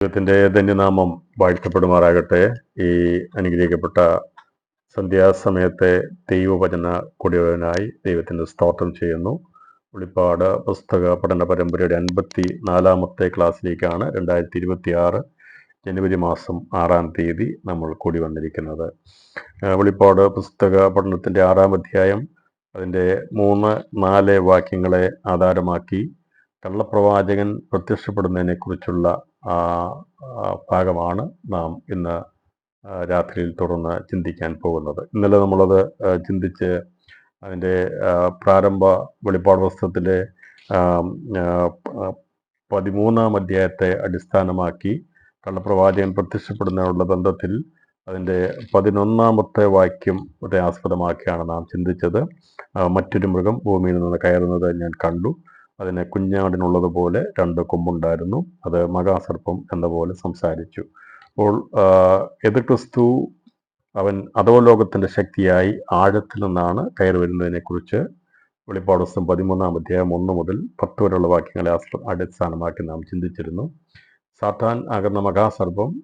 ദൈവത്തിൻ്റെ ധന്യനാമം വാഴ്ത്തപ്പെടുമാറാകട്ടെ. ഈ അനുഗ്രഹിക്കപ്പെട്ട സന്ധ്യാസമയത്തെ ദൈവവചന കൊടിയവനായി ദൈവത്തിൻ്റെ സ്തോത്രം ചെയ്യുന്നു. വെളിപ്പാട് പുസ്തക പഠന പരമ്പരയുടെ 54-ാമത്തെ ക്ലാസ്സിലേക്കാണ് 2026 ജനുവരി മാസം 6-ാം തീയതി നമ്മൾ കൂടി വന്നിരിക്കുന്നത്. വെളിപ്പാട് പുസ്തക പഠനത്തിൻ്റെ 6-ാം അധ്യായം അതിൻ്റെ 3-4 വാക്യങ്ങളെ ആധാരമാക്കി കള്ളപ്രവാചകൻ പ്രത്യക്ഷപ്പെടുന്നതിനെക്കുറിച്ചുള്ള ഭാഗമാണ് നാം ഇന്ന് രാത്രിയിൽ തുടർന്ന് ചിന്തിക്കാൻ പോകുന്നത്. ഇന്നലെ നമ്മളത് ചിന്തിച്ച് അതിൻ്റെ പ്രാരംഭ വെളിപ്പാട് പുസ്തകത്തിലെ 13-ാം അധ്യായത്തെ അടിസ്ഥാനമാക്കി കള്ളപ്രവാചകൻ പ്രത്യക്ഷപ്പെടുന്നതിനുള്ള ബന്ധത്തിൽ അതിൻ്റെ 11-ാമത്തെ വാക്യം ആസ്പദമാക്കിയാണ് നാം ചിന്തിച്ചത്. മറ്റൊരു മൃഗം ഭൂമിയിൽ നിന്ന് കയറുന്നത് ഞാൻ കണ്ടു. അതിന് കുഞ്ഞാടിനുള്ളതുപോലെ 2 കൊമ്പുണ്ടായിരുന്നു. അത് മഹാസർപ്പം എന്ന പോലെ സംസാരിച്ചു. അപ്പോൾ എതിർ ക്രിസ്തു അവൻ അധോലോകത്തിൻ്റെ ശക്തിയായി ആഴത്തിൽ നിന്നാണ് കയറി വരുന്നതിനെക്കുറിച്ച് വെളിപ്പാട് പുസ്തകം 13-ാം അധ്യായം 1 മുതൽ 10 വരെയുള്ള വാക്യങ്ങളെ അടിസ്ഥാനമാക്കി നാം ചിന്തിച്ചിരുന്നു. സാത്താൻ ആകുന്ന മഹാസർപ്പം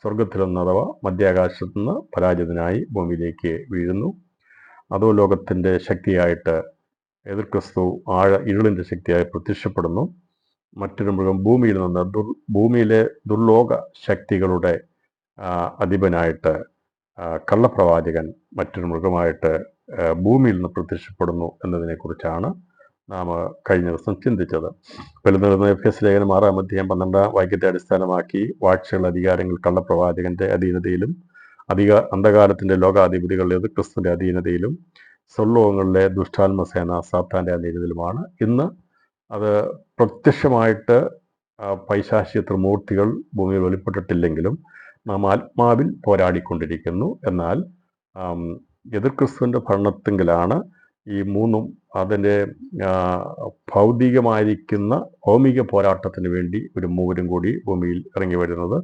സ്വർഗത്തിൽ നിന്ന് അഥവാ മധ്യാകാശത്തു നിന്ന് പരാജിതനായി ഭൂമിയിലേക്ക് വീഴുന്നു. അധോലോകത്തിൻ്റെ ശക്തിയായിട്ട് എതിർ ക്രിസ്തു ഇരുളിൻ്റെ ശക്തിയായി പ്രത്യക്ഷപ്പെടുന്നു. മറ്റൊരു മൃഗം ഭൂമിയിൽ നിന്ന് ഭൂമിയിലെ ദുർലോക ശക്തികളുടെ അധിപനായിട്ട് കള്ളപ്രവാചകൻ മറ്റൊരു മൃഗമായിട്ട് ഭൂമിയിൽ നിന്ന് പ്രത്യക്ഷപ്പെടുന്നു എന്നതിനെക്കുറിച്ചാണ് നാം കഴിഞ്ഞ ദിവസം ചിന്തിച്ചത്. എഫേസ്യ ലേഖനം 6-ാം അധ്യായം 12-ാം വാക്യത്തെ അടിസ്ഥാനമാക്കി വാഴ്ചകൾ അധികാരങ്ങൾ കള്ളപ്രവാചകന്റെ അധീനതയിലും അന്ധകാരത്തിന്റെ ലോകാധിപതികളുടെ എതിർ ക്രിസ്തുവിന്റെ അധീനതയിലും സ്വർലോകങ്ങളിലെ ദുഷ്ടാത്മസേന സാത്താൻ്റെ അധീനതയിലുമാണ്. ഇന്ന് അത് പ്രത്യക്ഷമായിട്ട് പൈശാചിക ത്രിമൂർത്തികൾ ഭൂമിയിൽ വെളിപ്പെട്ടിട്ടില്ലെങ്കിലും നാം ആത്മാവിൽ പോരാടിക്കൊണ്ടിരിക്കുന്നു. എന്നാൽ എതിർ ക്രിസ്തുവിൻ്റെ ഭരണത്തെങ്കിലാണ് ഈ മൂന്നും അതിൻ്റെ ഭൗതികമായിരിക്കുന്ന ഭൗമിക പോരാട്ടത്തിന് വേണ്ടി ഒരു മൂവരും കൂടി ഭൂമിയിൽ ഇറങ്ങി വരുന്നത്.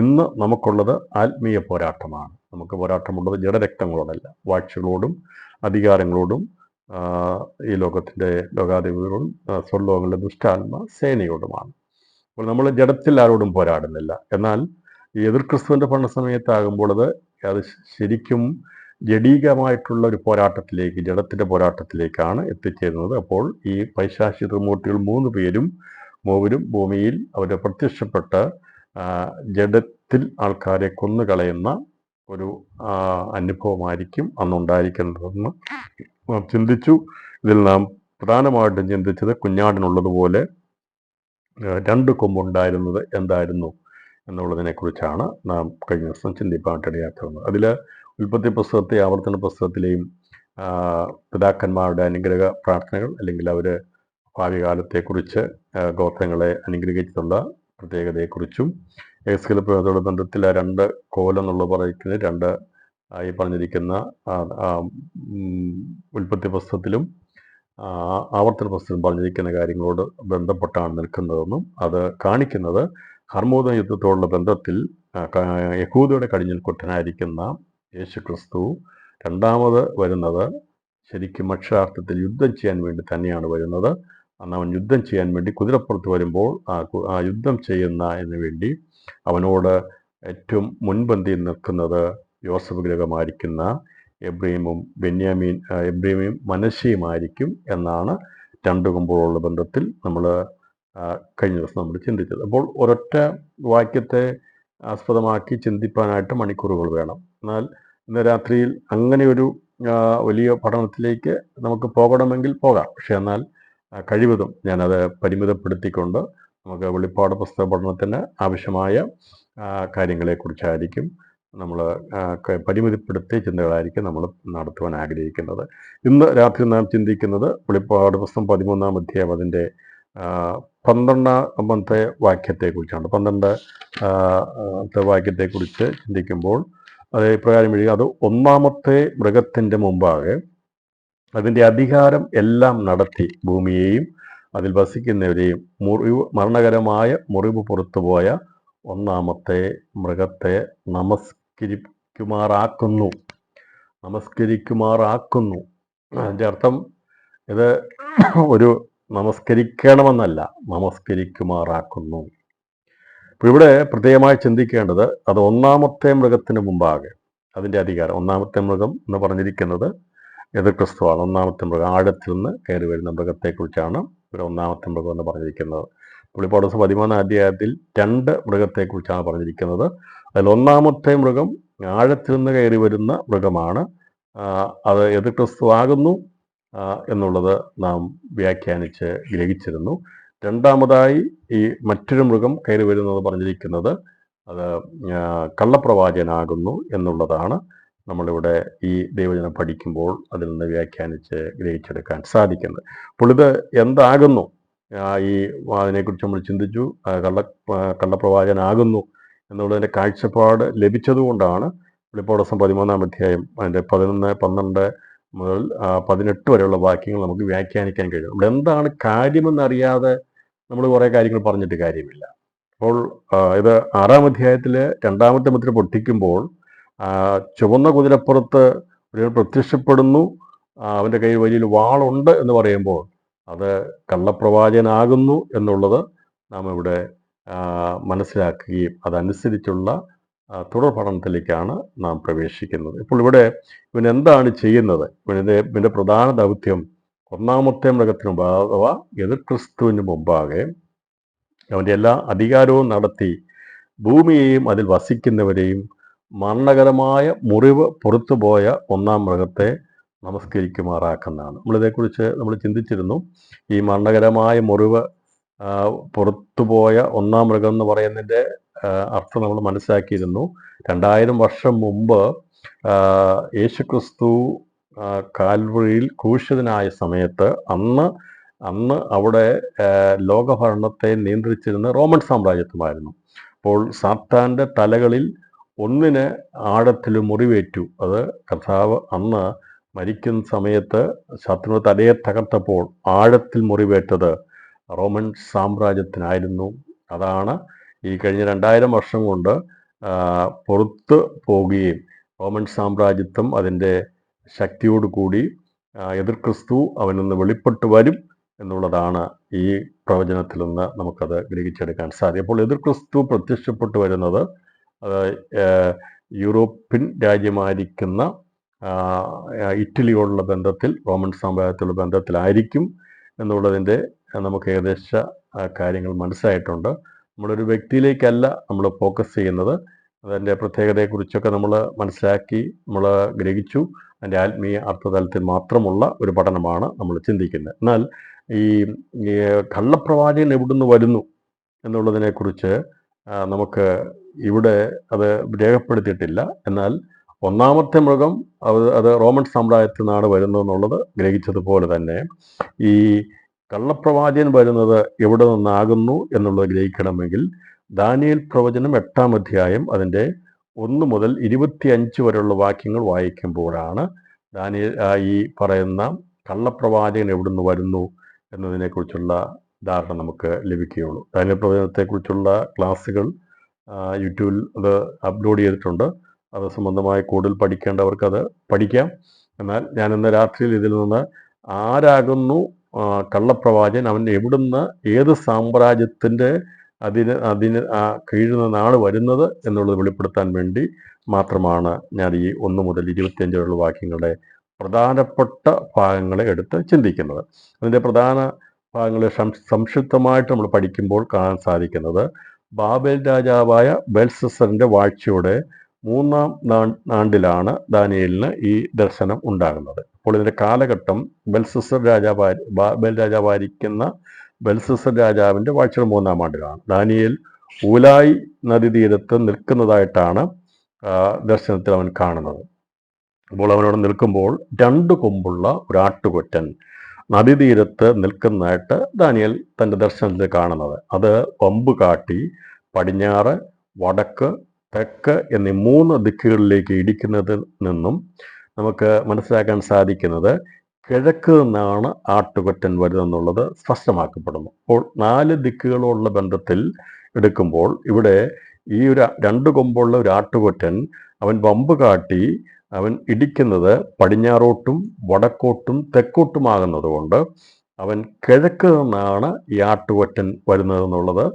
ഇന്ന് നമുക്കുള്ളത് ആത്മീയ പോരാട്ടമാണ്. നമുക്ക് പോരാട്ടമുള്ളത് ജഡരക്തങ്ങളോടല്ല, വാഴ്ചകളോടും അധികാരങ്ങളോടും ഈ ലോകത്തിൻ്റെ ലോകാധിപതികളോടും സ്വർലോകങ്ങളുടെ ദുഷ്ടാത്മ സേനയോടുമാണ്. അപ്പോൾ നമ്മൾ ജഡത്തിൽ ആരോടും പോരാടുന്നില്ല. എന്നാൽ ഈ എതിർ ക്രിസ്തുവിൻ്റെ ഭരണസമയത്താകുമ്പോൾ അത് ശരിക്കും ജഡീകമായിട്ടുള്ള ഒരു പോരാട്ടത്തിലേക്ക്, ജഡത്തിൻ്റെ പോരാട്ടത്തിലേക്കാണ് എത്തിച്ചേരുന്നത്. അപ്പോൾ ഈ പൈശാചിക ത്രിമൂർത്തികൾ 3 പേരും മൂവരും ഭൂമിയിൽ അവരെ പ്രത്യക്ഷപ്പെട്ട് ജഡത്തിൽ ആൾക്കാരെ കൊന്നുകളയുന്ന ഒരു അനുഭവമായിരിക്കും അന്നുണ്ടായിരിക്കുന്നതെന്ന് നാം ചിന്തിച്ചു. ഇതിൽ നാം പ്രധാനമായിട്ടും ചിന്തിച്ചത് കുഞ്ഞാടിനുള്ളതുപോലെ 2 കൊമ്പുണ്ടായിരുന്നത് എന്തായിരുന്നു എന്നുള്ളതിനെക്കുറിച്ചാണ് നാം കഴിഞ്ഞ ദിവസം ചിന്തിപ്പാനിടയാക്കുന്നത്. അതിൽ ഉൽപ്പത്തി പുസ്തകത്തെ ആവർത്തന പുസ്തകത്തിലെയും പിതാക്കന്മാരുടെ അനുഗ്രഹ പ്രാർത്ഥനകൾ, അല്ലെങ്കിൽ അവർ ഭാവി കാലത്തെക്കുറിച്ച് ഗോത്രങ്ങളെ അനുഗ്രഹിച്ചിട്ടുള്ള പ്രത്യേകതയെക്കുറിച്ചും എസ്കേൽ പ്രവചനത്തോട് ബന്ധത്തിൽ 2 കോലെന്നുള്ള പറയുന്നത് 2 ഈ പറഞ്ഞിരിക്കുന്ന ഉൽപ്പത്തി പുസ്തകത്തിലും ആവർത്തന പുസ്തകം പറഞ്ഞിരിക്കുന്ന കാര്യങ്ങളോട് ബന്ധപ്പെട്ടാണ് നിൽക്കുന്നതെന്നും അത് കാണിക്കുന്നത് ഹർമോദ യുദ്ധത്തോടുള്ള ബന്ധത്തിൽ യഹൂദയുടെ കടിഞ്ഞിൽ കുട്ടനായിരിക്കുന്ന യേശു ക്രിസ്തു രണ്ടാമത് വരുന്നത് ശരിക്കും അക്ഷരാർത്ഥത്തിൽ യുദ്ധം ചെയ്യാൻ വേണ്ടി തന്നെയാണ് വരുന്നത്. അന്ന് അവൻ യുദ്ധം ചെയ്യാൻ വേണ്ടി കുതിരപ്പുറത്ത് വരുമ്പോൾ ആ യുദ്ധം ചെയ്യുന്നതിന് വേണ്ടി അവനോട് ഏറ്റവും മുൻപന്തിയിൽ നിൽക്കുന്നത് യോസഫ് ഗ്രഹമായിരിക്കുന്ന എബ്രഹീമും എബ്രഹീമും മനശ്ശയുമായിരിക്കും എന്നാണ് 2 കൊമ്പുകളുള്ള ബന്ധത്തിൽ നമ്മൾ കഴിഞ്ഞ ദിവസം നമ്മൾ ചിന്തിച്ചത്. അപ്പോൾ ഒരൊറ്റ വാക്യത്തെ ആസ്പദമാക്കി ചിന്തിപ്പാനായിട്ട് മണിക്കൂറുകൾ വേണം. എന്നാൽ ഇന്ന് രാത്രിയിൽ അങ്ങനെ ഒരു വലിയ പഠനത്തിലേക്ക് നമുക്ക് പോകണമെങ്കിൽ പോകാം. പക്ഷെ എന്നാൽ കഴിവതും ഞാനത് പരിമിതപ്പെടുത്തിക്കൊണ്ട് നമുക്ക് വെളിപ്പാട് പുസ്തക പഠനത്തിന് ആവശ്യമായ കാര്യങ്ങളെക്കുറിച്ചായിരിക്കും നമ്മൾ പരിമിതിപ്പെടുത്തിയ ചിന്തകളായിരിക്കും നമ്മൾ നടത്തുവാൻ ആഗ്രഹിക്കുന്നത്. ഇന്ന് രാത്രി നാം ചിന്തിക്കുന്നത് വെളിപ്പാട് പുസ്തകം 13-ാം അധ്യായം അതിൻ്റെ 12-ാമത്തെ വാക്യത്തെക്കുറിച്ചാണ്. 12-ാമത്തെ വാക്യത്തെക്കുറിച്ച് ചിന്തിക്കുമ്പോൾ അത് ഇപ്രകാരം എഴുതി: അത് 1-ാമത്തെ മൃഗത്തിൻ്റെ മുമ്പാകെ അതിൻ്റെ അധികാരം എല്ലാം നടത്തി ഭൂമിയെയും അതിൽ വസിക്കുന്നവരെയും മരണകരമായ മുറിവ് പുറത്തുപോയ 1-ാമത്തെ മൃഗത്തെ നമസ്കരിക്കുമാറാക്കുന്നു. അതിൻ്റെ അർത്ഥം ഇത് ഒരു നമസ്കരിക്കണമെന്നല്ല, നമസ്കരിക്കുമാറാക്കുന്നു. അപ്പോൾ ഇവിടെ പ്രത്യേകമായി ചിന്തിക്കേണ്ടത് അത് ഒന്നാമത്തെ മൃഗത്തിന് മുമ്പാകെ അതിൻ്റെ അധികാരം, ഒന്നാമത്തെ മൃഗം എന്ന് പറഞ്ഞിരിക്കുന്നത് എതിർ ക്രിസ്തുവാണ്. ഒന്നാമത്തെ മൃഗം ആഴത്തിൽ നിന്ന് കയറി വരുന്ന മൃഗത്തെക്കുറിച്ചാണ് ഇവിടെ ഒന്നാമത്തെ മൃഗം എന്ന് പറഞ്ഞിരിക്കുന്നത്. പുള്ളിപ്പാടോസ് 13-ാം അധ്യായത്തിൽ 2 മൃഗത്തെക്കുറിച്ചാണ് പറഞ്ഞിരിക്കുന്നത്. അതിൽ ഒന്നാമത്തെ മൃഗം ആഴത്തിൽ നിന്ന് കയറി വരുന്ന മൃഗമാണ്. അത് എതിർ ക്രിസ്തുവാകുന്നു എന്നുള്ളത് നാം വ്യാഖ്യാനിച്ച് ഗ്രഹിച്ചിരുന്നു. രണ്ടാമതായി ഈ മറ്റൊരു മൃഗം കയറി വരുന്നത് പറഞ്ഞിരിക്കുന്നത് അത് കള്ളപ്രവാചകനാകുന്നു എന്നുള്ളതാണ്. നമ്മളിവിടെ ഈ ദൈവജനം പഠിക്കുമ്പോൾ അതിൽ നിന്ന് വ്യാഖ്യാനിച്ച് ഗ്രഹിച്ചെടുക്കാൻ സാധിക്കുന്നത്. അപ്പോൾ ഇത് എന്താകുന്നു, ഈ അതിനെക്കുറിച്ച് നമ്മൾ ചിന്തിച്ചു. കള്ളപ്രവാചകനാകുന്നു എന്നുള്ളതിൻ്റെ കാഴ്ചപ്പാട് ലഭിച്ചതുകൊണ്ടാണ് വെളിപ്പാട് 13-ാം അധ്യായം അതിൻ്റെ 11, 12 മുതൽ 18 വരെയുള്ള വാക്യങ്ങൾ നമുക്ക് വ്യാഖ്യാനിക്കാൻ കഴിയും. ഇവിടെ എന്താണ് കാര്യമെന്നറിയാതെ നമ്മൾ കുറേ കാര്യങ്ങൾ പറഞ്ഞിട്ട് കാര്യമില്ല. അപ്പോൾ ഇത് 6-ാം അധ്യായത്തിൽ 2-ാമത്തെ മുദ്ര പൊട്ടിക്കുമ്പോൾ ചുവന്ന കുതിരപ്പുറത്ത് ഒരു പ്രത്യക്ഷപ്പെടുന്നു, അവൻ്റെ കയ്യിൽ വലിയൊരു വാളുണ്ട് എന്ന് പറയുമ്പോൾ അത് കള്ളപ്രവാചകനാകുന്നു എന്നുള്ളത് നാം ഇവിടെ മനസ്സിലാക്കുകയും അതനുസരിച്ചുള്ള തുടർ പഠനത്തിലേക്കാണ് നാം പ്രവേശിക്കുന്നത്. ഇപ്പോൾ ഇവിടെ ഇവൻ എന്താണ് ചെയ്യുന്നത്? ഇവൻ്റെ പ്രധാന ദൗത്യം ഒന്നാമത്തെ മൃഗത്തിന് മുമ്പ് അഥവാ എതിർ ക്രിസ്തുവിന് മുമ്പാകെ അവൻ്റെ എല്ലാ അധികാരവും നടത്തി ഭൂമിയെയും അതിൽ വസിക്കുന്നവരെയും മരണകരമായ മുറിവ് പുറത്തുപോയ ഒന്നാം മൃഗത്തെ നമസ്കരിക്കുമാറാക്കുന്നതാണ്. നമ്മളിതേക്കുറിച്ച് നമ്മൾ ചിന്തിച്ചിരുന്നു. ഈ മരണകരമായ മുറിവ് പുറത്തുപോയ ഒന്നാം മൃഗം എന്ന് പറയുന്നതിൻ്റെ അർത്ഥം നമ്മൾ മനസ്സിലാക്കിയിരുന്നു. 2000 വർഷം മുമ്പ് യേശുക്രിസ്തു കാൽവറിയിൽ ക്രൂശിതനായ സമയത്ത് അന്ന് അവിടെ ലോകഭരണത്തെ നിയന്ത്രിച്ചിരുന്ന റോമൻ സാമ്രാജ്യത്വമായിരുന്നു. അപ്പോൾ സാത്താൻ്റെ തലകളിൽ ഒന്നിന് ആഴത്തിൽ മുറിവേറ്റു. അത് കർത്താവ് അന്ന് മരിക്കുന്ന സമയത്ത് ശത്രുവിൻ്റെ തലയെ തകർത്തപ്പോൾ ആഴത്തിൽ മുറിവേറ്റത് റോമൻ സാമ്രാജ്യത്തിനായിരുന്നു. അതാണ് ഈ കഴിഞ്ഞ 2000 വർഷം കൊണ്ട് പുറത്ത് പോവുകയും റോമൻ സാമ്രാജ്യത്വം അതിൻ്റെ ശക്തിയോടുകൂടി എതിർ ക്രിസ്തു അവനിൽ നിന്ന് വെളിപ്പെട്ട് വരും എന്നുള്ളതാണ് ഈ പ്രവചനത്തിൽ നിന്ന് നമുക്കത് ഗ്രഹിച്ചെടുക്കാൻ സാധിക്കും. അപ്പോൾ എതിർ ക്രിസ്തു പ്രത്യക്ഷപ്പെട്ടു വരുന്നത് യൂറോപ്യൻ രാജ്യമായിരിക്കുന്ന ഇറ്റലിയോടുള്ള ബന്ധത്തിൽ, റോമൻ സാമ്രാജ്യത്തിലുള്ള ബന്ധത്തിലായിരിക്കും എന്നുള്ളതിൻ്റെ നമുക്ക് ഏകദേശ കാര്യങ്ങൾ മനസ്സിലായിട്ടുണ്ട്. നമ്മളൊരു വ്യക്തിയിലേക്കല്ല നമ്മൾ ഫോക്കസ് ചെയ്യുന്നത്. അതിൻ്റെ പ്രത്യേകതയെക്കുറിച്ചൊക്കെ നമ്മൾ മനസ്സിലാക്കി നമ്മൾ ഗ്രഹിച്ചു. അതിൻ്റെ ആത്മീയ അർത്ഥതലത്തിൽ മാത്രമുള്ള ഒരു പഠനമാണ് നമ്മൾ ചിന്തിക്കുന്നത്. എന്നാൽ ഈ കള്ളപ്രവാചകൻ എവിടുന്ന് വരുന്നു എന്നുള്ളതിനെക്കുറിച്ച് നമുക്ക് ഇവിടെ അത് രേഖപ്പെടുത്തിയിട്ടില്ല. എന്നാൽ ഒന്നാമത്തെ മൃഗം അത് റോമൻ സാമ്രാജ്യത്തിൽ നിന്നാണ് വരുന്നതെന്നുള്ളത് ഗ്രഹിച്ചതുപോലെ തന്നെ ഈ കള്ളപ്രവാചകൻ വരുന്നത് എവിടെ നിന്നാകുന്നു എന്നുള്ളത് ഗ്രഹിക്കണമെങ്കിൽ ദാനിയേൽ പ്രവചനം 8-ാം അധ്യായം അതിൻ്റെ 1 മുതൽ 25 വരെയുള്ള വാക്യങ്ങൾ വായിക്കുമ്പോഴാണ് ഈ പറയുന്ന കള്ളപ്രവാചകൻ എവിടുന്ന് വരുന്നു എന്നതിനെക്കുറിച്ചുള്ള ധാരണ നമുക്ക് ലഭിക്കുകയുള്ളൂ. ദാനിയേൽ പ്രവചനത്തെക്കുറിച്ചുള്ള ക്ലാസ്സുകൾ യൂട്യൂബിൽ അത് അപ്ലോഡ് ചെയ്തിട്ടുണ്ട്. അത് സംബന്ധമായി കൂടുതൽ പഠിക്കേണ്ടവർക്ക് അത് പഠിക്കാം. എന്നാൽ ഞാനിന്ന് രാത്രിയിൽ ഇതിൽ നിന്ന് ആരാകുന്നു കള്ളപ്രവാചകൻ, അവൻ എവിടുന്ന് ഏത് സാമ്രാജ്യത്തിൻ്റെ അതിന് കീഴിൽ നിന്നാണ് വരുന്നത് എന്നുള്ളത് വെളിപ്പെടുത്താൻ വേണ്ടി മാത്രമാണ് ഞാൻ ഈ 1 മുതൽ 25 വരെയുള്ള വാക്യങ്ങളുടെ പ്രധാനപ്പെട്ട ഭാഗങ്ങളെ എടുത്ത് ചിന്തിക്കുന്നത്. അതിൻ്റെ പ്രധാന ഭാഗങ്ങളെ സംക്ഷിപ്തമായിട്ട് നമ്മൾ പഠിക്കുമ്പോൾ കാണാൻ സാധിക്കുന്നത് ബാബേൽ രാജാവായ ബെൽഷസ്സറിൻ്റെ വാഴ്ചയുടെ 3-ാം ആണ്ടിലാണ് ദാനിയേലിന് ഈ ദർശനം ഉണ്ടാകുന്നത്. അപ്പോൾ ഇതിൻ്റെ കാലഘട്ടം ബാബേൽ രാജാവായിരിക്കുന്ന ബെൽഷസ്സർ രാജാവിൻ്റെ വാഴ്ചയുടെ 3-ാം ആണ്ടിലാണ്. ദാനിയേൽ ഊലായി നദീതീരത്ത് നിൽക്കുന്നതായിട്ടാണ് ദർശനത്തിൽ അവൻ കാണുന്നത്. അപ്പോൾ അവനോട് നിൽക്കുമ്പോൾ 2 കൊമ്പുള്ള ഒരു ആട്ടുകൊറ്റൻ നദീതീരത്ത് നിൽക്കുന്നതായിട്ട് ദാനിയേൽ തൻ്റെ ദർശനത്തിൽ കാണുന്നത്. അത് കൊമ്പ് കാട്ടി പടിഞ്ഞാറ്, വടക്ക്, തെക്ക് എന്നീ 3 ദിക്കുകളിലേക്ക് ഇടിക്കുന്നതിൽ നിന്നും നമുക്ക് മനസ്സിലാക്കാൻ സാധിക്കുന്നത് കിഴക്ക് നിന്നാണ് ആട്ടുകൊറ്റൻ വരുന്നതെന്നുള്ളത് സ്പഷ്ടമാക്കപ്പെടുന്നു. അപ്പോൾ 4 ദിക്കുകളുള്ള ബന്ധത്തിൽ എടുക്കുമ്പോൾ ഇവിടെ ഈ ഒരു 2 കൊമ്പുള്ള ഒരു ആട്ടുകൊറ്റൻ അവൻ വമ്പ് കാട്ടി അവൻ ഇടിക്കുന്നത് പടിഞ്ഞാറോട്ടും വടക്കോട്ടും തെക്കോട്ടുമാകുന്നത് കൊണ്ട് അവൻ കിഴക്ക് നിന്നാണ് ഈ ആട്ടുകൊറ്റൻ വരുന്നതെന്നുള്ളത്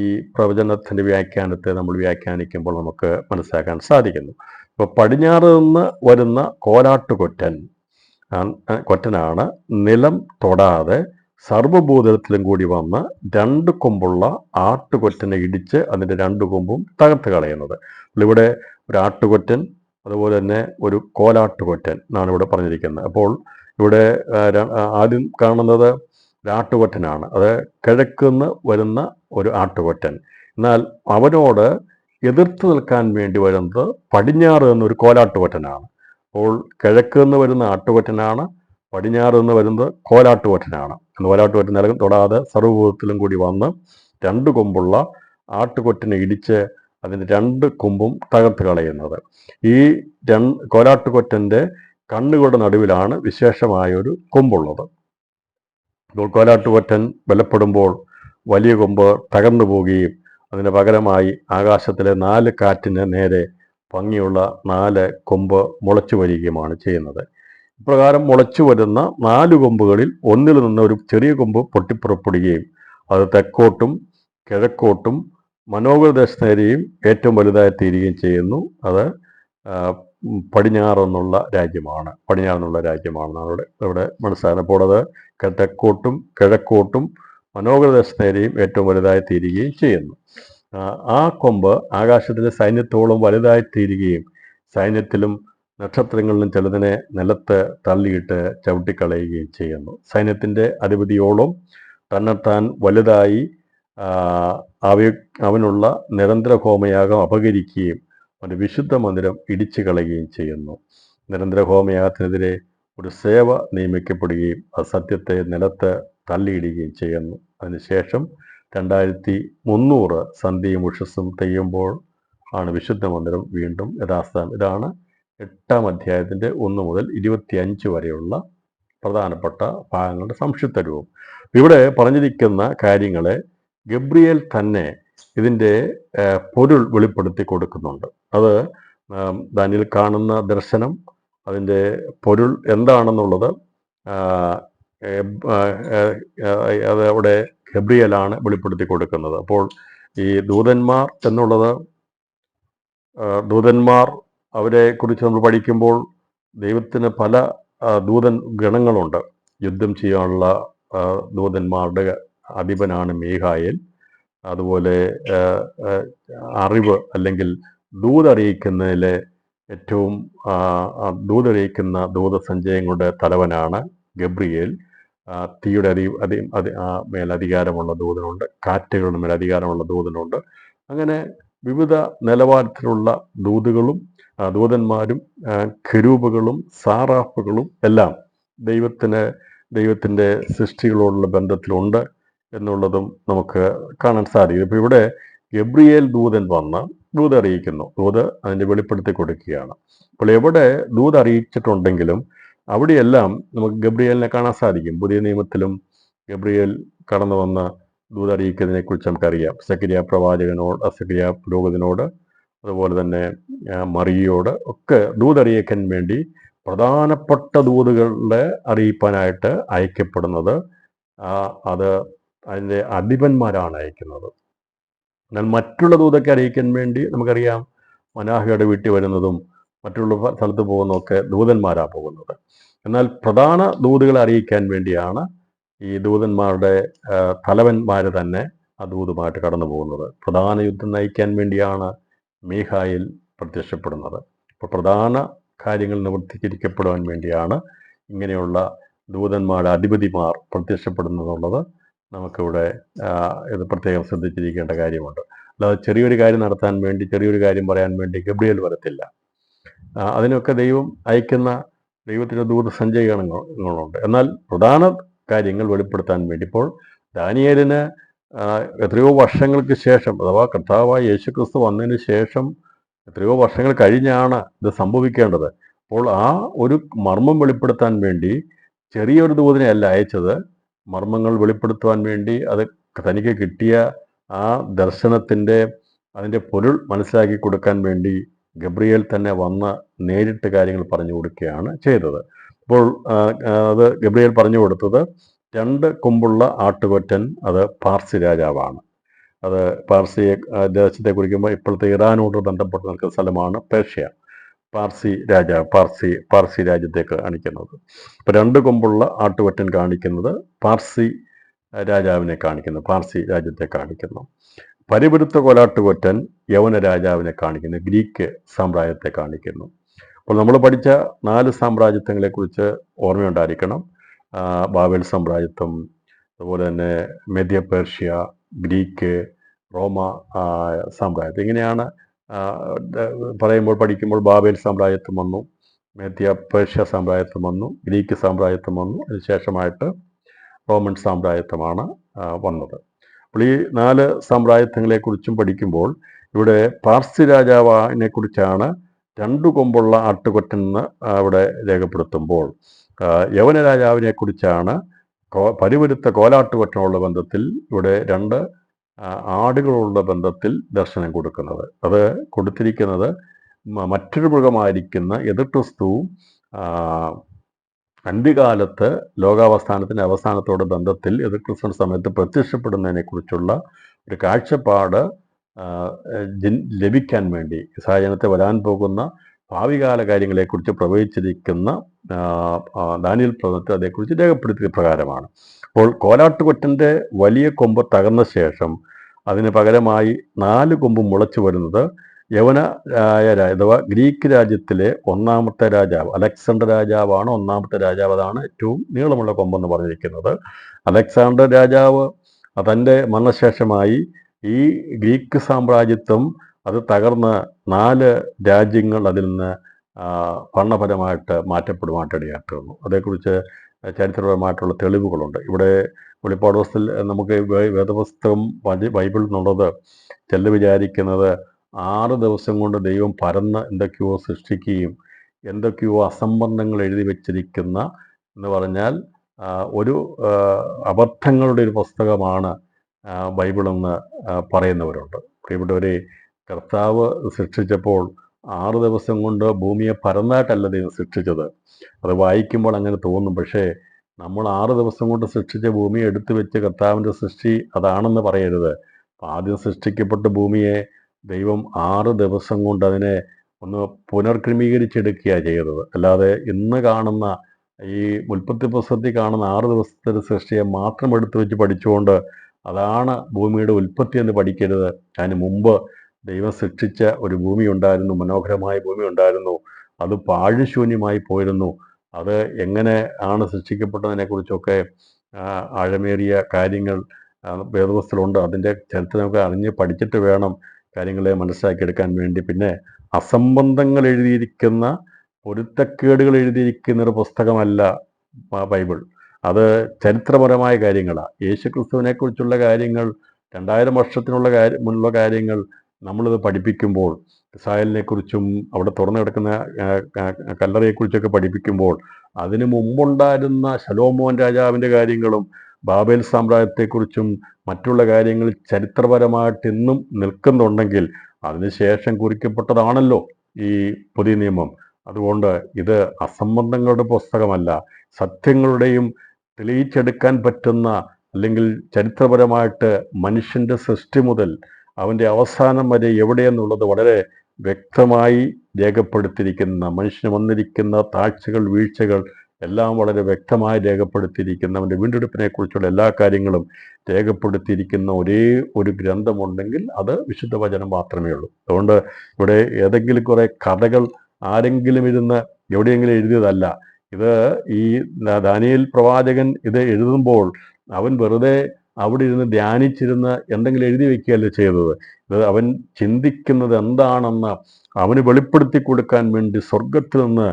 ഈ പ്രവചനത്തിൻ്റെ വ്യാഖ്യാനത്തെ നമ്മൾ വ്യാഖ്യാനിക്കുമ്പോൾ നമുക്ക് മനസ്സിലാക്കാൻ സാധിക്കുന്നു. ഇപ്പോൾ പടിഞ്ഞാറ് നിന്ന് വരുന്ന കൊറ്റനാണ് നിലം തൊടാതെ സർവ്വഭൂതലത്തിലും കൂടി വന്ന് 2 കൊമ്പുള്ള ആട്ടുകൊറ്റനെ ഇടിച്ച് അതിൻ്റെ 2 കൊമ്പും തകർത്ത് കളയുന്നത്. ഇവിടെ ഒരു ആട്ടുകൊറ്റൻ, അതുപോലെ തന്നെ ഒരു കോലാട്ടുകൊറ്റൻ എന്നാണ് ഇവിടെ പറഞ്ഞിരിക്കുന്നത്. അപ്പോൾ ഇവിടെ ആദ്യം കാണുന്നത് ഒരു ആട്ടുകൊറ്റനാണ്. അത് കിഴക്കുനിന്ന് വരുന്ന ഒരു ആട്ടുകൊറ്റൻ. എന്നാൽ അവനോട് എതിർത്ത് നിൽക്കാൻ വേണ്ടി വരുന്നത് പടിഞ്ഞാറ് എന്നൊരു കോലാട്ടുകൊറ്റനാണ്. അപ്പോൾ കിഴക്ക് നിന്ന് വരുന്ന ആട്ടുകൊറ്റനാണ്, പടിഞ്ഞാറ് നിന്ന് വരുന്നത് കോലാട്ടുകൊറ്റനാണ്. കോലാട്ടുകൊറ്റൻ നിലം തൊടാതെ സർവ്വഭൂതത്തിലും കൂടി വന്ന് 2 കൊമ്പുള്ള ആട്ടുകൊറ്റനെ ഇടിച്ച് അതിൻ്റെ 2 കൊമ്പും തകർത്ത് കളയുന്നത്. ഈ കോലാട്ടുകൊറ്റൻ്റെ കണ്ണുകളുടെ നടുവിലാണ് വിശേഷമായൊരു കൊമ്പുള്ളത്. അപ്പോൾ കോലാട്ടുകൊറ്റൻ ബലപ്പെടുമ്പോൾ വലിയ കൊമ്പ് തകർന്നു പോവുകയും അതിന് പകരമായി ആകാശത്തിലെ 4 കാറ്റിന് നേരെ ഭംഗിയുള്ള 4 കൊമ്പ് മുളച്ചു വരികയുമാണ് ചെയ്യുന്നത്. ഇപ്രകാരം മുളച്ചു വരുന്ന 4 കൊമ്പുകളിൽ ഒന്നിൽ നിന്ന് ഒരു ചെറിയ കൊമ്പ് പൊട്ടിപ്പുറപ്പെടുകയും അത് തെക്കോട്ടും കിഴക്കോട്ടും മനോഹരദേശനേരെയും ഏറ്റവും വലുതായി തീരുകയും ചെയ്യുന്നു. അത് പടിഞ്ഞാറെന്നുള്ള രാജ്യമാണ്. ഇവിടെ മനസ്സിലാകുന്നത്. അപ്പോൾ അത് തെക്കോട്ടും കിഴക്കോട്ടും മനോഹരദേശനേരെയും ഏറ്റവും വലുതായി തീരുകയും ചെയ്യുന്നു. ആ കൊമ്പ് ആകാശത്തിലെ സൈന്യത്തോളം വലുതായി തീരുകയും സൈന്യത്തിലും നക്ഷത്രങ്ങളിലും ചിലതിനെ നിലത്ത് തള്ളിയിട്ട് ചവിട്ടിക്കളയുകയും ചെയ്യുന്നു. സൈന്യത്തിൻ്റെ അധിപതിയോളം തന്നെത്താൻ വലുതായി അവനുള്ള നിരന്തര ഹോമയാഗം അപഹരിക്കുകയും അവൻ്റെ വിശുദ്ധ മന്ദിരം ഇടിച്ചു കളയുകയും ചെയ്യുന്നു. നിരന്തര ഹോമയാഗത്തിനെതിരെ ഒരു സേവ നിയമിക്കപ്പെടുകയും അത് സത്യത്തെ നിലത്ത് തള്ളിയിടുകയും ചെയ്യുന്നു. അതിനുശേഷം 2300 സന്ധ്യയും ഉഷസ്സും തെയ്യുമ്പോൾ ആണ് വിശുദ്ധ മന്ദിരം വീണ്ടും യഥാസ്ഥാനം. ഇതാണ് 8-ാം അധ്യായത്തിൻ്റെ 1 മുതൽ 25 വരെയുള്ള പ്രധാനപ്പെട്ട ഭാഗങ്ങളുടെ സംക്ഷിപ്ത രൂപം. ഇവിടെ പറഞ്ഞിരിക്കുന്ന കാര്യങ്ങളെ ഗബ്രിയേൽ തന്നെ ഇതിൻ്റെ പൊരുൾ വെളിപ്പെടുത്തി കൊടുക്കുന്നുണ്ട്. അത് ദാനിയേൽ കാണുന്ന ദർശനം, അതിൻ്റെ പൊരുൾ എന്താണെന്നുള്ളത് അത് അവിടെ ഗബ്രിയേലാണ് വെളിപ്പെടുത്തി കൊടുക്കുന്നത്. അപ്പോൾ ഈ ദൂതന്മാർ എന്നുള്ളത്, അവരെ കുറിച്ച് നമ്മൾ പഠിക്കുമ്പോൾ ദൈവത്തിന് പല ദൂതൻ ഗണങ്ങളുണ്ട്. യുദ്ധം ചെയ്യാനുള്ള ദൂതന്മാരുടെ അധിപനാണ് മീഖായേൽ. അതുപോലെ അറിവ് അല്ലെങ്കിൽ ദൂതറിയിക്കുന്നതിലെ ഏറ്റവും ദൂതറിയിക്കുന്ന ദൂതസഞ്ചയങ്ങളുടെ തലവനാണ് ഗബ്രിയേൽ. തീയുടെ മേലധികാരമുള്ള ദൂതനുണ്ട്, കാറ്റുകളുടെ മേൽ അധികാരമുള്ള ദൂതനുണ്ട്. അങ്ങനെ വിവിധ നിലവാരത്തിലുള്ള ദൂതന്മാരും ഖെരൂബുകളും സാറാഫുകളും എല്ലാം ദൈവത്തിൻ്റെ സൃഷ്ടികളോടുള്ള ബന്ധത്തിലുണ്ട് എന്നുള്ളതും നമുക്ക് കാണാൻ സാധിക്കും. ഇപ്പോൾ ഇവിടെ ഗബ്രിയേൽ ദൂതൻ വന്ന് ദൂതറിയിക്കുന്നു. അതിൻ്റെ വെളിപ്പെടുത്തി കൊടുക്കുകയാണ്. അപ്പോൾ എവിടെ ദൂതറിയിച്ചിട്ടുണ്ടെങ്കിലും അവിടെയെല്ലാം നമുക്ക് ഗബ്രിയേലിനെ കാണാൻ സാധിക്കും. പുതിയ നിയമത്തിലും ഗബ്രിയേൽ കടന്നു വന്ന് ദൂതറിയിക്കുന്നതിനെ കുറിച്ച് നമുക്കറിയാം. സക്കരിയ പുരോഹിതനോട്, അതുപോലെ തന്നെ മറിയയോട് ഒക്കെ ദൂതറിയിക്കാൻ വേണ്ടി പ്രധാനപ്പെട്ട ദൂതുകളെ അറിയിപ്പാനായിട്ട് അയക്കപ്പെടുന്നത് അതിൻ്റെ അധിപന്മാരാണ് അയക്കുന്നത്. എന്നാൽ മറ്റുള്ള ദൂതൊക്കെ അറിയിക്കാൻ വേണ്ടി നമുക്കറിയാം മനാഹയുടെ വീട്ടിൽ വരുന്നതും മറ്റുള്ള സ്ഥലത്ത് പോകുന്നതൊക്കെ ദൂതന്മാരാണ് പോകുന്നത്. എന്നാൽ പ്രധാന ദൂതുകളെ അറിയിക്കാൻ വേണ്ടിയാണ് ഈ ദൂതന്മാരുടെ തലവന്മാർ തന്നെ ആ ദൂതുമായിട്ട് കടന്നു പോകുന്നത്. പ്രധാന യുദ്ധം നയിക്കാൻ വേണ്ടിയാണ് മീഖായേൽ പ്രത്യക്ഷപ്പെടുന്നത്. അപ്പോൾ പ്രധാന കാര്യങ്ങൾ നിവർത്തീകരിക്കപ്പെടുവാൻ വേണ്ടിയാണ് ഇങ്ങനെയുള്ള ദൂതന്മാരുടെ അധിപതിമാർ പ്രത്യക്ഷപ്പെടുന്നതെന്നുള്ളത് നമുക്കിവിടെ ഇത് പ്രത്യേകം ശ്രദ്ധിച്ചിരിക്കേണ്ട കാര്യമുണ്ട്. അല്ലാതെ ചെറിയൊരു കാര്യം നടത്താൻ വേണ്ടി, ചെറിയൊരു കാര്യം പറയാൻ വേണ്ടി ഗബ്രിയേൽ വരത്തില്ല. അതിനൊക്കെ ദൈവം അയക്കുന്ന ദൈവത്തിൻ്റെ ദൂതസഞ്ചയങ്ങളുണ്ട്. എന്നാൽ പ്രധാന കാര്യങ്ങൾ വെളിപ്പെടുത്താൻ വേണ്ടി ഇപ്പോൾ ദാനിയേലിന് എത്രയോ വർഷങ്ങൾക്ക് ശേഷം, അഥവാ കർത്താവായ യേശുക്രിസ്തു വന്നതിന് ശേഷം എത്രയോ വർഷങ്ങൾ കഴിഞ്ഞാണ് ഇത് സംഭവിക്കേണ്ടത്. അപ്പോൾ ആ ഒരു മർമ്മം വെളിപ്പെടുത്താൻ വേണ്ടി ചെറിയൊരു ദൂതനെ അല്ല അയച്ചത്. മർമ്മങ്ങൾ വെളിപ്പെടുത്തുവാൻ വേണ്ടി അത് തനിക്ക് കിട്ടിയ ആ ദർശനത്തിൻ്റെ അതിൻ്റെ പൊരുൾ മനസ്സിലാക്കി കൊടുക്കാൻ വേണ്ടി ഗബ്രിയേൽ തന്നെ വന്ന് നേരിട്ട് കാര്യങ്ങൾ പറഞ്ഞു കൊടുക്കുകയാണ് ചെയ്തത്. അപ്പോൾ അത് ഗബ്രിയേൽ പറഞ്ഞു കൊടുത്തത് 2 കൊമ്പുള്ള ആട്ടുകൊറ്റൻ, അത് പാർസി രാജാവാണ്. അത് പാർസി ദേശത്തെ കുറിക്കുമ്പോൾ ഇപ്പോഴത്തെ ഇറാനോട് ബന്ധപ്പെട്ട് നിൽക്കുന്ന സ്ഥലമാണ് പേർഷ്യ. പാർസി രാജ്യത്തെ കാണിക്കുന്നത്. ഇപ്പം 2 കൊമ്പുള്ള ആട്ടുകൊറ്റൻ കാണിക്കുന്നത് പാർസി രാജാവിനെ കാണിക്കുന്നു, പാർസി രാജ്യത്തെ കാണിക്കുന്നു. പരിപുരുത്ത കോലാട്ടുകൊറ്റൻ യവന രാജാവിനെ കാണിക്കുന്നു, ഗ്രീക്ക് സാമ്രാജ്യത്തെ കാണിക്കുന്നു. അപ്പോൾ നമ്മൾ പഠിച്ച 4 സാമ്രാജ്യത്വങ്ങളെക്കുറിച്ച് ഓർമ്മയുണ്ടായിരിക്കണം. ബാബേൽ സാമ്രാജ്യത്വം, അതുപോലെ തന്നെ മെദ്യ പേർഷ്യ, ഗ്രീക്ക്, റോമ സാമ്രാജ്യത്വം. ഇങ്ങനെയാണ് പഠിക്കുമ്പോൾ ബാബേൽ സാമ്രാജ്യത്വം വന്നു, മെദ്യ പേർഷ്യ സാമ്രാജ്യത്വം വന്നു, ഗ്രീക്ക് സാമ്രാജ്യത്വം വന്നു, അതിനുശേഷമായിട്ട് റോമൻ സാമ്രാജ്യത്വമാണ് വന്നത്. അപ്പോൾ ഈ 4 സാമ്രാജ്യത്വങ്ങളെക്കുറിച്ചും പഠിക്കുമ്പോൾ ഇവിടെ പാർസി രാജാവിനെ കുറിച്ചാണ് 2 കൊമ്പുള്ള ആട്ടുകൊറ്റൻ എന്ന് അവിടെ രേഖപ്പെടുത്തുമ്പോൾ, യവന രാജാവിനെ കുറിച്ചാണ് പരിപുരുത്ത കോലാട്ടുകൊറ്റനുള്ള ബന്ധത്തിൽ ഇവിടെ 2 ആടുകളുള്ള ബന്ധത്തിൽ ദർശനം കൊടുക്കുന്നത്. അത് കൊടുത്തിരിക്കുന്നത് മറ്റൊരു മൃഗമായിരിക്കുന്ന എതിർക്രിസ്തുവും അന്ത്യകാലത്ത് ലോകാവസാനത്തിൻ്റെ അവസാനത്തോട് ബന്ധത്തിൽ എതിർക്രിസ്തു സമയത്ത് പ്രത്യക്ഷപ്പെടുന്നതിനെ കുറിച്ചുള്ള ഒരു കാഴ്ചപ്പാട് ലഭിക്കാൻ വേണ്ടി ഇസ്രായേൽ വരാൻ പോകുന്ന ഭാവികാല കാര്യങ്ങളെക്കുറിച്ച് പ്രവചിച്ചിരിക്കുന്ന ദാനിയേൽ പ്രവചനത്തിൽ അതേക്കുറിച്ച് രേഖപ്പെടുത്തിയ പ്രകാരമാണ്. അപ്പോൾ കോലാട്ടുകൊറ്റൻ്റെ വലിയ കൊമ്പ് തകർന്ന ശേഷം അതിന് പകരമായി 4 കൊമ്പ് മുളച്ചു വരുന്നത് യവനായ അഥവാ ഗ്രീക്ക് രാജ്യത്തിലെ 1ാമത്തെ രാജാവ് അലക്സാണ്ടർ രാജാവാണ് 1ാമത്തെ രാജാവ്. അതാണ് ഏറ്റവും നീളമുള്ള കൊമ്പെന്ന് പറഞ്ഞിരിക്കുന്നത്. അലക്സാണ്ടർ രാജാവ് തൻ്റെ മരണശേഷമായി ഈ ഗ്രീക്ക് സാമ്രാജ്യത്വം അത് തകർന്ന് 4 രാജ്യങ്ങൾ അതിൽ നിന്ന് ഭരണപരമായിട്ട് മാറ്റപ്പെടുവാനിടയാക്കുന്നു. അതേക്കുറിച്ച് ചരിത്രപരമായിട്ടുള്ള തെളിവുകളുണ്ട്. ഇവിടെ വെളിപ്പാട് പുസ്തകത്തിൽ നമുക്ക് വേദപുസ്തകം ബൈബിൾ എന്നുള്ളത് ചിലർ വിചാരിക്കുന്നത് 6 ദിവസം കൊണ്ട് ദൈവം പരന്ന് എന്തൊക്കെയോ സൃഷ്ടിക്കുകയും എന്തൊക്കെയോ അസംബന്ധങ്ങൾ എഴുതി വച്ചിരിക്കുന്ന എന്ന് പറഞ്ഞാൽ ഒരു അബദ്ധങ്ങളുടെ ഒരു പുസ്തകമാണ് ബൈബിളെന്ന് പറയുന്നവരുണ്ട്. പ്രിയപ്പെട്ടവരെ, കർത്താവ് സൃഷ്ടിച്ചപ്പോൾ 6 ദിവസം കൊണ്ട് ഭൂമിയെ പരന്നായിട്ടല്ല ദൈവം സൃഷ്ടിച്ചത്. അത് വായിക്കുമ്പോൾ അങ്ങനെ തോന്നും. പക്ഷേ നമ്മൾ 6 ദിവസം കൊണ്ട് സൃഷ്ടിച്ച ഭൂമിയെ എടുത്തു വെച്ച് കർത്താവിൻ്റെ സൃഷ്ടി അതാണെന്ന് പറയരുത്. ആദ്യം സൃഷ്ടിക്കപ്പെട്ട ഭൂമിയെ ദൈവം 6 ദിവസം കൊണ്ട് അതിനെ ഒന്ന് പുനർക്രമീകരിച്ചെടുക്കുകയാണ് ചെയ്തത്. അല്ലാതെ ഇന്ന് കാണുന്ന ഈ ഉൽപ്പത്തി പുസ്തകത്തിൽ കാണുന്ന 6 ദിവസത്തെ സൃഷ്ടിയെ മാത്രം എടുത്തു വെച്ച് പഠിച്ചുകൊണ്ട് അതാണ് ഭൂമിയുടെ ഉൽപ്പത്തി എന്ന് പഠിക്കരുത്. അതിന് മുമ്പ് ദൈവം സൃഷ്ടിച്ച ഒരു ഭൂമി ഉണ്ടായിരുന്നു, മനോഹരമായ ഭൂമി ഉണ്ടായിരുന്നു. അത് പാഴ്ശൂന്യമായി പോയിരുന്നു. അത് എങ്ങനെ ആണ് സൃഷ്ടിക്കപ്പെട്ടതിനെക്കുറിച്ചൊക്കെ ആഴമേറിയ കാര്യങ്ങൾ വേദപുസ്തകത്തിലുണ്ട്. അതിൻ്റെ ചരിത്രം നമുക്ക് അറിഞ്ഞ് പഠിച്ചിട്ട് വേണം കാര്യങ്ങളെ മനസ്സിലാക്കിയെടുക്കാൻ വേണ്ടി. പിന്നെ അസംബന്ധങ്ങൾ എഴുതിയിരിക്കുന്ന, പൊരുത്തക്കേടുകൾ എഴുതിയിരിക്കുന്ന ഒരു പുസ്തകമല്ല ബൈബിൾ. അത് ചരിത്രപരമായ കാര്യങ്ങളാണ്. യേശുക്രിസ്തുവിനെ കുറിച്ചുള്ള കാര്യങ്ങൾ 2000 വർഷത്തിനുള്ള മുന്നുള്ള കാര്യങ്ങൾ നമ്മളിത് പഠിപ്പിക്കുമ്പോൾ, ഇസ്രായേലിനെ കുറിച്ചും അവിടെ തുറന്നു കിടക്കുന്ന കല്ലറയെക്കുറിച്ചൊക്കെ പഠിപ്പിക്കുമ്പോൾ അതിനു മുമ്പുണ്ടായിരുന്ന ശലോമോൻ രാജാവിൻ്റെ കാര്യങ്ങളും ബാബേൽ സാമ്രാജ്യത്തെക്കുറിച്ചും മറ്റുള്ള കാര്യങ്ങൾ ചരിത്രപരമായിട്ട് ഇന്നും നിൽക്കുന്നുണ്ടെങ്കിൽ അതിനുശേഷം കുറിക്കപ്പെട്ടതാണല്ലോ ഈ പുതിയ നിയമം. അതുകൊണ്ട് ഇത് അസംബന്ധങ്ങളുടെ പുസ്തകമല്ല, സത്യങ്ങളുടെയും തെളിയിച്ചെടുക്കാൻ പറ്റുന്ന, അല്ലെങ്കിൽ ചരിത്രപരമായിട്ട് മനുഷ്യൻ്റെ സൃഷ്ടി മുതൽ അവൻ്റെ അവസാനം വരെ എവിടെയെന്നുള്ളത് വളരെ വ്യക്തമായി രേഖപ്പെടുത്തിയിരിക്കുന്ന, മനുഷ്യന് വന്നിരിക്കുന്ന താഴ്ചകൾ, വീഴ്ചകൾ എല്ലാം വളരെ വ്യക്തമായി രേഖപ്പെടുത്തിയിരിക്കുന്ന, അവൻ്റെ വീണ്ടെടുപ്പിനെ കുറിച്ചുള്ള എല്ലാ കാര്യങ്ങളും രേഖപ്പെടുത്തിയിരിക്കുന്ന ഒരേ ഒരു ഗ്രന്ഥമുണ്ടെങ്കിൽ അത് വിശുദ്ധ വചനം മാത്രമേ ഉള്ളൂ. അതുകൊണ്ട് ഇവിടെ ഏതെങ്കിലും കുറേ കഥകൾ ആരെങ്കിലും ഇരുന്ന് എവിടെയെങ്കിലും എഴുതിയതല്ല. ഇത് ഈ ദാനിയേൽ പ്രവാചകൻ ഇത് എഴുതുമ്പോൾ അവൻ വെറുതെ അവിടെ ഇരുന്ന് ധ്യാനിച്ചിരുന്ന് എന്തെങ്കിലും എഴുതി വയ്ക്കുകയല്ല ചെയ്തത്. ഇത് അവൻ ചിന്തിക്കുന്നത് എന്താണെന്ന് അവന് വെളിപ്പെടുത്തി കൊടുക്കാൻ വേണ്ടി സ്വർഗത്തിൽ നിന്ന്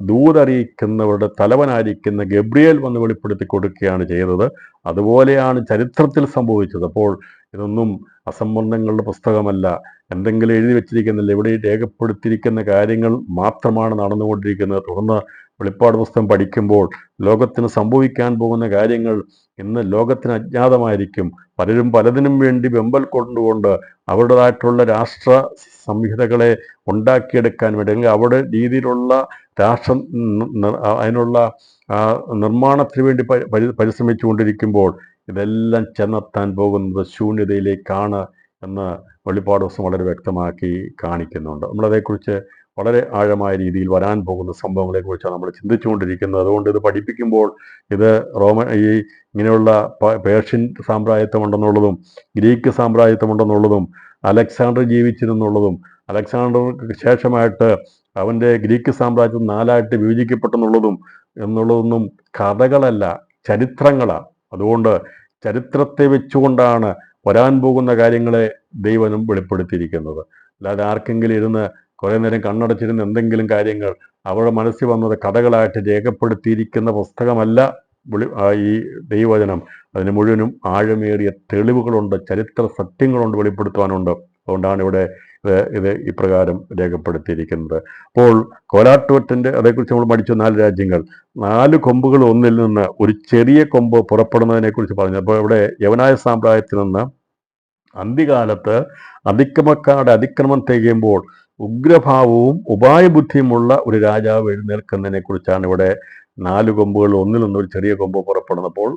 ദൂതറിയിക്കുന്നവരുടെ തലവനായിരിക്കുന്ന ഗബ്രിയേൽ വന്ന് വെളിപ്പെടുത്തി കൊടുക്കുകയാണ് ചെയ്തത്. അതുപോലെയാണ് ചരിത്രത്തിൽ സംഭവിച്ചത്. അപ്പോൾ ഇതൊന്നും അസംബന്ധങ്ങളുടെ പുസ്തകമല്ല, എന്തെങ്കിലും എഴുതി വെച്ചിരിക്കുന്നില്ല. ഇവിടെ രേഖപ്പെടുത്തിയിരിക്കുന്ന കാര്യങ്ങൾ മാത്രമാണ് നടന്നുകൊണ്ടിരിക്കുന്നത്. തുടർന്ന് വെളിപ്പാട് പുസ്തകം പഠിക്കുമ്പോൾ ലോകത്തിന് സംഭവിക്കാൻ പോകുന്ന കാര്യങ്ങൾ ഇന്ന് ലോകത്തിന് അജ്ഞാതമായിരിക്കും. പലരും പലതിനും വേണ്ടി വെമ്പൽ കൊണ്ടുകൊണ്ട് അവരുടേതായിട്ടുള്ള രാഷ്ട്ര സംഹിതകളെ ഉണ്ടാക്കിയെടുക്കാൻ വേണ്ടി, അല്ലെങ്കിൽ അവിടെ രീതിയിലുള്ള അതിനുള്ള നിർമ്മാണത്തിന് വേണ്ടി പരിശ്രമിച്ചു കൊണ്ടിരിക്കുമ്പോൾ ഇതെല്ലാം ചെന്നെത്താൻ പോകുന്നത് ശൂന്യതയിലേക്കാണ് എന്ന് വെളിപ്പാട് ദിവസം വളരെ വ്യക്തമാക്കി കാണിക്കുന്നുണ്ട്. നമ്മളതേക്കുറിച്ച് വളരെ ആഴമായ രീതിയിൽ വരാൻ പോകുന്ന സംഭവങ്ങളെക്കുറിച്ചാണ് നമ്മൾ ചിന്തിച്ചുകൊണ്ടിരിക്കുന്നത്. അതുകൊണ്ട് ഇത് പഠിപ്പിക്കുമ്പോൾ ഇത് ഇങ്ങനെയുള്ള പേർഷ്യൻ സാമ്രാജ്യത്വമുണ്ടെന്നുള്ളതും ഗ്രീക്ക് സാമ്രാജ്യത്വമുണ്ടെന്നുള്ളതും അലക്സാണ്ടർ ജീവിച്ചിരുന്നുള്ളതും അലക്സാണ്ടർക്ക് ശേഷമായിട്ട് അവൻ്റെ ഗ്രീക്ക് സാമ്രാജ്യം 4ആയിട്ട് വിഭജിക്കപ്പെട്ടെന്നുള്ളതും കഥകളല്ല, ചരിത്രങ്ങളാണ്. അതുകൊണ്ട് ചരിത്രത്തെ വെച്ചുകൊണ്ടാണ് വരാൻ പോകുന്ന കാര്യങ്ങളെ ദൈവം വെളിപ്പെടുത്തിയിരിക്കുന്നത്. അല്ലാതെ ആർക്കെങ്കിലും ഇരുന്ന് കുറേ നേരം കണ്ണടച്ചിരുന്ന് എന്തെങ്കിലും കാര്യങ്ങൾ അവരുടെ മനസ്സിൽ വന്നത് കഥകളായിട്ട് രേഖപ്പെടുത്തിയിരിക്കുന്ന പുസ്തകമല്ല ഈ ദൈവവചനം. അതിന് മുഴുവനും ആഴമേറിയ തെളിവുകളുണ്ട്, ചരിത്ര സത്യങ്ങളുണ്ട്, വെളിപ്പെടുത്തുവാനുണ്ട്. അതുകൊണ്ടാണ് ഇവിടെ ഇത് ഇപ്രകാരം രേഖപ്പെടുത്തിയിരിക്കുന്നത്. അപ്പോൾ കോലാട്ടുവറ്റിൻ്റെ അതേക്കുറിച്ച് നമ്മൾ പഠിച്ചു. 4 രാജ്യങ്ങൾ, 4 കൊമ്പുകൾ ഒന്നിൽ നിന്ന് ഒരു ചെറിയ കൊമ്പ് പുറപ്പെടുന്നതിനെ കുറിച്ച് പറഞ്ഞു. അപ്പോൾ ഇവിടെ യവനായ സാമ്രാജ്യത്തിൽ നിന്ന് അന്ത്യകാലത്ത് അതിക്രമക്കാരുടെ അതിക്രമം തികയുമ്പോൾ ഉഗ്രഭാവവും ഉപായബുദ്ധിയുമുള്ള ഒരു രാജാവ് എഴുന്നേൽക്കുന്നതിനെ കുറിച്ചാണ് ഇവിടെ 4 കൊമ്പുകൾ ഒന്നിൽ നിന്ന് ഒരു ചെറിയ കൊമ്പ് പുറപ്പെടുന്നപ്പോൾ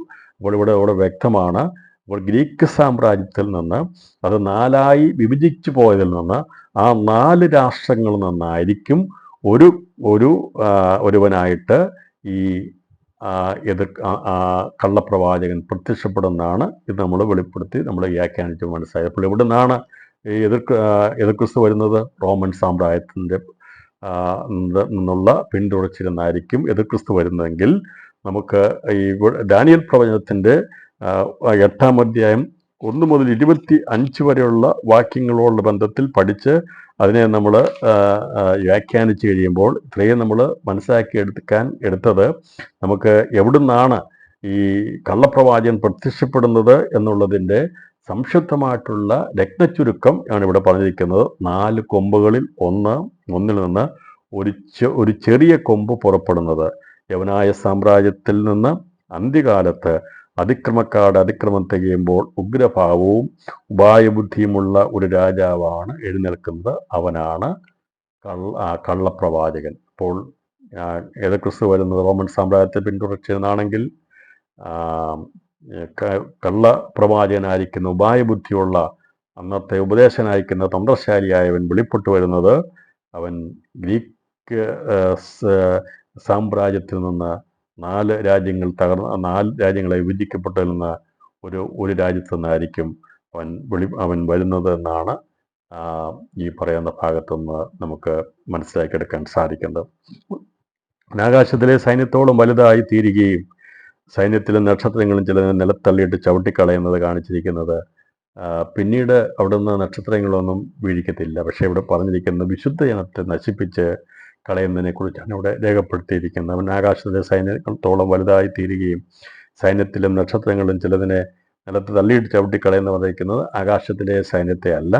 ഇവിടെ വ്യക്തമാണ്. അപ്പോൾ ഗ്രീക്ക് സാമ്രാജ്യത്തിൽ നിന്ന് അത് 4ആയി വിഭജിച്ചു പോയതിൽ നിന്ന് ആ 4 രാഷ്ട്രങ്ങളിൽ നിന്നായിരിക്കും ഒരുവനായിട്ട് ഈ കള്ളപ്രവാചകൻ പ്രത്യക്ഷപ്പെടുന്നതാണ് ഇത് നമ്മൾ വെളിപ്പെടുത്തി നമ്മൾ വ്യാഖ്യാനിച്ച് മനസ്സിലായത്. അപ്പോൾ ഇവിടെ നിന്നാണ് ഈ എതിർക്രിസ്തു വരുന്നത്? റോമൻ സാമ്രാജ്യത്തിൻ്റെ നിന്നുള്ള പിന്തുടർച്ചിരുന്നായിരിക്കും എതിർക്രിസ്തു വരുന്നതെങ്കിൽ നമുക്ക് ഈ ദാനിയേൽ പ്രവചനത്തിൻ്റെ 8-ാം അധ്യായം 1 മുതൽ 25 വരെയുള്ള വാക്യങ്ങളോടുള്ള ബന്ധത്തിൽ പഠിച്ച് അതിനെ നമ്മൾ വ്യാഖ്യാനിച്ച് കഴിയുമ്പോൾ ഇത്രയും നമ്മൾ മനസ്സിലാക്കി എടുത്തത് നമുക്ക് എവിടുന്നാണ് ഈ കള്ളപ്രവാചകൻ പ്രത്യക്ഷപ്പെടുന്നത് എന്നുള്ളതിൻ്റെ സംക്ഷിപ്തമായിട്ടുള്ള രത്നച്ചുരുക്കം ആണ് ഇവിടെ പറഞ്ഞിരിക്കുന്നത്. 4 കൊമ്പുകളിൽ ഒന്നിൽ നിന്ന് ഒരു ചെറിയ കൊമ്പ് പുറപ്പെടുന്നത് യവനായ സാമ്രാജ്യത്തിൽ നിന്ന് അന്ത്യകാലത്ത് അതിക്രമക്കാരുടെ അതിക്രമം തികയുമ്പോൾ ഉഗ്രഭാവവും ഉപായബുദ്ധിയുമുള്ള ഒരു രാജാവാണ് എഴുന്നേൽക്കുന്നത്. അവനാണ് കള്ളപ്രവാചകൻ. അപ്പോൾ എതിർക്രിസ്തു വരുന്നത് റോമൻ സാമ്രാജ്യത്തെ പിന്തുടർച്ചിരുന്നാണെങ്കിൽ കള്ളപ്രവാചകനായിരിക്കുന്ന ഉപായബുദ്ധിയുള്ള അന്നത്തെ ഉപദേശനായിരിക്കുന്ന തന്ത്രശാലിയായവൻ വെളിപ്പെട്ടു വരുന്നത് അവൻ ഗ്രീക്ക് സാമ്രാജ്യത്തിൽ നിന്ന് 4 രാജ്യങ്ങൾ 4 രാജ്യങ്ങളെ വിഭജിക്കപ്പെട്ടതിൽ നിന്ന് ഒരു രാജ്യത്തു നിന്നായിരിക്കും അവൻ വരുന്നത് എന്നാണ് ഈ പറയുന്ന ഭാഗത്തുനിന്ന് നമുക്ക് മനസ്സിലാക്കിയെടുക്കാൻ സാധിക്കുന്നത്. ആകാശത്തിലെ സൈന്യത്തോളം വലുതായി തീരുകയും സൈന്യത്തിലെ നക്ഷത്രങ്ങളും ചില നിലത്തള്ളിയിട്ട് ചവിട്ടിക്കളയുന്നത് കാണിച്ചിരിക്കുന്നത്. പിന്നീട് അവിടുന്ന് നക്ഷത്രങ്ങളൊന്നും വീഴിക്കത്തില്ല. പക്ഷേ ഇവിടെ പറഞ്ഞിരിക്കുന്നത് വിശുദ്ധ ജനത്തെ നശിപ്പിച്ച് കളയുന്നതിനെ കുറിച്ചാണ് ഇവിടെ രേഖപ്പെടുത്തിയിരിക്കുന്നത്. അവൻ ആകാശത്തിലെ സൈന്യത്തോളം വലുതായി തീരുകയും സൈന്യത്തിലും നക്ഷത്രങ്ങളും ചിലതിനെ നിലത്ത് തള്ളിയിട്ട് ചവിട്ടിക്കളയെന്ന് പറഞ്ഞിരിക്കുന്നത് ആകാശത്തിലെ സൈന്യത്തെ അല്ല.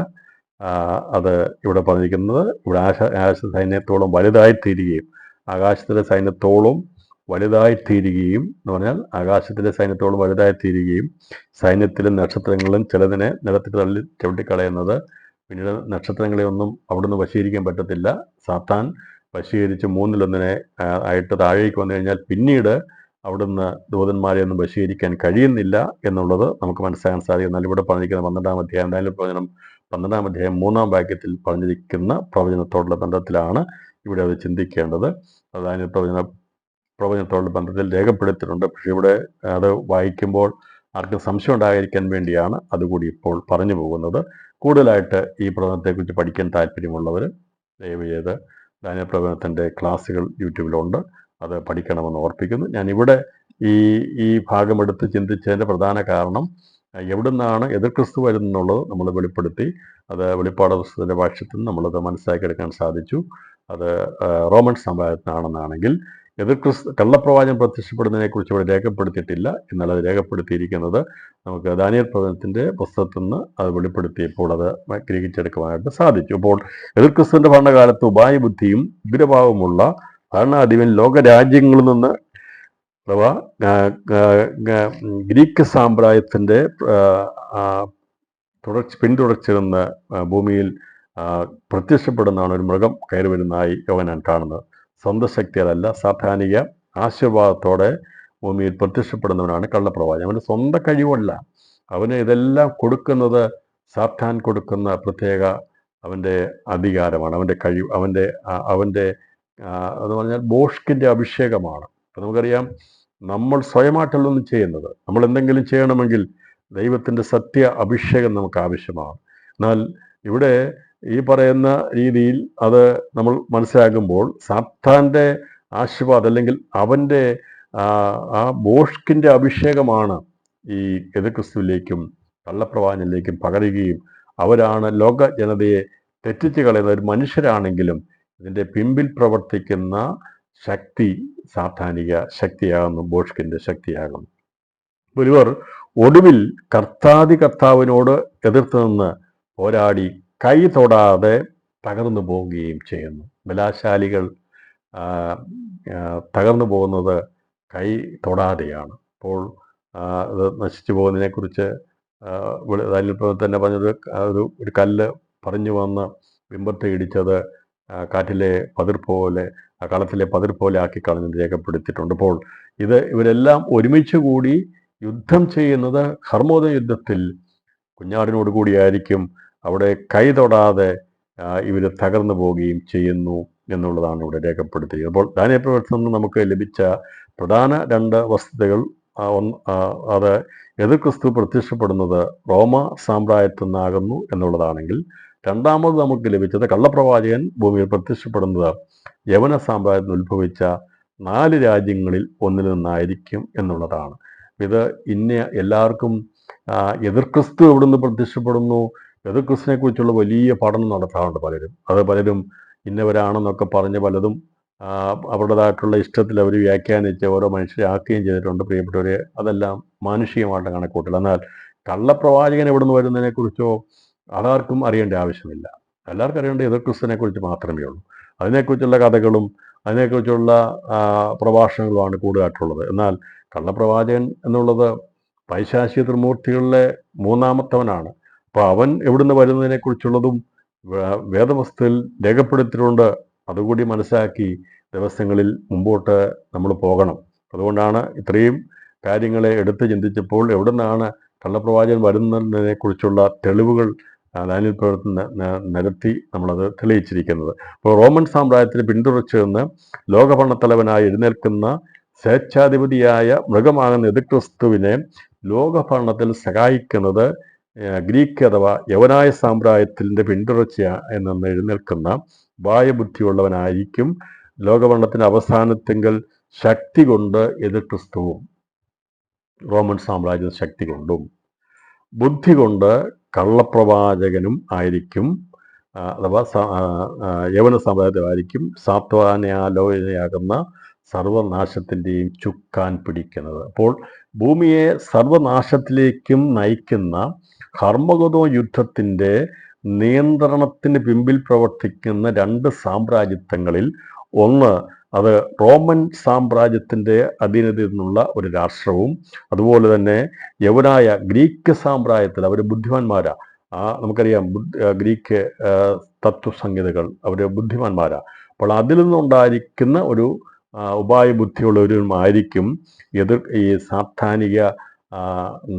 അത് ഇവിടെ പറഞ്ഞിരിക്കുന്നത് ഇവിടെ ആകാശ സൈന്യത്തോളം വലുതായി തീരുകയും ആകാശത്തിലെ സൈന്യത്തോളം വലുതായി തീരുകയും എന്ന് പറഞ്ഞാൽ ആകാശത്തിലെ സൈന്യത്തോളം വലുതായി തീരുകയും സൈന്യത്തിലും നക്ഷത്രങ്ങളും ചിലതിനെ നിലത്തിൽ തള്ളി ചവിട്ടിക്കളയുന്നത്. പിന്നീട് നക്ഷത്രങ്ങളെ ഒന്നും അവിടുന്ന് വശീകരിക്കാൻ പറ്റത്തില്ല. സാത്താൻ വശീകരിച്ച് 1/3 ആയിട്ട് താഴേക്ക് വന്നു കഴിഞ്ഞാൽ പിന്നീട് അവിടുന്ന് ദൂതന്മാരെ ഒന്നും വശീകരിക്കാൻ കഴിയുന്നില്ല എന്നുള്ളത് നമുക്ക് മനസ്സിലാക്കാൻ സാധിക്കും. എന്നാൽ ഇവിടെ പറഞ്ഞിരിക്കുന്ന 12-ാം അധ്യായം ദാനിയേൽ പ്രവചനം 12-ാം അധ്യായം 3-ാം വാക്യത്തിൽ പറഞ്ഞിരിക്കുന്ന പ്രവചനത്തോടുള്ള ബന്ധത്തിലാണ് ഇവിടെ അത് ചിന്തിക്കേണ്ടത്. ദാനിയേൽ പ്രവചനത്തോടുള്ള ബന്ധത്തിൽ രേഖപ്പെടുത്തിയിട്ടുണ്ട്. പക്ഷേ ഇവിടെ അത് വായിക്കുമ്പോൾ ആർക്കും സംശയം ഉണ്ടായിരിക്കാൻ വേണ്ടിയാണ് അതുകൂടി ഇപ്പോൾ പറഞ്ഞു പോകുന്നത്. കൂടുതലായിട്ട് ഈ പ്രവചനത്തെക്കുറിച്ച് പഠിക്കാൻ താല്പര്യമുള്ളവർ ദയവ് ചെയ്ത് ദാനിയേൽ പ്രവചനത്തിൻ്റെ ക്ലാസ്സുകൾ യൂട്യൂബിലുണ്ട്, അത് പഠിക്കണമെന്ന് ഓർപ്പിക്കുന്നു. ഞാനിവിടെ ഈ ഭാഗമെടുത്ത് ചിന്തിച്ചതിൻ്റെ പ്രധാന കാരണം എവിടുന്നാണ് എതിർക്രിസ്തു വരുന്നുള്ളത് നമ്മൾ വെളിപ്പെടുത്തി. അത് വെളിപ്പാട് പുസ്തകത്തിൻ്റെ ഭാഷ്യത്തിൽ നമ്മളത് മനസ്സിലാക്കിയെടുക്കാൻ സാധിച്ചു. അത് റോമൻ സാമ്രാജ്യത്തിനാണെന്നാണെങ്കിൽ കള്ളപ്രവാചകൻ പ്രത്യക്ഷപ്പെടുന്നതിനെക്കുറിച്ച് ഇവിടെ രേഖപ്പെടുത്തിയിട്ടില്ല. എന്നാൽ അത് രേഖപ്പെടുത്തിയിരിക്കുന്നത് നമുക്ക് ദാനിയേൽ പ്രവചനത്തിൻ്റെ പുസ്തകത്തിൽ നിന്ന് അത് വെളിപ്പെടുത്തിയപ്പോൾ അത് ഗ്രഹിച്ചെടുക്കുവാനായിട്ട് സാധിച്ചു. അപ്പോൾ എതിർക്രിസ്തുവിൻ്റെ ഭരണകാലത്ത് ഉപായബുദ്ധിയും ഉഗ്രഭാവമുള്ള ഭരണാധിപൻ ലോകരാജ്യങ്ങളിൽ നിന്ന് അഥവാ ഗ്രീക്ക് സാമ്രാജ്യത്തിൻ്റെ പിന്തുടർച്ചിരുന്ന ഭൂമിയിൽ പ്രത്യക്ഷപ്പെടുന്നതാണ് ഒരു മൃഗം കയറി വരുന്നതായി യോഹന്നാൻ കാണുന്നത്. സ്വന്തം ശക്തിയാലല്ല, സാധാനിക ആശീർവാദത്തോടെ ഭൂമിയിൽ പ്രത്യക്ഷപ്പെടുന്നവനാണ് കള്ളപ്രവാചകൻ. അവൻ്റെ സ്വന്തം കഴിവല്ല, അവന് ഇതെല്ലാം കൊടുക്കുന്നത് സാത്താൻ കൊടുക്കുന്ന പ്രത്യേക അവൻ്റെ അധികാരമാണ്, അവൻ്റെ കഴിവ്, അവൻ്റെ എന്ന് പറഞ്ഞാൽ ബോഷ്കിൻ്റെ അഭിഷേകമാണ്. അപ്പം നമുക്കറിയാം, നമ്മൾ സ്വയമായിട്ടല്ലൊന്നും ചെയ്യുന്നത്. നമ്മൾ എന്തെങ്കിലും ചെയ്യണമെങ്കിൽ ദൈവത്തിൻ്റെ സത്യ അഭിഷേകം നമുക്ക് ആവശ്യമാണ്. എന്നാൽ ഇവിടെ ഈ പറയുന്ന രീതിയിൽ അത് നമ്മൾ മനസ്സിലാക്കുമ്പോൾ സാത്താൻ്റെ ആശീർവാദം അല്ലെങ്കിൽ അവൻ്റെ ആ ബോഷ്കിൻ്റെ അഭിഷേകമാണ് ഈ എതിർക്രിസ്തുവിലേക്കും കള്ളപ്രവാചകനിലേക്കും പകരുകയും അവരാണ് ലോക ജനതയെ തെറ്റിച്ച് കളയുന്ന ഒരു മനുഷ്യരാണെങ്കിലും ഇതിൻ്റെ പിമ്പിൽ പ്രവർത്തിക്കുന്ന ശക്തി സാത്താനിക ശക്തിയാകുന്നു, ബോഷ്കിൻ്റെ ശക്തിയാകുന്നു. ഒരുവർ ഒടുവിൽ കർത്താവിനോട് എതിർത്ത് നിന്ന് പോരാടി കൈ തൊടാതെ തകർന്നു പോവുകയും ചെയ്യുന്നു. ബലാശാലികൾ തകർന്നു പോകുന്നത് കൈ തൊടാതെയാണ്. അപ്പോൾ അത് നശിച്ചു പോകുന്നതിനെക്കുറിച്ച് അതിലിപ്പോൾ തന്നെ പറഞ്ഞത് ഒരു കല്ല് പറഞ്ഞു വന്ന് ബിംബത്തെ ഇടിച്ചത് കാറ്റിലെ പതിർ പോലെ, കളത്തിലെ പതിർ പോലെ ആക്കി കളഞ്ഞത് രേഖപ്പെടുത്തിയിട്ടുണ്ട്. അപ്പോൾ ഇവരെല്ലാം ഒരുമിച്ച് കൂടി യുദ്ധം ചെയ്യുന്നത് ഹർമോദ യുദ്ധത്തിൽ കുഞ്ഞാടിനോട് കൂടിയായിരിക്കും. അവിടെ കൈ തൊടാതെ ഇവർ തകർന്നു പോവുകയും ചെയ്യുന്നു എന്നുള്ളതാണ് ഇവിടെ രേഖപ്പെടുത്തിയത്. അപ്പോൾ ദാനിയേൽ പ്രവചനത്തിൽ നിന്ന് നമുക്ക് ലഭിച്ച പ്രധാന 2 വസ്തുതകൾ, അത് എതിർക്രിസ്തു പ്രത്യക്ഷപ്പെടുന്നത് റോമ സാമ്രാജ്യത്തിൽ നിന്നാകുന്നു എന്നുള്ളതാണെങ്കിൽ, രണ്ടാമത് നമുക്ക് ലഭിച്ചത് കള്ളപ്രവാചകൻ ഭൂമിയിൽ പ്രത്യക്ഷപ്പെടുന്നത് യവന സാമ്രാജ്യത്തിൽ ഉത്ഭവിച്ച 4 രാജ്യങ്ങളിൽ ഒന്നിൽ നിന്നായിരിക്കും എന്നുള്ളതാണ്. ഇത് എല്ലാവർക്കും എതിർക്രിസ്തു എവിടുന്ന് പ്രത്യക്ഷപ്പെടുന്നു, എതിർക്രിസ്തുവിനെ കുറിച്ചുള്ള വലിയ പഠനം നടത്താറുണ്ട് പലരും ഇന്നവരാണെന്നൊക്കെ പറഞ്ഞ് പലതും അവരുടേതായിട്ടുള്ള ഇഷ്ടത്തിൽ അവർ വ്യാഖ്യാനിച്ച് ഓരോ മനുഷ്യരെ ആക്കുകയും ചെയ്തിട്ടുണ്ട് പ്രിയപ്പെട്ടവരെ. അതെല്ലാം മാനുഷികമായിട്ട് കണക്കൂട്ടില്ല. എന്നാൽ കള്ളപ്രവാചകൻ എവിടുന്ന് വരുന്നതിനെക്കുറിച്ചോ അതാർക്കും അറിയേണ്ട ആവശ്യമില്ല. എല്ലാവർക്കും അറിയേണ്ട എതിർക്രിസ്തുവിനെ കുറിച്ച് മാത്രമേ ഉള്ളൂ. അതിനെക്കുറിച്ചുള്ള കഥകളും അതിനെക്കുറിച്ചുള്ള പ്രഭാഷണങ്ങളുമാണ് കൂടുതലായിട്ടുള്ളത്. എന്നാൽ കള്ളപ്രവാചകൻ എന്നുള്ളത് പൈശാചിക ത്രിമൂർത്തികളിലെ 3ാമത്തവനാണ്. അപ്പോൾ അവൻ എവിടുന്ന് വരുന്നതിനെക്കുറിച്ചുള്ളതും വേദപുസ്തകത്തിൽ രേഖപ്പെടുത്തിയിട്ടുണ്ട്. അതുകൂടി മനസ്സിലാക്കി ദിവസങ്ങളിൽ മുമ്പോട്ട് നമ്മൾ പോകണം. അതുകൊണ്ടാണ് ഇത്രയും കാര്യങ്ങളെ എടുത്ത് ചിന്തിച്ചപ്പോൾ എവിടെ നിന്നാണ് കള്ളപ്രവാചകൻ വരുന്നതിനെക്കുറിച്ചുള്ള തെളിവുകൾ ദാനിയേൽ പ്രവചനത്തിൽ നിരത്തി നമ്മളത് തെളിയിച്ചിരിക്കുന്നത്. അപ്പോൾ റോമൻ സാമ്രാജ്യത്തിന് പിന്തുടർച്ചു നിന്ന് ലോകഭരണത്തലവനായി എഴുന്നേൽക്കുന്ന സ്വേച്ഛാധിപതിയായ മൃഗമാകുന്ന എതിർക്രിസ്തുവിനെ ലോകഭരണത്തിൽ സഹായിക്കുന്നത് ഗ്രീക്ക് അഥവാ യവനായ സാമ്രാജ്യത്തിൻ്റെ പിന്തുടർച്ച എന്ന് എഴുന്നേൽക്കുന്ന ഉപായബുദ്ധിയുള്ളവനായിരിക്കും. ലോകഭരണത്തിൻ്റെ അവസാനത്തെങ്കിൽ ശക്തി കൊണ്ട് എതിർക്രിസ്തുവും റോമൻ സാമ്രാജ്യം ശക്തി കൊണ്ടും ബുദ്ധി കൊണ്ട് കള്ളപ്രവാചകനും ആയിരിക്കും, അഥവാ യവന സാമ്രാജ്യമായിരിക്കും സാത്വാനാലോചനയാകുന്ന സർവനാശത്തിൻ്റെയും ചുക്കാൻ പിടിക്കുന്നത്. അപ്പോൾ ഭൂമിയെ സർവനാശത്തിലേക്കും നയിക്കുന്ന ഹർമഗദോ യുദ്ധത്തിൻ്റെ നിയന്ത്രണത്തിന് പിമ്പിൽ പ്രവർത്തിക്കുന്ന 2 സാമ്രാജ്യത്വങ്ങളിൽ ഒന്ന് അത് റോമൻ സാമ്രാജ്യത്തിൻ്റെ അധീനതയിൽ നിന്നുള്ള ഒരു രാഷ്ട്രവും, അതുപോലെ തന്നെ യവനായ ഗ്രീക്ക് സാമ്രാജ്യത്തിൽ അവർ ബുദ്ധിമാന്മാരാണ്. നമുക്കറിയാം ഗ്രീക്ക് തത്വസംഹിതകൾ അവർ ബുദ്ധിമാന്മാരാണ്. അപ്പോൾ അതിൽ നിന്നുണ്ടായിരിക്കുന്ന ഒരു ഉപായബുദ്ധിയുള്ളവരുമായിരിക്കും ഈ സാത്താനിക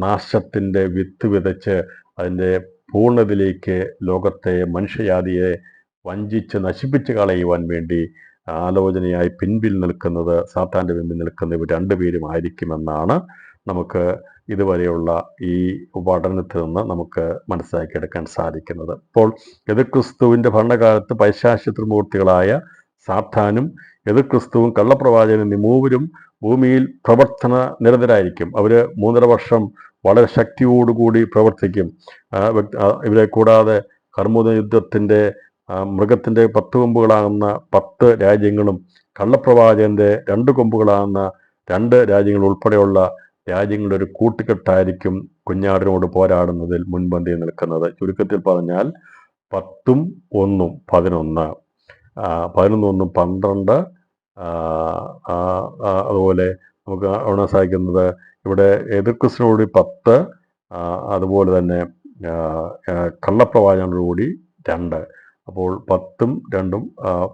നാശത്തിൻ്റെ വിത്ത് വിതച്ച് അതിൻ്റെ പൂർണ്ണതയിലേക്ക് ലോകത്തെ മനുഷ്യജാതിയെ വഞ്ചിച്ച് നശിപ്പിച്ച് കളയുവാൻ വേണ്ടി ആലോചനയായി പിൻപിൽ നിൽക്കുന്നത്, സാത്താൻ്റെ പിൻപിൽ നിൽക്കുന്ന ഇവർ 2 പേരും ആയിരിക്കുമെന്നാണ് നമുക്ക് ഇതുവരെയുള്ള ഈ പഠനത്തിൽ നിന്ന് നമുക്ക് മനസ്സിലാക്കിയെടുക്കാൻ സാധിക്കുന്നത്. അപ്പോൾ എതിർക്രിസ്തുവിൻ്റെ ഭരണകാലത്ത് പൈശാചിക ത്രിമൂർത്തികളായ സാത്താനും എതിർക്രിസ്തുവും കള്ളപ്രവാചകനും ഈ 3 ഭൂമിയിൽ പ്രവർത്തന നിരതരായിരിക്കും. അവർ 3.5 വർഷം വളരെ ശക്തിയോടുകൂടി പ്രവർത്തിക്കും. ഇവരെ കൂടാതെ ഹർമൂദ യുദ്ധത്തിൻ്റെ മൃഗത്തിൻ്റെ 10 കൊമ്പുകളാകുന്ന 10 രാജ്യങ്ങളും കള്ളപ്രവാചകൻ്റെ 2 കൊമ്പുകളാകുന്ന 2 രാജ്യങ്ങൾ ഉൾപ്പെടെയുള്ള രാജ്യങ്ങളുടെ ഒരു കൂട്ടുകെട്ടായിരിക്കും കുഞ്ഞാടിനോട് പോരാടുന്നതിൽ മുൻപന്തിയിൽ നിൽക്കുന്നത്. ചുരുക്കത്തിൽ പറഞ്ഞാൽ 10ഉം 1ഉം 11, 11 1 12. അതുപോലെ നമുക്ക് കാണാൻ സാധിക്കുന്നത് ഇവിടെ എതിർക്രിസ്തുവിനോട് 10, അതുപോലെ തന്നെ കള്ളപ്രവാചകനോട് കൂടി 2. അപ്പോൾ 10ഉം 2ഉം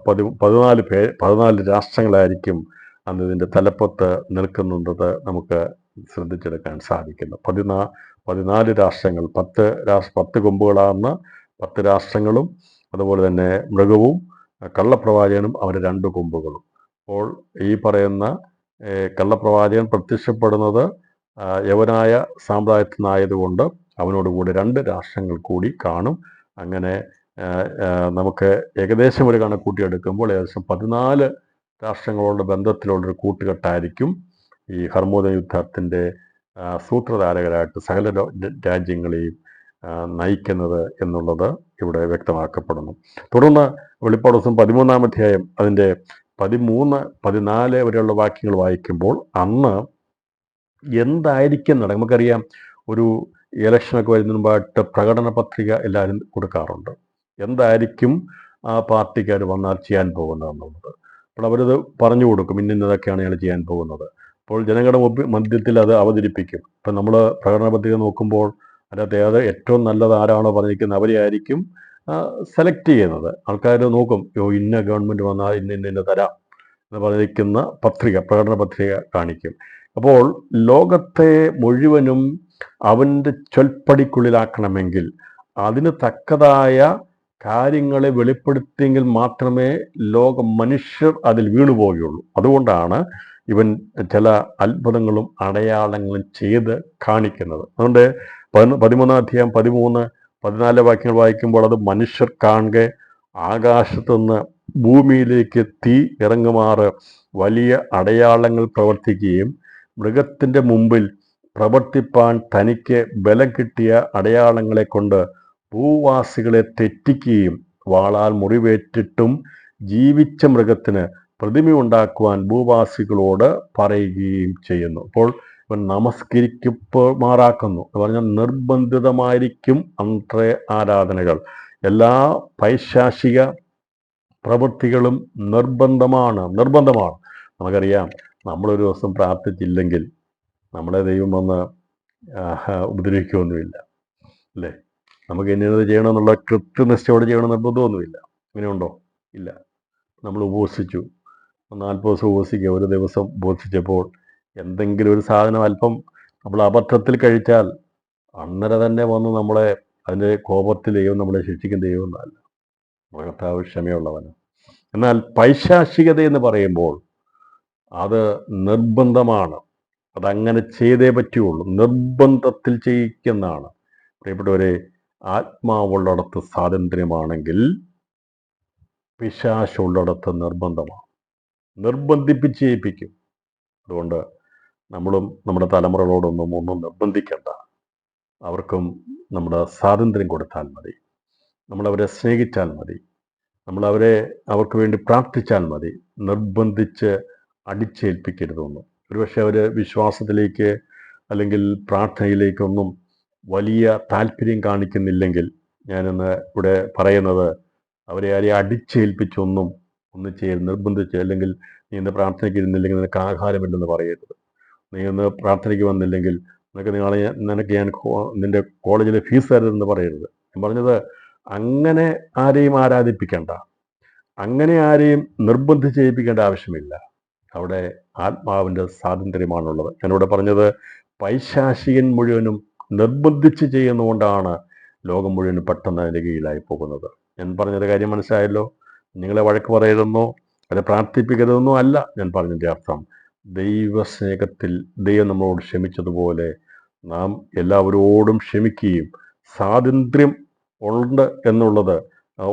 14 രാഷ്ട്രങ്ങളായിരിക്കും അന്ന് ഇതിൻ്റെ തലപ്പത്ത് നിൽക്കുന്നത് നമുക്ക് ശ്രദ്ധിച്ചെടുക്കാൻ സാധിക്കുന്നു. 14 രാഷ്ട്രങ്ങൾ, 10 കൊമ്പുകളാർന്ന 10 രാഷ്ട്രങ്ങളും അതുപോലെ തന്നെ മൃഗവും കള്ളപ്രവാചകനും അവരുടെ 2 കൊമ്പുകളും. അപ്പോൾ ഈ പറയുന്ന കള്ളപ്രവാചകൻ പ്രത്യക്ഷപ്പെടുന്നത് യവനായ സാമ്രാജ്യത്തിൽ നിന്നായതുകൊണ്ട് അവനോടുകൂടി 2 രാഷ്ട്രങ്ങൾ കൂടി കാണും. അങ്ങനെ നമുക്ക് ഏകദേശം ഒരു കണക്കൂട്ടിയെടുക്കുമ്പോൾ ഏകദേശം 14 രാഷ്ട്രങ്ങളോട് ബന്ധത്തിലുള്ളൊരു കൂട്ടുകെട്ടായിരിക്കും ഈ ഹർമോദ യുദ്ധത്തിൻ്റെ സൂത്രധാരകരായിട്ട് സകല രാജ്യങ്ങളെയും നയിക്കുന്നത് എന്നുള്ളത് ഇവിടെ വ്യക്തമാക്കപ്പെടുന്നു. തുടർന്ന് വെളിപ്പാട് പുസ്തകം 13-ാം അധ്യായം അതിൻ്റെ 13, 14 വരെയുള്ള വാക്യങ്ങൾ വായിക്കുമ്പോൾ അന്ന് എന്തായിരിക്കും നമുക്കറിയാം, ഒരു ഇലക്ഷനൊക്കെ വരുന്നതിന് മുമ്പായിട്ട് പ്രകടന പത്രിക എല്ലാവരും കൊടുക്കാറുണ്ട്. എന്തായിരിക്കും ആ പാർട്ടിക്കാർ വന്നാൽ ചെയ്യാൻ പോകുന്നത് എന്നുള്ളത്. അപ്പോൾ അവരത് പറഞ്ഞു കൊടുക്കും, ഇന്നതൊക്കെയാണ് അയാൾ ചെയ്യാൻ പോകുന്നത്. അപ്പോൾ ജനങ്ങളുടെ മധ്യത്തിൽ അത് അവതരിപ്പിക്കും. ഇപ്പം നമ്മൾ പ്രകടന പത്രിക നോക്കുമ്പോൾ അതിനകത്ത് ഏറ്റവും നല്ലത് ആരാണോ പറഞ്ഞിരിക്കുന്നത് അവരെ ആയിരിക്കും സെലക്ട് ചെയ്യുന്നത്. ആൾക്കാർ നോക്കും, ഇന്ന ഗവൺമെൻറ് വന്നാൽ ഇന്ന തരാം എന്ന് പറഞ്ഞിരിക്കുന്ന പ്രകടന പത്രിക കാണിക്കും. അപ്പോൾ ലോകത്തെ മുഴുവനും അവൻ്റെ ചൊൽപ്പടിക്കുള്ളിലാക്കണമെങ്കിൽ അതിന് തക്കതായ കാര്യങ്ങളെ വെളിപ്പെടുത്തിയെങ്കിൽ മാത്രമേ മനുഷ്യർ അതിൽ വീണുപോകുകയുള്ളൂ. അതുകൊണ്ടാണ് ഇവൻ ചില അത്ഭുതങ്ങളും അടയാളങ്ങളും ചെയ്ത് കാണിക്കുന്നത്. അതുകൊണ്ട് 13-ാം അധ്യായം 13, 14 വാക്യങ്ങൾ വായിക്കുമ്പോൾ അത് മനുഷ്യർ കാണുക, ആകാശത്തുനിന്ന് ഭൂമിയിലേക്ക് തീ ഇറങ്ങുമാറ് വലിയ അടയാളങ്ങൾ പ്രവർത്തിക്കുകയും മൃഗത്തിൻ്റെ മുമ്പിൽ പ്രവർത്തിപ്പാൻ തനിക്ക് ബലം കിട്ടിയ അടയാളങ്ങളെ കൊണ്ട് ഭൂവാസികളെ തെറ്റിക്കുകയും വാളാൽ മുറിവേറ്റിട്ടും ജീവിച്ച മൃഗത്തിന് പ്രതിമയുണ്ടാക്കുവാൻ ഭൂവാസികളോട് പറയുകയും ചെയ്യുന്നു. അപ്പോൾ ഇവൻ നമസ്കരിക്കുമാറാക്കുന്നു എന്ന് പറഞ്ഞാൽ നിർബന്ധിതമായിരിക്കും അത്രേ ആരാധനകൾ. എല്ലാ പൈശാചിക പ്രവൃത്തികളും നിർബന്ധമാണ്. നമുക്കറിയാം, നമ്മളൊരു ദിവസം പ്രാർത്ഥിച്ചില്ലെങ്കിൽ നമ്മളെ ദൈവം വന്ന് ഉപദ്രവിക്കുകയൊന്നുമില്ല, അല്ലേ? നമുക്ക് ഇന്നത് ചെയ്യണമെന്നുള്ള കൃത്യനിഷ്ഠയോടെ ചെയ്യണം നിർബന്ധമൊന്നുമില്ല. ഇങ്ങനെയുണ്ടോ? ഇല്ല. നമ്മൾ ഉപവസിച്ചു, 40 ദിവസം ഉപവസിക്കുക. ഒരു ദിവസം ഉപവസിച്ചപ്പോൾ എന്തെങ്കിലും ഒരു സാധനം അല്പം നമ്മൾ അബദ്ധത്തിൽ കഴിച്ചാൽ അന്നേരം തന്നെ വന്ന് നമ്മളെ അതിൻ്റെ കോപത്തിൽ ദൈവം നമ്മളെ ശിക്ഷിക്കുന്ന ദൈവം എന്നല്ല, കർത്താവ് ക്ഷമയുള്ളവന്. എന്നാൽ പൈശാചികത എന്ന് പറയുമ്പോൾ അത് നിർബന്ധമാണ്. അതങ്ങനെ ചെയ്തേ പറ്റുള്ളൂ. നിർബന്ധത്തിൽ ചെയ്യിക്കുന്നതാണ്. പ്രിയപ്പെട്ടവരെ, ആത്മാവുള്ളിടത്ത് സ്വാതന്ത്ര്യമാണെങ്കിൽ പിശാചുള്ളിടത്ത് നിർബന്ധമാണ്. നിർബന്ധിപ്പിച്ച് ചെയ്യിപ്പിക്കും. അതുകൊണ്ട് നമ്മളും നമ്മുടെ തലമുറകളോടൊന്നും ഒന്നും നിർബന്ധിക്കേണ്ട. അവർക്കും നമ്മുടെ സ്വാതന്ത്ര്യം കൊടുത്താൽ മതി. നമ്മളവരെ സ്നേഹിച്ചാൽ മതി. അവർക്ക് വേണ്ടി പ്രാർത്ഥിച്ചാൽ മതി. നിർബന്ധിച്ച് അടിച്ചേൽപ്പിക്കരുതൊന്നും. ഒരുപക്ഷെ അവർ വിശ്വാസത്തിലേക്ക് അല്ലെങ്കിൽ പ്രാർത്ഥനയിലേക്കൊന്നും വലിയ താല്പര്യം കാണിക്കുന്നില്ലെങ്കിൽ ഞാനിന്ന് ഇവിടെ പറയുന്നത്, അവരെ ആരെയും അടിച്ചേൽപ്പിച്ചൊന്നും ചെയ്യരുത്. നിർബന്ധിച്ച്, അല്ലെങ്കിൽ നീ ഇന്ന് പ്രാർത്ഥനയ്ക്ക് ഇരുന്നില്ലെങ്കിൽ നിനക്ക് ആഹാരമില്ലെന്ന് പറയരുത്. നീ ഇന്ന് പ്രാർത്ഥനയ്ക്ക് വന്നില്ലെങ്കിൽ നിനക്ക് ഞാൻ നിൻ്റെ കോളേജിലെ ഫീസ് തരുതെന്ന് പറയരുത്. ഞാൻ പറഞ്ഞത്, അങ്ങനെ ആരെയും ആരാധിപ്പിക്കേണ്ട, അങ്ങനെ ആരെയും നിർബന്ധിച്ച് ചെയ്യിപ്പിക്കേണ്ട ആവശ്യമില്ല. അവിടെ ആത്മാവിൻ്റെ സ്വാതന്ത്ര്യമാണുള്ളത്. ഞാനിവിടെ പറഞ്ഞത്, പൈശാചികൻ മുഴുവനും നിർബന്ധിച്ച് ചെയ്യുന്നതുകൊണ്ടാണ് ലോകം മുഴുവനും പെട്ടെന്ന് അതിൻ്റെ കീഴിലായി പോകുന്നത്. ഞാൻ പറഞ്ഞൊരു കാര്യം മനസ്സിലായല്ലോ. നിങ്ങളെ വഴക്ക് പറയരുതെന്നോ അവരെ പ്രാർത്ഥിപ്പിക്കരുതെന്നോ അല്ല ഞാൻ പറഞ്ഞതിൻ്റെ അർത്ഥം. ദൈവസ്നേഹത്തിൽ ദൈവം നമ്മളോട് ക്ഷമിച്ചതുപോലെ നാം എല്ലാവരോടും ക്ഷമിക്കുകയും സ്വാതന്ത്ര്യം ഉണ്ട്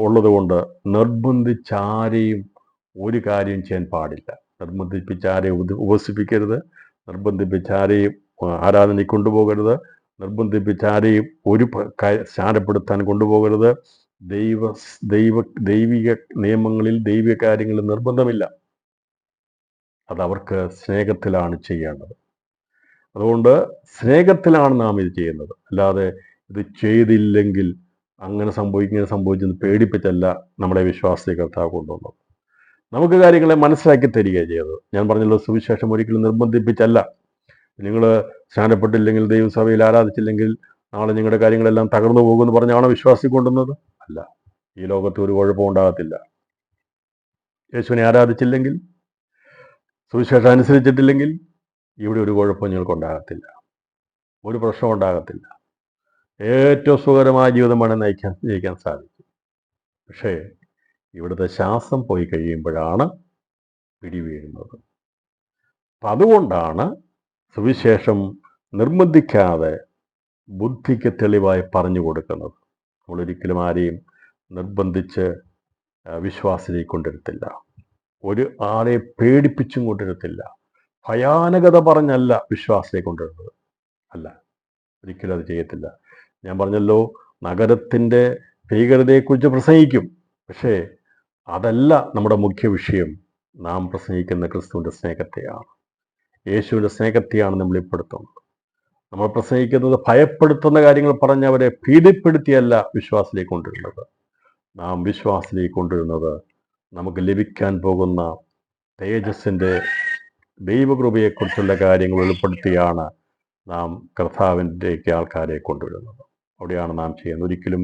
ഉള്ളതുകൊണ്ട് നിർബന്ധിച്ചാരെയും ഒരു കാര്യം ചെയ്യാൻ പാടില്ല. നിർബന്ധിപ്പിച്ചാരെയും ഉപസിപ്പിക്കരുത്. നിർബന്ധിപ്പിച്ചാരെയും ആരാധനയ്ക്ക് കൊണ്ടുപോകരുത്. നിർബന്ധിപ്പിച്ചാരെയും ഒരു സ്നാനപ്പെടുത്താൻ കൊണ്ടുപോകരുത്. ദൈവിക നിയമങ്ങളിൽ, ദൈവിക കാര്യങ്ങളിൽ നിർബന്ധമില്ല. അതവർക്ക് സ്നേഹത്തിലാണ് ചെയ്യേണ്ടത്. അതുകൊണ്ട് സ്നേഹത്തിലാണ് നാം ഇത് ചെയ്യുന്നത്. അല്ലാതെ ഇത് ചെയ്തില്ലെങ്കിൽ അങ്ങനെ സംഭവിച്ചെന്ന് പേടിപ്പിച്ചല്ല നമ്മളെ വിശ്വാസത്തെ കർത്താവ് കൊണ്ടുവന്നത്. നമുക്ക് കാര്യങ്ങളെ മനസ്സിലാക്കി തരികയാണ് ചെയ്തത്. ഞാൻ പറഞ്ഞല്ലോ, സുവിശേഷം ഒരിക്കലും നിർബന്ധിപ്പിച്ചല്ല. നിങ്ങൾ സ്നാനപ്പെട്ടില്ലെങ്കിൽ, ദൈവസഭയിൽ ആരാധിച്ചില്ലെങ്കിൽ നാളെ നിങ്ങളുടെ കാര്യങ്ങളെല്ലാം തകർന്നു പോകുമെന്ന് പറഞ്ഞാണോ വിശ്വാസി കൊണ്ടുവന്നത്? അല്ല. ഈ ലോകത്ത് ഒരു കുഴപ്പവും ഉണ്ടാകത്തില്ല. യേശുവിനെ ആരാധിച്ചില്ലെങ്കിൽ, സുവിശേഷം അനുസരിച്ചിട്ടില്ലെങ്കിൽ ഇവിടെ ഒരു കുഴപ്പം നിങ്ങൾക്കുണ്ടാകത്തില്ല, ഒരു പ്രശ്നം ഉണ്ടാകത്തില്ല. ഏറ്റവും സുഖകരമായ ജീവിതം വേണം ജയിക്കാൻ സാധിക്കും. പക്ഷേ ഇവിടുത്തെ ശ്വാസം പോയി കഴിയുമ്പോഴാണ് പിടിവീഴുന്നത്. അപ്പം അതുകൊണ്ടാണ് സുവിശേഷം നിർബന്ധിക്കാതെ ബുദ്ധിക്ക് തെളിവായി പറഞ്ഞു കൊടുക്കുന്നത്. നമ്മളൊരിക്കലും ആരെയും നിർബന്ധിച്ച് വിശ്വാസത്തിലേക്ക് കൊണ്ടുവരത്തില്ല, ഒരു ആളെ പേടിപ്പിച്ചും കൊണ്ടുവരത്തില്ല, ഭയാനകത പറഞ്ഞല്ല വിശ്വാസത്തിലേക്ക് കൊണ്ടുവരുന്നത്. അല്ല, ഒരിക്കലും അത് ചെയ്യത്തില്ല. ഞാൻ പറഞ്ഞല്ലോ, നഗരത്തിൻ്റെ ഭീകരതയെക്കുറിച്ച് പ്രസംഗിക്കും, പക്ഷേ അതല്ല നമ്മുടെ മുഖ്യ വിഷയം. നാം പ്രസംഗിക്കുന്ന ക്രിസ്തുവിൻ്റെ സ്നേഹത്തെയാണ്, യേശുവിൻ്റെ സ്നേഹത്തെയാണ് നമ്മൾ വെളിപ്പെടുത്തുന്നത്. നമ്മൾ പ്രസംഗിക്കുന്നത് ഭയപ്പെടുത്തുന്ന കാര്യങ്ങൾ പറഞ്ഞ് അവരെ ഭീതിപ്പെടുത്തിയല്ല വിശ്വാസത്തിലേക്ക് കൊണ്ടുവരുന്നത്. നാം വിശ്വാസത്തിലേക്ക് കൊണ്ടുവരുന്നത് നമുക്ക് ലഭിക്കാൻ പോകുന്ന തേജസ്സിൻ്റെ ദൈവകൃപയെക്കുറിച്ചുള്ള കാര്യങ്ങൾ വെളിപ്പെടുത്തിയാണ് നാം കർത്താവിൻ്റെക്ക് ആൾക്കാരെ കൊണ്ടുവരുന്നത്. അവിടെയാണ് നാം ചെയ്യുന്നത്. ഒരിക്കലും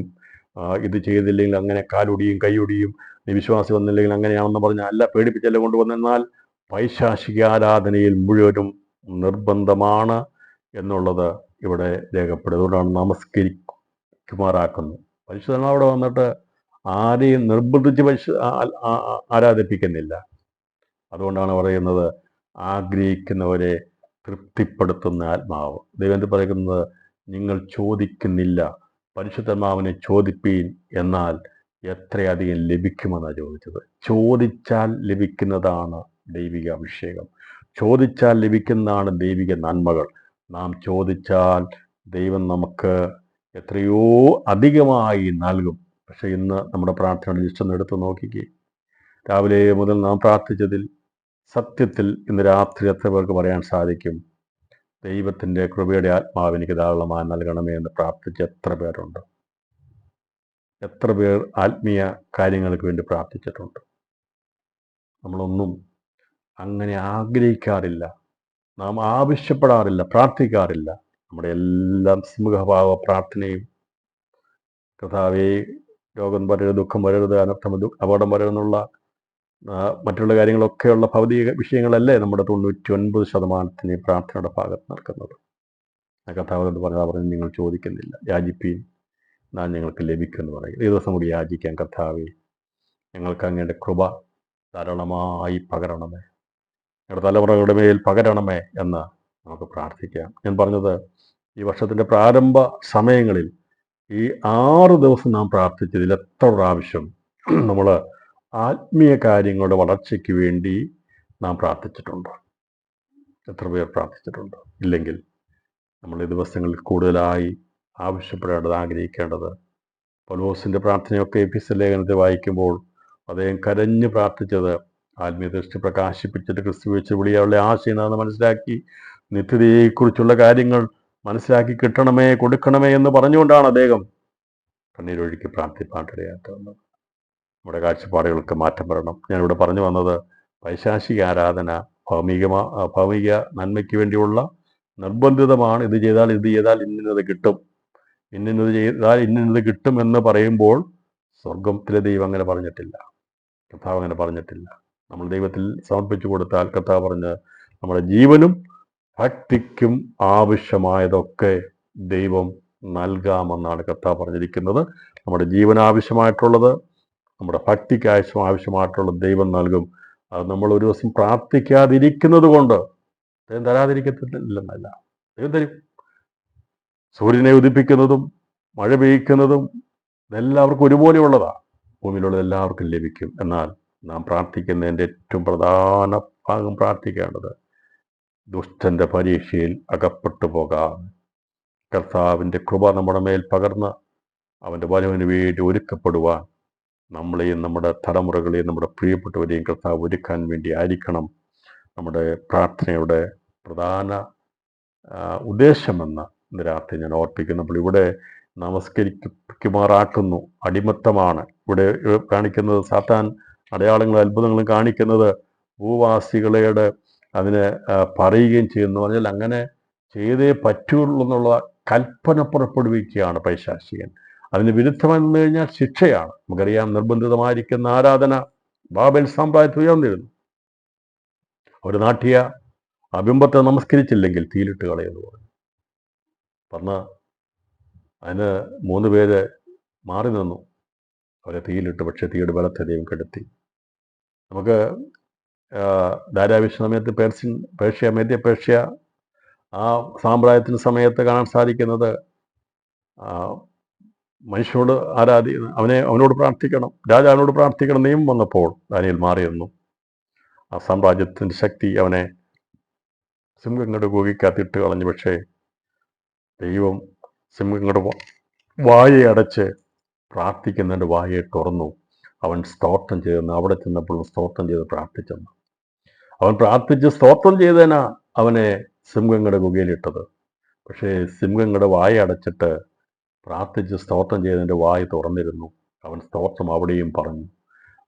ഇത് ചെയ്തില്ലെങ്കിൽ അങ്ങനെ കാലൊടിയും കൈയൊടിയും, നീ വിശ്വാസി വന്നില്ലെങ്കിൽ അങ്ങനെയാണെന്ന് പറഞ്ഞാൽ അല്ല, പേടിപ്പിച്ചല്ല കൊണ്ടുവന്നാൽ പൈശാചിക ആരാധനയിൽ മുഴുവനും നിർബന്ധമാണ് എന്നുള്ളത് ഇവിടെ രേഖപ്പെടുന്നത്. അതുകൊണ്ടാണ് നമസ്കരിക്കുമാറാക്കുന്നത്. പരിശുദ്ധനാൾ അവിടെ വന്നിട്ട് ആരെയും നിർബന്ധിച്ച് ആരാധിപ്പിക്കുന്നില്ല. അതുകൊണ്ടാണ് പറയുന്നത്, ആഗ്രഹിക്കുന്നവരെ തൃപ്തിപ്പെടുത്തുന്ന ആത്മാവ്. ദൈവം എന്ത് പറയുന്നത്? നിങ്ങൾ ചോദിക്കുന്നില്ല, പരിശുദ്ധാത്മാവിനെ ചോദിപ്പീൻ, എന്നാൽ എത്രയധികം ലഭിക്കുമെന്നാണ് ചോദിച്ചത്. ചോദിച്ചാൽ ലഭിക്കുന്നതാണ് ദൈവിക അഭിഷേകം, ചോദിച്ചാൽ ലഭിക്കുന്നതാണ് ദൈവിക നന്മകൾ. നാം ചോദിച്ചാൽ ദൈവം നമുക്ക് എത്രയോ അധികമായി നൽകും. പക്ഷെ ഇന്ന് നമ്മുടെ പ്രാർത്ഥനയുടെ ലിസ്റ്റ് ഒന്ന് എടുത്ത് നോക്കിക്കേ. രാവിലെ മുതൽ നാം പ്രാർത്ഥിച്ചതിൽ സത്യത്തിൽ ഇന്ന് രാത്രി എത്ര പേർക്ക് പറയാൻ സാധിക്കും, ദൈവത്തിൻ്റെ കൃപയുടെ ആത്മാവ് എനിക്ക് ധാരാളമായി നൽകണമേ എന്ന് പ്രാർത്ഥിച്ച് എത്ര പേരുണ്ട്? എത്ര പേർ ആത്മീയ കാര്യങ്ങൾക്ക് വേണ്ടി പ്രാർത്ഥിച്ചിട്ടുണ്ട്? നമ്മളൊന്നും അങ്ങനെ ആഗ്രഹിക്കാറില്ല, നാം ആവശ്യപ്പെടാറില്ല, പ്രാർത്ഥിക്കാറില്ല. നമ്മുടെ എല്ലാം സിംഹഭാവ പ്രാർത്ഥനയും കർത്താവേ, രോഗം വരരുത്, ദുഃഖം വരരുത്, അനർത്ഥം അപകടം വരരുതെന്നുള്ള മറ്റുള്ള കാര്യങ്ങളൊക്കെയുള്ള ഭൗതിക വിഷയങ്ങളല്ലേ നമ്മുടെ 99% പ്രാർത്ഥനയുടെ ഭാഗത്ത് നടക്കുന്നത്. കർത്താവ് പറഞ്ഞു, നിങ്ങൾ ചോദിക്കുന്നില്ല, യാചിപ്പീൻ എന്നാൽ ഞങ്ങൾക്ക് ലഭിക്കുമെന്ന് പറയും. ഈ ദിവസം കൂടി യാചിക്കാൻ, കർത്താവേ ഞങ്ങൾക്ക് അങ്ങയുടെ കൃപ ധാരാളമായി പകരണമേ, ഞങ്ങളുടെ തലമുറകളുടെ മേൽ പകരണമേ എന്ന് നമുക്ക് പ്രാർത്ഥിക്കാം. ഞാൻ പറഞ്ഞത്, ഈ വർഷത്തിൻ്റെ പ്രാരംഭ സമയങ്ങളിൽ ഈ 6 ദിവസം നാം പ്രാർത്ഥിച്ചതിൽ എത്ര പ്രാവശ്യം നമ്മൾ ആത്മീയ കാര്യങ്ങളുടെ വളർച്ചയ്ക്ക് വേണ്ടി നാം പ്രാർത്ഥിച്ചിട്ടുണ്ട്? എത്ര പേർ പ്രാർത്ഥിച്ചിട്ടുണ്ട്? ഇല്ലെങ്കിൽ നമ്മൾ ഈ ദിവസങ്ങളിൽ കൂടുതലായി ആവശ്യപ്പെടേണ്ടത്, ആഗ്രഹിക്കേണ്ടത്, പൗലോസിൻ്റെ പ്രാർത്ഥനയൊക്കെ എഫെസ്യ ലേഖനത്തെ വായിക്കുമ്പോൾ അദ്ദേഹം കരഞ്ഞ് പ്രാർത്ഥിച്ചത് ആത്മീയ ദൃഷ്ടി പ്രകാശിപ്പിച്ചിട്ട് ക്രിസ്തു വെച്ച് വിളിയുള്ള ആശയെന്ന് മനസ്സിലാക്കി നിത്യതയെക്കുറിച്ചുള്ള കാര്യങ്ങൾ മനസ്സിലാക്കി കിട്ടണമേ, കൊടുക്കണമേ എന്ന് പറഞ്ഞുകൊണ്ടാണ് അദ്ദേഹം കണ്ണീരൊഴുക്കി പ്രാർത്ഥിപ്പാട്ടിടയാക്കുന്നത്. നമ്മുടെ കാഴ്ചപ്പാടുകൾക്ക് മാറ്റം വരണം. ഞാനിവിടെ പറഞ്ഞു വന്നത്, പൈശാചിക ആരാധന ഭൗമിക നന്മയ്ക്ക് വേണ്ടിയുള്ള നിർബന്ധിതമാണ്. ഇത് ചെയ്താൽ ഇന്നത് കിട്ടും, ഇന്നത് ചെയ്താൽ ഇന്നത് കിട്ടും എന്ന് പറയുമ്പോൾ സ്വർഗത്തിലെ ദൈവം അങ്ങനെ പറഞ്ഞിട്ടില്ല, കർത്താവ് അങ്ങനെ പറഞ്ഞിട്ടില്ല. നമ്മൾ ദൈവത്തിൽ സമർപ്പിച്ചു കൊടുത്താൽ കർത്താവ് പറഞ്ഞ് നമ്മുടെ ജീവനും ഭക്തിക്കും ആവശ്യമായതൊക്കെ ദൈവം നൽകാമെന്നാണ് കർത്താവ് പറഞ്ഞിരിക്കുന്നത്. നമ്മുടെ ജീവന് ആവശ്യമായിട്ടുള്ളത്, നമ്മുടെ ഭക്തിക്ക് ആവശ്യമായിട്ടുള്ളത് ദൈവം നൽകും. അത് നമ്മൾ ഒരു ദിവസം പ്രാർത്ഥിക്കാതിരിക്കുന്നത് കൊണ്ട് ദൈവം തരാതിരിക്കത്തില്ലെന്നല്ല, ദൈവം തരും. സൂര്യനെ ഉദിപ്പിക്കുന്നതും മഴ പെയ്യ്ക്കുന്നതും ഇതെല്ലാവർക്കും ഒരുപോലെയുള്ളതാണ്, ഭൂമിയിലുള്ളത് എല്ലാവർക്കും ലഭിക്കും. എന്നാൽ നാം പ്രാർത്ഥിക്കുന്നതിൻ്റെ ഏറ്റവും പ്രധാന ഭാഗം പ്രാർത്ഥിക്കേണ്ടത് ദുഷ്ടൻ്റെ പരീക്ഷയിൽ അകപ്പെട്ടു പോകാം, കർത്താവിൻ്റെ കൃപ നമ്മുടെ മേൽ പകർന്ന് അവൻ്റെ വരവിന് വേണ്ടി ഒരുക്കപ്പെടുവാൻ നമ്മളെയും നമ്മുടെ തലമുറകളെയും നമ്മുടെ പ്രിയപ്പെട്ടവരെയും കർത്താവ് ഒരുക്കാൻ വേണ്ടി ആയിരിക്കണം നമ്മുടെ പ്രാർത്ഥനയുടെ പ്രധാന ഉദ്ദേശമെന്ന് ഇന്ന് രാത്രി ഞാൻ ഓർപ്പിക്കുന്നു. അപ്പോൾ ഇവിടെ നമസ്കരിക്കുമാറാക്കുന്നു അടിമത്തമാണ് ഇവിടെ കാണിക്കുന്നത്. സാത്താൻ അടയാളങ്ങളും അത്ഭുതങ്ങളും കാണിക്കുന്നത് ഭൂവാസികളോട് അതിന് പറയുകയും ചെയ്യുന്നു. പറഞ്ഞാൽ അങ്ങനെ ചെയ്തേ പറ്റുള്ളൂ എന്നുള്ള കൽപ്പന പുറപ്പെടുവിക്കുകയാണ് പൈശാചികൻ. അതിന് വിരുദ്ധമെന്ന് കഴിഞ്ഞാൽ ശിക്ഷയാണ്. നമുക്കറിയാം, നിർബന്ധിതമായിരിക്കുന്ന ആരാധന ബാബേൽ സാമ്രാജ്യത്തിൽ ഉയർന്നിരുന്നു. അവർ നാട്ടിയ ആ ബിംബത്തെ നമസ്കരിച്ചില്ലെങ്കിൽ തീയിലിട്ട് കളയെന്ന് പറഞ്ഞ് അതിന് 3 പേര് മാറി നിന്നു. അവരെ തീയിലിട്ട്, പക്ഷേ തീയുടെ ബലത്തെ ദൈവം കെടുത്തി. നമുക്ക് ദാര്യാവേശ സമയത്ത് പേർഷ്യ, മധ്യ പേർഷ്യ ആ സാമ്രാജ്യത്തിന് സമയത്ത് കാണാൻ സാധിക്കുന്നത് മനുഷ്യനോട് അവനോട് പ്രാർത്ഥിക്കണം, രാജാവിനോട് പ്രാർത്ഥിക്കണം നിയമം വന്നപ്പോൾ ദാനിയേൽ മാറി നിന്നു. ആ സാമ്രാജ്യത്തിൻ്റെ ശക്തി അവനെ സിംഹങ്ങളുടെ ഗുഹയ്ക്കകത്തിട്ട് കളഞ്ഞു. പക്ഷേ ദൈവം സിംഹങ്ങളുടെ വായെ അടച്ച് പ്രാർത്ഥിക്കുന്നതിൻ്റെ വായെ തുറന്നു. അവൻ സ്തോത്രം ചെയ്തെന്ന് അവിടെ ചെന്നപ്പോൾ സ്തോത്രം ചെയ്ത് പ്രാർത്ഥിച്ചെന്ന്. അവൻ പ്രാർത്ഥിച്ച് സ്തോത്രം ചെയ്തതിനാ അവനെ സിംഹങ്ങളുടെ ഗുഹയിലിട്ടത്. പക്ഷേ സിംഹങ്ങളുടെ വായ അടച്ചിട്ട് പ്രാർത്ഥിച്ച് സ്തോത്രം ചെയ്തതിൻ്റെ വായ് തുറന്നിരുന്നു. അവൻ സ്തോത്രം അവിടെയും പറഞ്ഞു.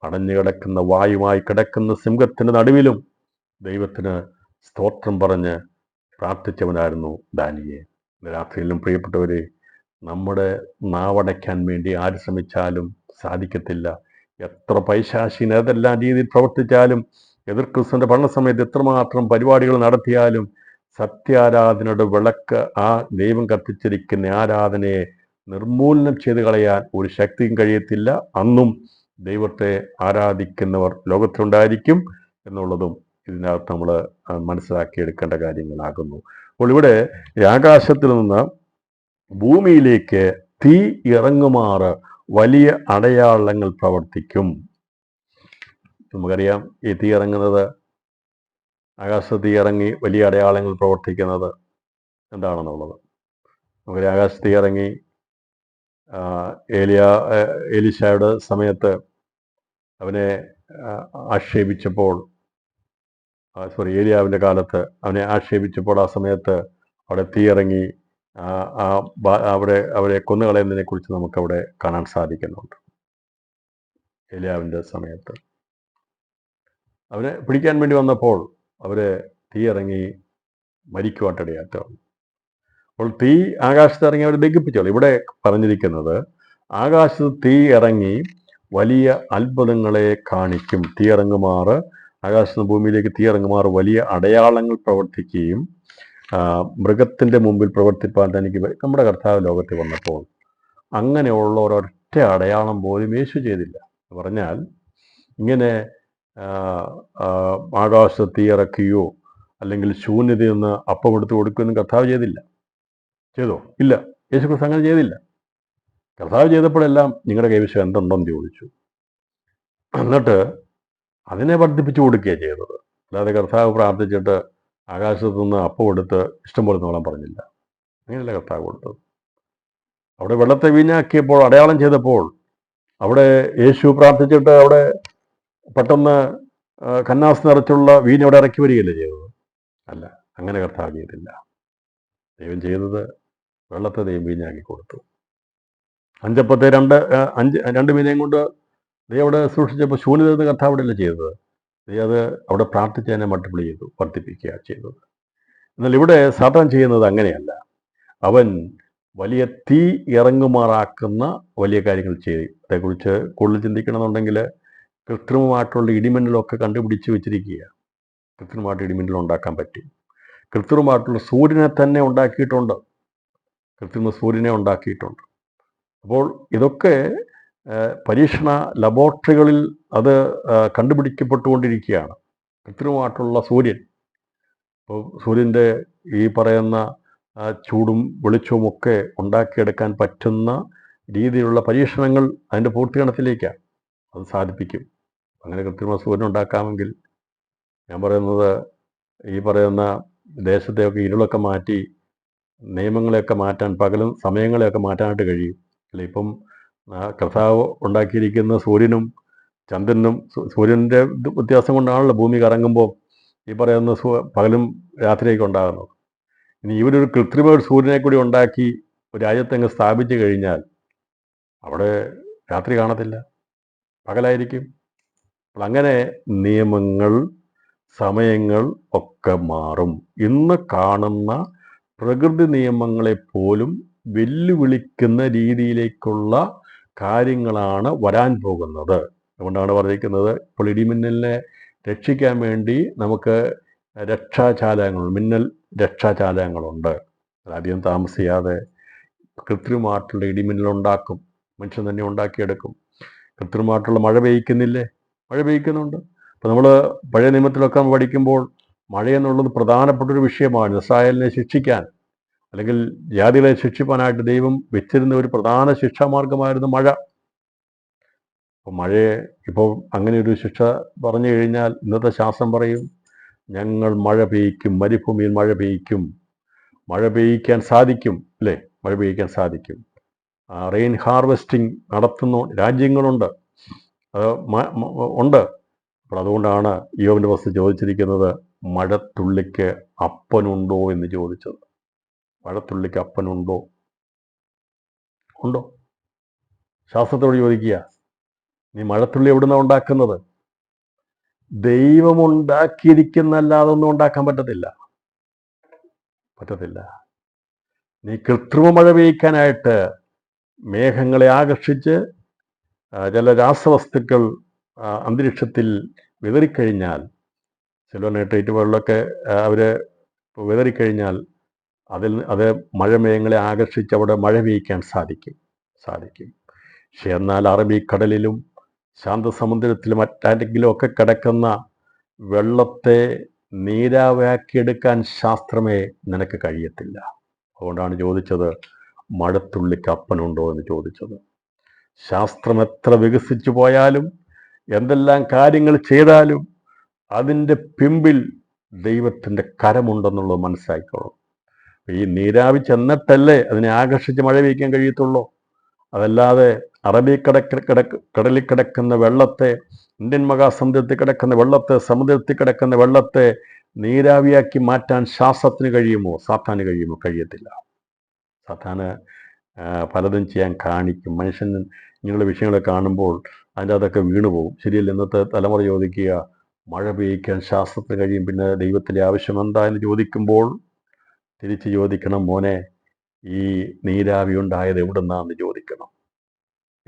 അടഞ്ഞു കിടക്കുന്ന വായുമായി കിടക്കുന്ന സിംഹത്തിൻ്റെ നടുവിലും ദൈവത്തിന് സ്തോത്രം പറഞ്ഞ് പ്രാർത്ഥിച്ചവനായിരുന്നു ദാനിയേൽ. രാത്രിയിലും പ്രിയപ്പെട്ടവരെ, നമ്മുടെ നാവടയ്ക്കാൻ വേണ്ടി ആര് ശ്രമിച്ചാലും സാധിക്കത്തില്ല. എത്ര പൈശാചികൻ ഏതെല്ലാം രീതിയിൽ പ്രവർത്തിച്ചാലും, എതിർ ക്രിസ്തുവിൻ്റെ ഭരണസമയത്ത് എത്രമാത്രം പരിപാടികൾ നടത്തിയാലും, സത്യാരാധനയുടെ വിളക്ക്, ആ ദൈവം കത്തിച്ചിരിക്കുന്ന ആരാധനയെ നിർമൂലനം ചെയ്ത് കളയാൻ ഒരു ശക്തിയും കഴിയത്തില്ല. അന്നും ദൈവത്തെ ആരാധിക്കുന്നവർ ലോകത്തിലുണ്ടായിരിക്കും എന്നുള്ളതും ഇതിനകത്ത് നമ്മൾ മനസ്സിലാക്കിയെടുക്കേണ്ട കാര്യങ്ങളാകുന്നു. അപ്പോൾ ഇവിടെ ആകാശത്തിൽ നിന്ന് ഭൂമിയിലേക്ക് തീ ഇറങ്ങുമാറ് വലിയ അടയാളങ്ങൾ പ്രവർത്തിക്കും. നമുക്കറിയാം, ഈ തീ ഇറങ്ങുന്നത്, ആകാശത്ത് തീ ഇറങ്ങി വലിയ അടയാളങ്ങൾ പ്രവർത്തിക്കുന്നത് എന്താണെന്നുള്ളത്. നമുക്കറിയാം, ആകാശത്ത് തീ ഇറങ്ങി എലീശയുടെ സമയത്ത് അവനെ ആക്ഷേപിച്ചപ്പോൾ, ഏലിയാവിൻ്റെ കാലത്ത് അവനെ ആക്ഷേപിച്ചപ്പോൾ ആ സമയത്ത് അവിടെ തീ ഇറങ്ങി അവരെ കൊന്നുകളയുന്നതിനെ കുറിച്ച് നമുക്കവിടെ കാണാൻ സാധിക്കുന്നുണ്ട്. ഏലിയാവിൻ്റെ സമയത്ത് അവനെ പിടിക്കാൻ വേണ്ടി വന്നപ്പോൾ അവരെ തീ ഇറങ്ങി മരിക്കുവാനിടയായിട്ടാണ്. അപ്പോൾ തീ ആകാശത്ത് ഇറങ്ങി അവരെ ദഹിപ്പിച്ചോളൂ. ഇവിടെ പറഞ്ഞിരിക്കുന്നത് ആകാശത്ത് തീ ഇറങ്ങി വലിയ അത്ഭുതങ്ങളെ കാണിക്കും. തീ ഇറങ്ങുമാറ്, ആകാശത്ത് ഭൂമിയിലേക്ക് തീ ഇറങ്ങുമാറ് വലിയ അടയാളങ്ങൾ പ്രവർത്തിക്കുകയും മൃഗത്തിൻ്റെ മുമ്പിൽ പ്രവർത്തിപ്പാൻ തനിക്ക് നമ്മുടെ കർത്താവ് ലോകത്തിൽ വന്നപ്പോൾ അങ്ങനെയുള്ള ഒരൊറ്റ അടയാളം പോലും യേശു ചെയ്തില്ല. പറഞ്ഞാൽ ഇങ്ങനെ ആകാശത്ത് തീ ഇറക്കുകയോ അല്ലെങ്കിൽ ശൂന്യതയിൽ നിന്ന് അപ്പം എടുത്ത് കൊടുക്കുകയൊന്നും കർത്താവ് ചെയ്തില്ല. ചെയ്തോ? ഇല്ല. യേശു ക്രിസ്തു അങ്ങനെ ചെയ്തില്ല. കർത്താവ് ചെയ്തപ്പോഴെല്ലാം നിങ്ങളുടെ കൈവശം എന്തുണ്ടെന്ന് ചോദിച്ചു, എന്നിട്ട് അതിനെ വർദ്ധിപ്പിച്ചു കൊടുക്കുകയാണ് ചെയ്തത്. അല്ലാതെ കർത്താവ് പ്രാർത്ഥിച്ചിട്ട് ആകാശത്തു നിന്ന് അപ്പം എടുത്ത് ഇഷ്ടംപോലെ നോളാൻ പറഞ്ഞില്ല. അങ്ങനെയല്ല കർത്താവ് കൊടുത്തത്. അവിടെ വെള്ളത്തെ വീഞ്ഞാക്കിയപ്പോൾ, അടയാളം ചെയ്തപ്പോൾ, അവിടെ യേശു പ്രാർത്ഥിച്ചിട്ട് അവിടെ പെട്ടെന്ന് കന്നാസ് നിറച്ചുള്ള വീഞ്ഞ് അവിടെ ഇറക്കി വരികയല്ലേ ചെയ്തത്? അല്ല, അങ്ങനെ കർത്താവ് ചെയ്തില്ല. ദൈവം ചെയ്തത് വെള്ളത്തെ ദൈവം വീഞ്ഞാക്കി കൊടുത്തു. അഞ്ചപ്പത്തെ രണ്ട് മീനയും കൊണ്ട് ദൈവം അവിടെ സൂക്ഷിച്ചപ്പോൾ ശൂന്യത കർത്താവ് അവിടെയല്ല ചെയ്തത്. ദൈവം അത് അവിടെ പ്രാർത്ഥിച്ചതിനെ മൾട്ടിപ്ലൈ ചെയ്തു, വർദ്ധിപ്പിക്കുക ചെയ്തത്. എന്നാൽ ഇവിടെ സാത്താൻ ചെയ്യുന്നത് അങ്ങനെയല്ല. അവൻ വലിയ തീ ഇറങ്ങുമാറാക്കുന്ന വലിയ കാര്യങ്ങൾ ചെയ്യും. അതേക്കുറിച്ച് കൂടുതൽ ചിന്തിക്കണമെന്നുണ്ടെങ്കിൽ കൃത്രിമമായിട്ടുള്ള ഇടിമിന്നലൊക്കെ കണ്ടുപിടിച്ച് വെച്ചിരിക്കുക. കൃത്രിമമായിട്ട് ഇടിമിന്നൽ ഉണ്ടാക്കാൻ പറ്റും. കൃത്രിമമായിട്ടുള്ള സൂര്യനെ തന്നെ ഉണ്ടാക്കിയിട്ടുണ്ട്. കൃത്രിമ സൂര്യനെ ഉണ്ടാക്കിയിട്ടുണ്ട്. അപ്പോൾ ഇതൊക്കെ പരീക്ഷണ ലബോറട്ടറികളിൽ അത് കണ്ടുപിടിക്കപ്പെട്ടുകൊണ്ടിരിക്കുകയാണ്. കൃത്രിമമായിട്ടുള്ള സൂര്യൻ. അപ്പോൾ സൂര്യൻ്റെ ഈ പറയുന്ന ചൂടും വെളിച്ചവും ഒക്കെ ഉണ്ടാക്കിയെടുക്കാൻ പറ്റുന്ന രീതിയിലുള്ള പരീക്ഷണങ്ങൾ അതിൻ്റെ പൂർത്തീകരണത്തിലേക്കാണ്. അത് സാധിപ്പിക്കും. അങ്ങനെ കൃത്രിമ സൂര്യൻ ഉണ്ടാക്കാമെങ്കിൽ ഞാൻ പറയുന്നത്, ഈ പറയുന്ന ദേശത്തെയൊക്കെ ഇരുളൊക്കെ മാറ്റി നിയമങ്ങളെയൊക്കെ മാറ്റാൻ, പകലും സമയങ്ങളെയൊക്കെ മാറ്റാനായിട്ട് കഴിയും. അല്ല, ഇപ്പം കർത്താവ് ഉണ്ടാക്കിയിരിക്കുന്ന സൂര്യനും ചന്ദ്രനും, സൂര്യൻ്റെ വ്യത്യാസം കൊണ്ടാണല്ലോ ഭൂമി കറങ്ങുമ്പോൾ ഈ പറയുന്ന പകലും രാത്രിയൊക്കെ ഉണ്ടാകുന്നത്. ഇനി ഇവരൊരു കൃത്രിമ സൂര്യനെ കൂടി ഉണ്ടാക്കി ഒരു രാജ്യത്തങ്ങ് സ്ഥാപിച്ചു കഴിഞ്ഞാൽ അവിടെ രാത്രി കാണത്തില്ല, പകലായിരിക്കും. അപ്പോൾ അങ്ങനെ നിയമങ്ങൾ, സമയങ്ങൾ ഒക്കെ മാറും. ഇന്ന് കാണുന്ന പ്രകൃതി നിയമങ്ങളെപ്പോലും വെല്ലുവിളിക്കുന്ന രീതിയിലേക്കുള്ള കാര്യങ്ങളാണ് വരാൻ പോകുന്നത്. അതുകൊണ്ടാണ് പറഞ്ഞിരിക്കുന്നത്, ഇപ്പോൾ ഇടിമിന്നലിനെ രക്ഷിക്കാൻ വേണ്ടി നമുക്ക് രക്ഷാചാലകങ്ങളുണ്ട്, മിന്നൽ രക്ഷാചാലകങ്ങളുണ്ട്. അധികം താമസിയാതെ കൃത്രിമമായിട്ടുള്ള ഇടിമിന്നലുണ്ടാക്കും, മനുഷ്യൻ തന്നെ ഉണ്ടാക്കിയെടുക്കും. കൃത്രിമമായിട്ടുള്ള മഴ പെയ്യ്ക്കുന്നില്ലേ? മഴ പെയ്യ്ക്കുന്നുണ്ട്. അപ്പോൾ നമ്മൾ പഴയ നിയമത്തിലൊക്കെ നമ്മൾ പഠിക്കുമ്പോൾ മഴയെന്നുള്ളത് പ്രധാനപ്പെട്ടൊരു വിഷയമാണ്. ഇസ്രായേലിനെ ശിക്ഷിക്കാൻ അല്ലെങ്കിൽ ജാതികളെ ശിക്ഷിപ്പാനായിട്ട് ദൈവം വെച്ചിരുന്ന ഒരു പ്രധാന ശിക്ഷാമാർഗമായിരുന്നു മഴ. അപ്പോൾ മഴയെ ഇപ്പോൾ അങ്ങനെ ഒരു ശിക്ഷ പറഞ്ഞു കഴിഞ്ഞാൽ ഇന്നത്തെ ശാസ്ത്രം പറയും ഞങ്ങൾ മഴ പെയ്യ്ക്കും, മരുഭൂമിയിൽ മഴ പെയ്യ്ക്കും, മഴ പെയ്യിക്കാൻ സാധിക്കും, അല്ലേ? മഴ പെയ്യിക്കാൻ സാധിക്കും. റെയിൻ ഹാർവെസ്റ്റിംഗ് നടത്തുന്ന രാജ്യങ്ങളുണ്ട്, അത് ഉണ്ട്. അപ്പോൾ അതുകൊണ്ടാണ് യോബിൻ്റെ പുസ്തകം ചോദിച്ചിരിക്കുന്നത് മഴത്തുള്ളിക്ക് അപ്പനുണ്ടോ എന്ന് ചോദിച്ചത്. മഴത്തുള്ളിക്ക് അപ്പനുണ്ടോ? ഉണ്ടോ? ശാസ്ത്രത്തോട് ചോദിക്കുക, നീ മഴത്തുള്ളി എവിടുന്നാണ് ഉണ്ടാക്കുന്നത്? ദൈവമുണ്ടാക്കിയിരിക്കുന്നല്ലാതെ ഒന്നും ഉണ്ടാക്കാൻ പറ്റത്തില്ല. നീ കൃത്രിമ മഴ പെയ്യിക്കാനായിട്ട് മേഘങ്ങളെ ആകർഷിച്ച് ചില രാസവസ്തുക്കൾ അന്തരീക്ഷത്തിൽ വിതറിക്കഴിഞ്ഞാൽ, സിൽവർ നൈട്രേറ്റ് പോലുള്ളൊക്കെ അവർ വിതറിക്കഴിഞ്ഞാൽ അത് മഴമേഘങ്ങളെ ആകർഷിച്ച് അവിടെ മഴ പെയ്യിക്കാൻ സാധിക്കും. പക്ഷെ എന്നാൽ അറബിക്കടലിലും ശാന്തസമുദ്രത്തിലും അറ്റ്ലാന്റിക്കിലും ഒക്കെ കിടക്കുന്ന വെള്ളത്തെ നീരാവിയാക്കിയെടുക്കാൻ ശാസ്ത്രമേ നിനക്ക് കഴിയത്തില്ല. അതുകൊണ്ടാണ് ചോദിച്ചത് മഴത്തുള്ളിക്ക് അപ്പനുണ്ടോ എന്ന് ചോദിച്ചത്. ശാസ്ത്രം എത്ര വികസിച്ചു പോയാലും എന്തെല്ലാം കാര്യങ്ങൾ ചെയ്താലും അതിൻ്റെ പിമ്പിൽ ദൈവത്തിൻ്റെ കരമുണ്ടെന്നുള്ളത് മനസ്സിലാക്കിക്കോളും. ഈ നീരാവി ചെന്നിട്ടല്ലേ അതിനെ ആകർഷിച്ച് മഴ പെയ്യ്ക്കാൻ കഴിയത്തുള്ളൂ. അതല്ലാതെ കടലിൽ കിടക്കുന്ന വെള്ളത്തെ, ഇന്ത്യൻ മഹാസമുദ്രത്തിൽ കിടക്കുന്ന വെള്ളത്തെ, സമുദ്രത്തിൽ കിടക്കുന്ന വെള്ളത്തെ നീരാവിയാക്കി മാറ്റാൻ ശാസ്ത്രത്തിന് കഴിയുമോ? സാത്താന് കഴിയുമോ? കഴിയത്തില്ല. സാത്താന് പലതും ചെയ്യാൻ കാണിക്കും. മനുഷ്യൻ ഇങ്ങനെയുള്ള വിഷയങ്ങളെ കാണുമ്പോൾ അതിൻ്റെ അതൊക്കെ വീണുപോകും. ശരിയല്ല? ഇന്നത്തെ തലമുറ ചോദിക്കുക മഴ പെയ്യിക്കാൻ ശാസ്ത്രത്തിന് കഴിയും, പിന്നെ ദൈവത്തിൻ്റെ ആവശ്യം എന്താ എന്ന് ചോദിക്കുമ്പോൾ തിരിച്ച് ചോദിക്കണം, മോനെ ഈ നീരാവി ഉണ്ടായത് എവിടുന്നാന്ന് ചോദിക്കണം.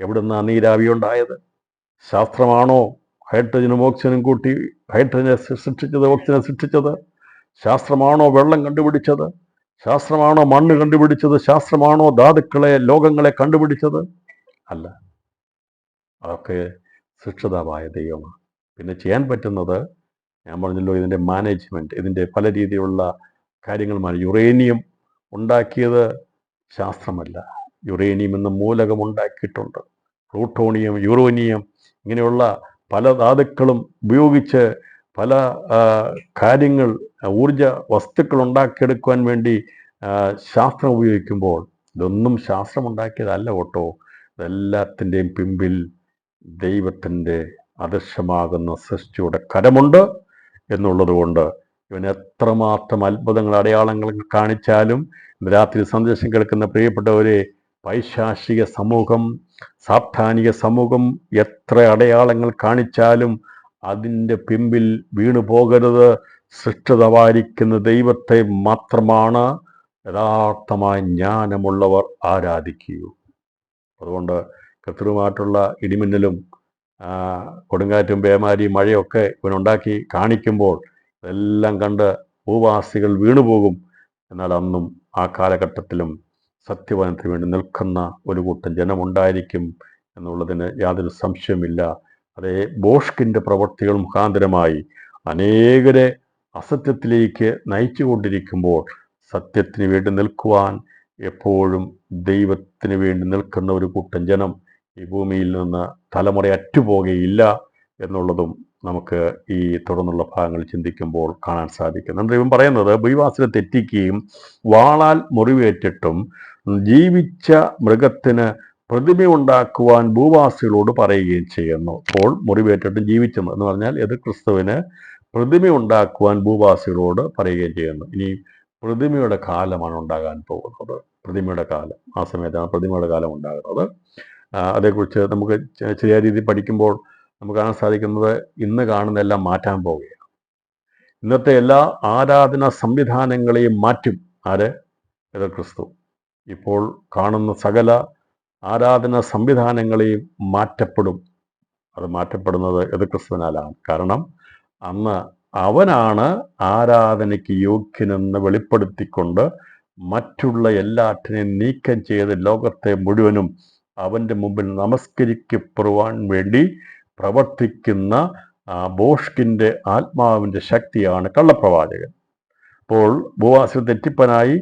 എവിടുന്നാണ് നീരാവി ഉണ്ടായത്? ശാസ്ത്രമാണോ ഹൈഡ്രജനും ഓക്സിജനും കൂട്ടി ഹൈഡ്രജനെ സൃഷ്ടിച്ചത്, ഓക്സിജനെ സൃഷ്ടിച്ചത്? ശാസ്ത്രമാണോ വെള്ളം കണ്ടുപിടിച്ചത്? ശാസ്ത്രമാണോ മണ്ണ് കണ്ടുപിടിച്ചത്? ശാസ്ത്രമാണോ ധാതുക്കളെ, ലോകങ്ങളെ കണ്ടുപിടിച്ചത്? അല്ല, അതൊക്കെ സൃഷ്ടിതാവായ ദൈവമാണ്. പിന്നെ ചെയ്യാൻ പറ്റുന്നത്, ഞാൻ പറഞ്ഞല്ലോ, ഇതിൻ്റെ മാനേജ്മെൻറ്റ്, ഇതിൻ്റെ പല രീതിയിലുള്ള കാര്യങ്ങൾ. യുറേനിയം ഉണ്ടാക്കിയത് ശാസ്ത്രമല്ല. യുറേനിയം എന്ന മൂലകം ഉണ്ടാക്കിയിട്ടുണ്ട്. പ്ലൂട്ടോണിയം, യുറേനിയം ഇങ്ങനെയുള്ള പല ധാതുക്കളും ഉപയോഗിച്ച് പല കാര്യങ്ങൾ, ഊർജ വസ്തുക്കൾ ഉണ്ടാക്കിയെടുക്കുവാൻ വേണ്ടി ശാസ്ത്രം ഉപയോഗിക്കുമ്പോൾ ഇതൊന്നും ശാസ്ത്രം ഉണ്ടാക്കിയതല്ല കേട്ടോ. ഇതെല്ലാത്തിൻ്റെയും പിമ്പിൽ ദൈവത്തിൻ്റെ അദൃശ്യമാകുന്ന സൃഷ്ടിയുടെ കരമുണ്ട് എന്നുള്ളത് കൊണ്ട് ഇവൻ എത്രമാത്രം അത്ഭുതങ്ങൾ, അടയാളങ്ങൾ കാണിച്ചാലും, രാത്രി സന്ദേശം കേൾക്കുന്ന പ്രിയപ്പെട്ടവരെ, പൈശാചിക സമൂഹം, സാത്താനിക സമൂഹം എത്ര അടയാളങ്ങൾ കാണിച്ചാലും അതിൻ്റെ പിമ്പിൽ വീണു പോകരുത്. സൃഷ്ടിതമായിരിക്കുന്ന ദൈവത്തെ മാത്രമാണ് യഥാർത്ഥമായ ജ്ഞാനമുള്ളവർ ആരാധിക്കൂ. അതുകൊണ്ട് കൃത്രിമമായിട്ടുള്ള ഇടിമിന്നലും കൊടുങ്കാറ്റും പേമാരിയും മഴയൊക്കെ ഇവനുണ്ടാക്കി കാണിക്കുമ്പോൾ ഇതെല്ലാം കണ്ട് ഭൂവാസികൾ വീണുപോകും. എന്നാൽ അന്നും ആ കാലഘട്ടത്തിലും സത്യവചനത്തിന് വേണ്ടി നിൽക്കുന്ന ഒരു കൂട്ടം ജനമുണ്ടായിരിക്കും എന്നുള്ളതിന് യാതൊരു സംശയമില്ല. അതേ ബോഷ്കിൻ്റെ പ്രവൃത്തികൾ മുഖാന്തരമായി അനേകരെ അസത്യത്തിലേക്ക് നയിച്ചുകൊണ്ടിരിക്കുമ്പോൾ സത്യത്തിന് വേണ്ടി നിൽക്കുവാൻ എപ്പോഴും ദൈവത്തിന് വേണ്ടി നിൽക്കുന്ന ഒരു കൂട്ടം ജനം ഈ ഭൂമിയിൽ നിന്ന് തലമുറ അറ്റുപോകുകയില്ല എന്നുള്ളതും നമുക്ക് ഈ തുടർന്നുള്ള ഭാഗങ്ങൾ ചിന്തിക്കുമ്പോൾ കാണാൻ സാധിക്കും. ദൈവം പറയുന്നത്, ഭൂവാസിനെ തെറ്റിക്കുകയും വാളാൽ മുറിവേറ്റിട്ടും ജീവിച്ച മൃഗത്തിന് പ്രതിമ ഉണ്ടാക്കുവാൻ ഭൂവാസികളോട് പറയുകയും ചെയ്യുന്നു. അപ്പോൾ മുറിവേറ്റിട്ടും ജീവിച്ചെന്ന് എന്ന് പറഞ്ഞാൽ ഇത് ക്രിസ്തുവിന് പ്രതിമ ഉണ്ടാക്കുവാൻ ഭൂവാസികളോട് പറയുകയും ചെയ്യുന്നു. ഇനി പ്രതിമയുടെ കാലമാണ് ഉണ്ടാകാൻ പോകുന്നത്. പ്രതിമയുടെ കാലം, ആ സമയത്താണ് പ്രതിമയുടെ കാലം ഉണ്ടാകുന്നത്. അതേക്കുറിച്ച് നമുക്ക് ശരിയായ രീതിയിൽ പഠിക്കുമ്പോൾ നമുക്ക് കാണാൻ സാധിക്കുന്നത്, ഇന്ന് കാണുന്നതെല്ലാം മാറ്റാൻ പോവുകയാണ്. ഇന്നത്തെ എല്ലാ ആരാധനാ സംവിധാനങ്ങളെയും മാറ്റും ആര്? ഇത് ക്രിസ്തു. ഇപ്പോൾ കാണുന്ന സകല ആരാധനാ സംവിധാനങ്ങളെയും മാറ്റപ്പെടും. അത് മാറ്റപ്പെടുന്നത് ഇത് ക്രിസ്തുവിനാലാണ്. കാരണം അന്ന് അവനാണ് ആരാധനയ്ക്ക് യോഗ്യനെന്ന് വെളിപ്പെടുത്തിക്കൊണ്ട് മറ്റുള്ള എല്ലാറ്റിനെയും നീക്കം ചെയ്ത് ലോകത്തെ മുഴുവനും അവൻ്റെ മുമ്പിൽ നമസ്കരിക്കപ്പെടുവാൻ വേണ്ടി പ്രവർത്തിക്കുന്ന ബോഷ്കിൻ്റെ ആത്മാവിൻ്റെ ശക്തിയാണ് കള്ളപ്രവാചകൻ. അപ്പോൾ ഭൂവാസിൽ തെറ്റിപ്പനായി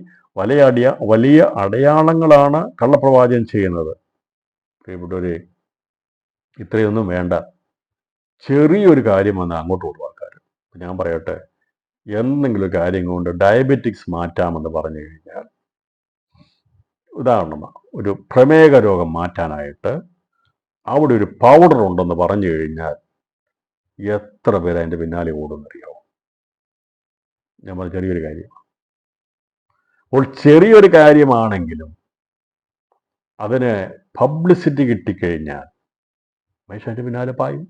വലിയ അടയാളങ്ങളാണ് കള്ളപ്രവാചകൻ ചെയ്യുന്നത്. പ്രിയപ്പെട്ടവരെ, ഇത്രയൊന്നും വേണ്ട. ചെറിയൊരു കാര്യം വന്ന് അങ്ങോട്ട് കൊടുക്കും ആൾക്കാർ. ഞാൻ പറയട്ടെ, എന്തെങ്കിലും കാര്യം കൊണ്ട് ഡയബറ്റിക്സ് മാറ്റാമെന്ന് പറഞ്ഞു കഴിഞ്ഞാൽ, ഉദാഹരണമാണ്, ഒരു പ്രമേഹ രോഗം മാറ്റാനായിട്ട് അവിടെ ഒരു പൗഡർ ഉണ്ടെന്ന് പറഞ്ഞു കഴിഞ്ഞാൽ എത്ര പേര് അതിൻ്റെ പിന്നാലെ ഓടുന്നറിയാമോ? ഞാൻ പറഞ്ഞ ചെറിയൊരു കാര്യമാണ്. അപ്പോൾ ചെറിയൊരു കാര്യമാണെങ്കിലും അതിന് പബ്ലിസിറ്റി കിട്ടിക്കഴിഞ്ഞാൽ മനുഷ്യൻ അതിൻ്റെ പിന്നാലെ പായും,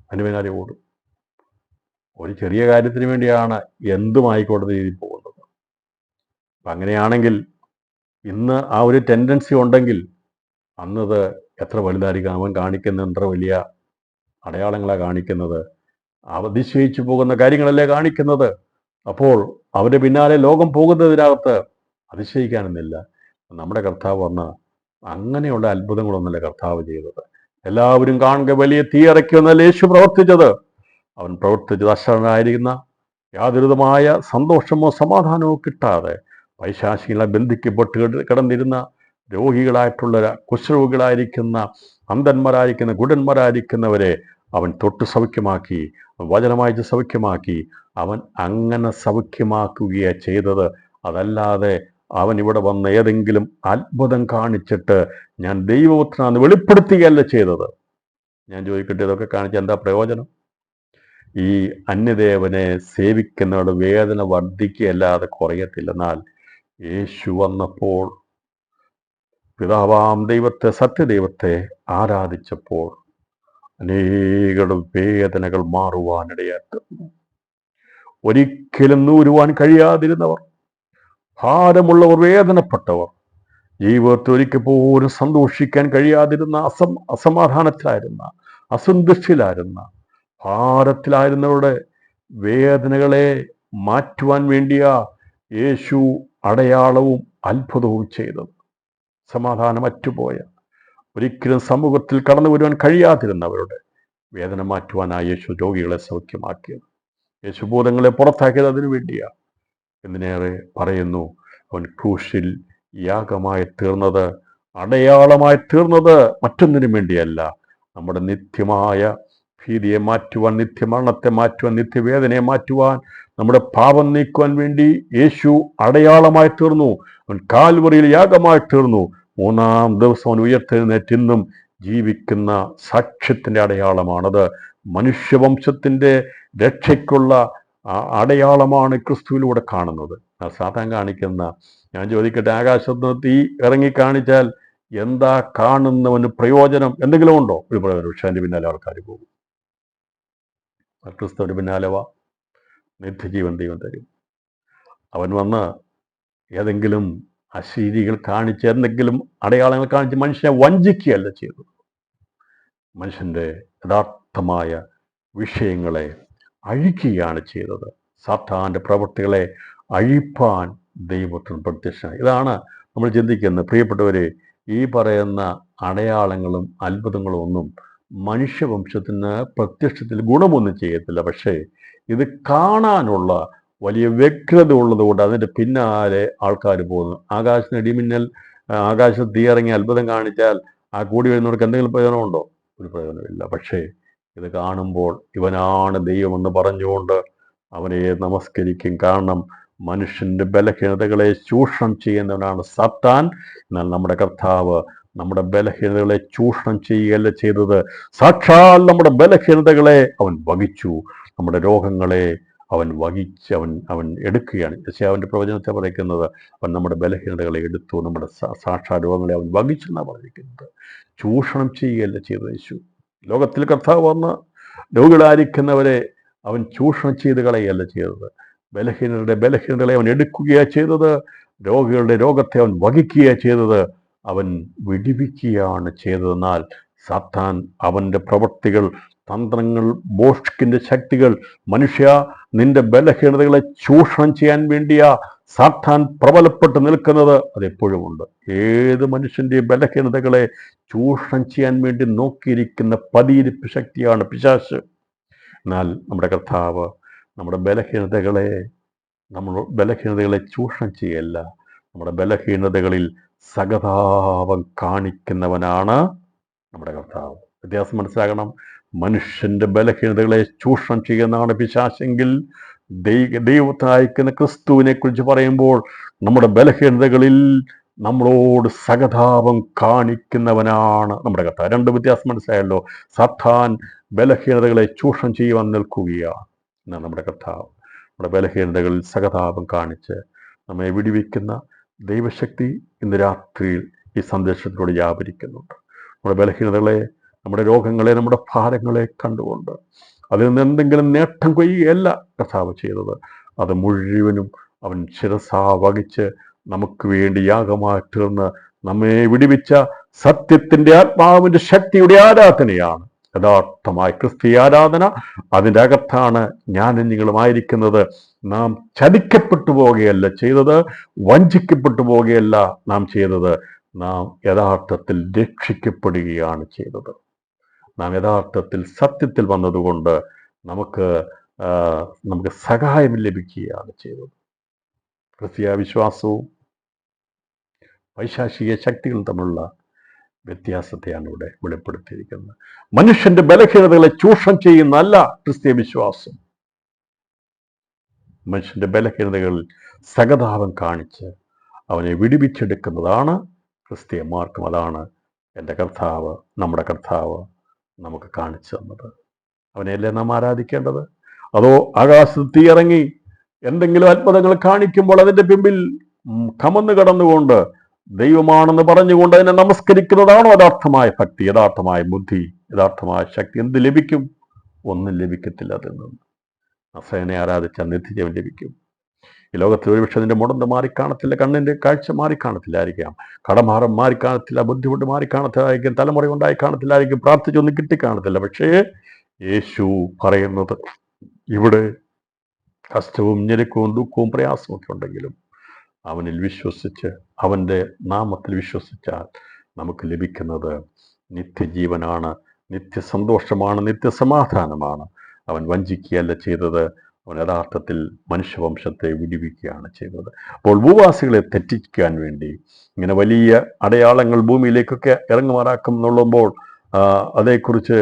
അതിന് പിന്നാലെ ഓടും. ഒരു ചെറിയ കാര്യത്തിന് വേണ്ടിയാണ് എന്തുമായിക്കോട്ടെ രീതിയിൽ പോകുന്നത്. അപ്പം അങ്ങനെയാണെങ്കിൽ ഇന്ന് ആ ഒരു ടെൻഡൻസി ഉണ്ടെങ്കിൽ അന്നത് എത്ര വലുതായിരിക്കും. അവൻ കാണിക്കുന്ന എത്ര വലിയ അടയാളങ്ങളാണ് കാണിക്കുന്നത്, അതിശയിച്ചു പോകുന്ന കാര്യങ്ങളല്ലേ കാണിക്കുന്നത്. അപ്പോൾ അവരുടെ പിന്നാലെ ലോകം പോകുന്നതിനകത്ത് അതിശയിക്കാനൊന്നുമില്ല. നമ്മുടെ കർത്താവ് വന്ന് അങ്ങനെയുള്ള അത്ഭുതങ്ങളൊന്നുമല്ല കർത്താവ് ചെയ്തത്. എല്ലാവരും കാണുക വലിയ തീയിറക്കിയൊന്നല്ല യേശു പ്രവർത്തിച്ചത്. അവൻ പ്രവർത്തിച്ചത് അശരണനായിരിക്കുന്ന യാതൊരുവിധമായ സന്തോഷമോ സമാധാനമോ കിട്ടാതെ പൈശാചികളെ ബന്ധിക്കപ്പെട്ട് കിടന്നിരുന്ന രോഗികളായിട്ടുള്ള കുഷ്ഠരോഗികളായിരിക്കുന്ന അന്ധന്മാരായിരിക്കുന്ന കുടന്മാരായിരിക്കുന്നവരെ അവൻ തൊട്ട് സൗഖ്യമാക്കി, വചനമായിട്ട് സൗഖ്യമാക്കി. അവൻ അങ്ങനെ സൗഖ്യമാക്കുകയാണ് ചെയ്തത്. അതല്ലാതെ അവൻ ഇവിടെ വന്ന് ഏതെങ്കിലും അത്ഭുതം കാണിച്ചിട്ട് ഞാൻ ദൈവപുത്രനാണെന്ന് വെളിപ്പെടുത്തുകയല്ല ചെയ്തത്. ഞാൻ ചോദിക്കട്ടെ, ഇതൊക്കെ കാണിച്ച് എന്താ പ്രയോജനം? ഈ അന്യദേവനെ സേവിക്കുന്നവരുടെ വേദന വർദ്ധിക്കുകയല്ലാതെ കുറയത്തില്ല. എന്നാൽ യേശു വന്നപ്പോൾ പിതാവാം ദൈവത്തെ, സത്യദൈവത്തെ ആരാധിച്ചപ്പോൾ അനേകം വേദനകൾ മാറുവാനിടയായിരുന്നു. ഒരിക്കലും നൂരുവാൻ കഴിയാതിരുന്നവർ, ഭാരമുള്ളവർ, വേദനപ്പെട്ടവർ, ജീവിതത്തിൽ ഒരിക്കൽ പോലും സന്തോഷിക്കാൻ കഴിയാതിരുന്ന, അസമാധാനത്തിലായിരുന്ന, അസന്തുഷ്ടിയിലായിരുന്ന, ഭാരത്തിലായിരുന്നവരുടെ വേദനകളെ മാറ്റുവാൻ വേണ്ടിയാ യേശു അടയാളവും അത്ഭുതവും ചെയ്തത്. സമാധാനം അറ്റുപോയ, ഒരിക്കലും സമൂഹത്തിൽ കടന്നു വരുവാൻ കഴിയാതിരുന്നവരുടെ വേദന മാറ്റുവാനായി യേശു രോഗികളെ സൗഖ്യമാക്കിയത്. യേശു ഭൂതങ്ങളെ പുറത്താക്കിയത് അതിനു വേണ്ടിയാണ്. എന്തിനേറെ പറയുന്നു, അവൻ ക്രൂശിൽ യാഗമായി തീർന്നത്, അടയാളമായി തീർന്നത് മറ്റൊന്നിനും വേണ്ടിയല്ല, നമ്മുടെ നിത്യമായ ഭീതിയെ മാറ്റുവാൻ, നിത്യമരണത്തെ മാറ്റുവാൻ, നിത്യവേദനയെ മാറ്റുവാൻ, നമ്മുടെ പാപം നീക്കുവാൻ വേണ്ടി യേശു അടയാളമായി തീർന്നു. അവൻ കാൽവറിയിൽ യാഗമായി തീർന്നു. മൂന്നാം ദിവസം അവൻ ഉയർത്തെഴുന്നേറ്റ് ഇന്നും ജീവിക്കുന്ന സാക്ഷ്യത്തിൻ്റെ അടയാളമാണത്. മനുഷ്യവംശത്തിൻ്റെ രക്ഷയ്ക്കുള്ള അടയാളമാണ് ക്രിസ്തുവിലൂടെ കാണുന്നത്. സാത്താൻ കാണിക്കുന്ന, ഞാൻ ചോദിക്കട്ടെ, ആകാശത്ത് തീ ഇറങ്ങി കാണിച്ചാൽ എന്താ കാണുന്നവന് പ്രയോജനം? എന്തെങ്കിലും ഉണ്ടോ? ഒരു പ്രയോജനം. പക്ഷെ അതിൻ്റെ പിന്നാലെ ആൾക്കാർ പോകും. ക്രിസ്തുവിൻ്റെ പിന്നാലെ വാ, നിത്യജീവൻ ദൈവം തരും. അവൻ വന്ന് ഏതെങ്കിലും അശരീരികൾ കാണിച്ച്, എന്തെങ്കിലും അടയാളങ്ങൾ കാണിച്ച് മനുഷ്യനെ വഞ്ചിക്കുകയല്ല ചെയ്തത്. മനുഷ്യൻ്റെ യഥാർത്ഥമായ വിഷയങ്ങളെ അഴിക്കുകയാണ് ചെയ്തത്. സാത്താൻ്റെ പ്രവൃത്തികളെ അഴിപ്പാൻ ദൈവത്തിന് പ്രത്യക്ഷമായി. ഇതാണ് നമ്മൾ ചിന്തിക്കുന്നത്. പ്രിയപ്പെട്ടവരെ, ഈ പറയുന്ന അടയാളങ്ങളും അത്ഭുതങ്ങളും ഒന്നും മനുഷ്യവംശത്തിന് പ്രത്യക്ഷത്തിൽ ഗുണമൊന്നും ചെയ്യത്തില്ല. പക്ഷേ ഇത് കാണാനുള്ള വലിയ വ്യഗ്രത ഉള്ളതുകൊണ്ട് അതിൻ്റെ പിന്നാലെ ആൾക്കാർ പോകുന്നു. ആകാശത്തിന് ഇടിമിന്നൽ, ആകാശത്ത് തീ ഇറങ്ങി അത്ഭുതം കാണിച്ചാൽ ആ കൂടി വരുന്നവർക്ക് എന്തെങ്കിലും പ്രയോജനമുണ്ടോ? ഒരു പ്രയോജനമില്ല. പക്ഷേ ഇത് കാണുമ്പോൾ ഇവനാണ് ദൈവമെന്ന് പറഞ്ഞുകൊണ്ട് അവനെ നമസ്കരിക്കും. കാരണം മനുഷ്യൻ്റെ ബലഹീനതകളെ ചൂഷണം ചെയ്യുന്നവനാണ് സാത്താൻ. എന്നാൽ നമ്മുടെ കർത്താവ് നമ്മുടെ ബലഹീനതകളെ ചൂഷണം ചെയ്യുകയല്ല ചെയ്തത്. സാക്ഷാൽ നമ്മുടെ ബലഹീനതകളെ അവൻ വഹിച്ചു. നമ്മുടെ രോഗങ്ങളെ അവൻ വഹിച്ച് അവൻ എടുക്കുകയാണ്. യെശയ്യാവിൻ്റെ പ്രവചനത്തെ പറയുന്നത്, അവൻ നമ്മുടെ ബലഹീനതകളെ എടുത്തു, നമ്മുടെ സാക്ഷാ രോഗങ്ങളെ അവൻ വഹിച്ചെന്നാണ് പറഞ്ഞിരിക്കുന്നത്. ചൂഷണം ചെയ്യുകയല്ല ചെയ്തത് യേശു. ലോകത്തിൽ കർത്താവ് വന്ന് രോഗികളായിരിക്കുന്നവരെ അവൻ ചൂഷണം ചെയ്ത് കളയുകയല്ല ചെയ്തത്. ബലഹീനതകളെ അവൻ എടുക്കുകയാണ് ചെയ്തത്. രോഗികളുടെ രോഗത്തെ അവൻ വഹിക്കുകയാണ് ചെയ്തത്. അവൻ വിടിവിക്കുകയാണ് ചെയ്തതെന്നാൽ സാത്താൻ അവൻ്റെ പ്രവൃത്തികൾ തന്ത്രങ്ങൾ, ബോഷ്കിന്റെ ശക്തികൾ, മനുഷ്യ നിന്റെ ബലഹീനതകളെ ചൂഷണം ചെയ്യാൻ വേണ്ടിയാ സാത്താൻ പ്രബലപ്പെട്ട് നിൽക്കുന്നത്. അതെപ്പോഴും ഉണ്ട്. ഏത് മനുഷ്യന്റെ ബലഹീനതകളെ ചൂഷണം ചെയ്യാൻ വേണ്ടി നോക്കിയിരിക്കുന്ന പതിയിരിപ്പ് ശക്തിയാണ് പിശാച്. എന്നാൽ നമ്മുടെ കർത്താവ് നമ്മുടെ ബലഹീനതകളെ ചൂഷണം ചെയ്യല്ല. നമ്മുടെ ബലഹീനതകളിൽ സഹതാപം കാണിക്കുന്നവനാണ് നമ്മുടെ കർത്താവ്. വ്യത്യാസം മനസ്സിലാകണം. മനുഷ്യന്റെ ബലഹീനതകളെ ചൂഷണം ചെയ്യുന്നതാണ് പിശാചെങ്കിൽ, ദൈവത്തെ അയക്കുന്ന ക്രിസ്തുവിനെ കുറിച്ച് പറയുമ്പോൾ നമ്മുടെ ബലഹീനതകളിൽ നമ്മളോട് സഹതാപം കാണിക്കുന്നവനാണ് നമ്മുടെ കർത്താവ്. രണ്ട് വ്യത്യാസം മനസ്സിലായല്ലോ. സാത്താൻ ബലഹീനതകളെ ചൂഷണം ചെയ്യുവാൻ നിൽക്കുകയാണ്. എന്നാൽ നമ്മുടെ കർത്താവ് നമ്മുടെ ബലഹീനതകളിൽ സഹതാപം കാണിച്ച് നമ്മെ വിടിവിക്കുന്ന ദൈവശക്തി ഇന്ന് രാത്രിയിൽ ഈ സന്ദേശത്തിലൂടെ വ്യാപരിക്കുന്നുണ്ട്. നമ്മുടെ ബലഹീനതകളെ, നമ്മുടെ രോഗങ്ങളെ, നമ്മുടെ ഭാരങ്ങളെ കണ്ടുകൊണ്ട് അതിൽ നിന്ന് എന്തെങ്കിലും നേട്ടം കൊയ്യുകയല്ല കർത്താവ് ചെയ്തത്. അത് മുഴുവനും അവൻ ശിരസാ വഹിച്ച് നമുക്ക് വേണ്ടി യാഗമായി തീർന്ന് നമ്മെ വിടിവിച്ച സത്യത്തിന്റെ ആത്മാവിന്റെ ശക്തിയുടെ ആരാധനയാണ് യഥാർത്ഥമായ ക്രിസ്തീയ ആരാധന. അതിൻ്റെ അകത്താണ് ഞാനും നിങ്ങളുമായിരിക്കുന്നത്. നാം ചതിക്കപ്പെട്ടു പോകുകയല്ല ചെയ്തത്, വഞ്ചിക്കപ്പെട്ടു പോകുകയല്ല നാം ചെയ്തത്. നാം യഥാർത്ഥത്തിൽ രക്ഷിക്കപ്പെടുകയാണ് ചെയ്തത്. നാം യഥാർത്ഥത്തിൽ സത്യത്തിൽ വന്നതുകൊണ്ട് നമുക്ക് സഹായം ലഭിക്കുകയാണ് ചെയ്തത്. ക്രിസ്തീയ വിശ്വാസവും പൈശാചിക ശക്തികളും തമ്മിലുള്ള വ്യത്യാസത്തെയാണ് ഇവിടെ വെളിപ്പെടുത്തിയിരിക്കുന്നത്. മനുഷ്യന്റെ ബലഹീനതകളെ ചൂഷണം ചെയ്യുന്നതല്ല ക്രിസ്തീയ വിശ്വാസം. മനുഷ്യന്റെ ബലഹീനതകളിൽ സഹതാപം കാണിച്ച് അവനെ വിടുവിച്ചെടുക്കുന്നതാണ് ക്രിസ്തീയ മാർഗം. അതാണ് എൻ്റെ കർത്താവ്, നമ്മുടെ കർത്താവ് നമുക്ക് കാണിച്ചു തന്നത്. അവനെയല്ലേ നാം ആരാധിക്കേണ്ടത്? അതോ ആകാശത്ത് തീയിറങ്ങി എന്തെങ്കിലും അത്ഭുതങ്ങൾ കാണിക്കുമ്പോൾ അതിൻ്റെ പിമ്പിൽ കമന്നു കടന്നുകൊണ്ട് ദൈവമാണെന്ന് പറഞ്ഞുകൊണ്ട് അതിനെ നമസ്കരിക്കുന്നതാണോ യഥാർത്ഥമായ ഭക്തി, യഥാർത്ഥമായ ബുദ്ധി, യഥാർത്ഥമായ ശക്തി? എന്ത് ലഭിക്കും? ഒന്നും ലഭിക്കത്തില്ല. അതിൽ നിന്ന് നസറേയനെ ആരാധിച്ചാൽ നിത്യജീവൻ ലഭിക്കും. ഈ ലോകത്തിൽ ഒരുപക്ഷെ അതിൻ്റെ മുടന്ത് മാറിക്കാണത്തില്ല, കണ്ണിൻ്റെ കാഴ്ച മാറിക്കാണത്തില്ലായിരിക്കാം, കടമാറം മാറിക്കാണത്തില്ല, ബുദ്ധിമുട്ട് മാറിക്കാണത്തില്ലായിരിക്കും, തലമുറ ഉണ്ടായി കാണത്തില്ലായിരിക്കും, പ്രാർത്ഥിച്ചൊന്നും കിട്ടിക്കാണത്തില്ല. പക്ഷേ യേശു പറയുന്നത്, ഇവിടെ കഷ്ടവും ഞെരുക്കവും ദുഃഖവും പ്രയാസവും ഒക്കെ ഉണ്ടെങ്കിലും അവനിൽ വിശ്വസിച്ച്, അവൻ്റെ നാമത്തിൽ വിശ്വസിച്ചാൽ നമുക്ക് ലഭിക്കുന്നത് നിത്യജീവനാണ്, നിത്യസന്തോഷമാണ്, നിത്യസമാധാനമാണ്. അവൻ വഞ്ചിക്കുകയല്ല ചെയ്തത്, അവൻ യഥാർത്ഥത്തിൽ മനുഷ്യവംശത്തെ വിടിവിക്കുകയാണ് ചെയ്തത്. അപ്പോൾ ഭൂവാസികളെ തെറ്റിക്കാൻ വേണ്ടി ഇങ്ങനെ വലിയ അടയാളങ്ങൾ ഭൂമിയിലേക്കൊക്കെ ഇറങ്ങുമാറാക്കും എന്നുള്ളുമ്പോൾ അതേക്കുറിച്ച്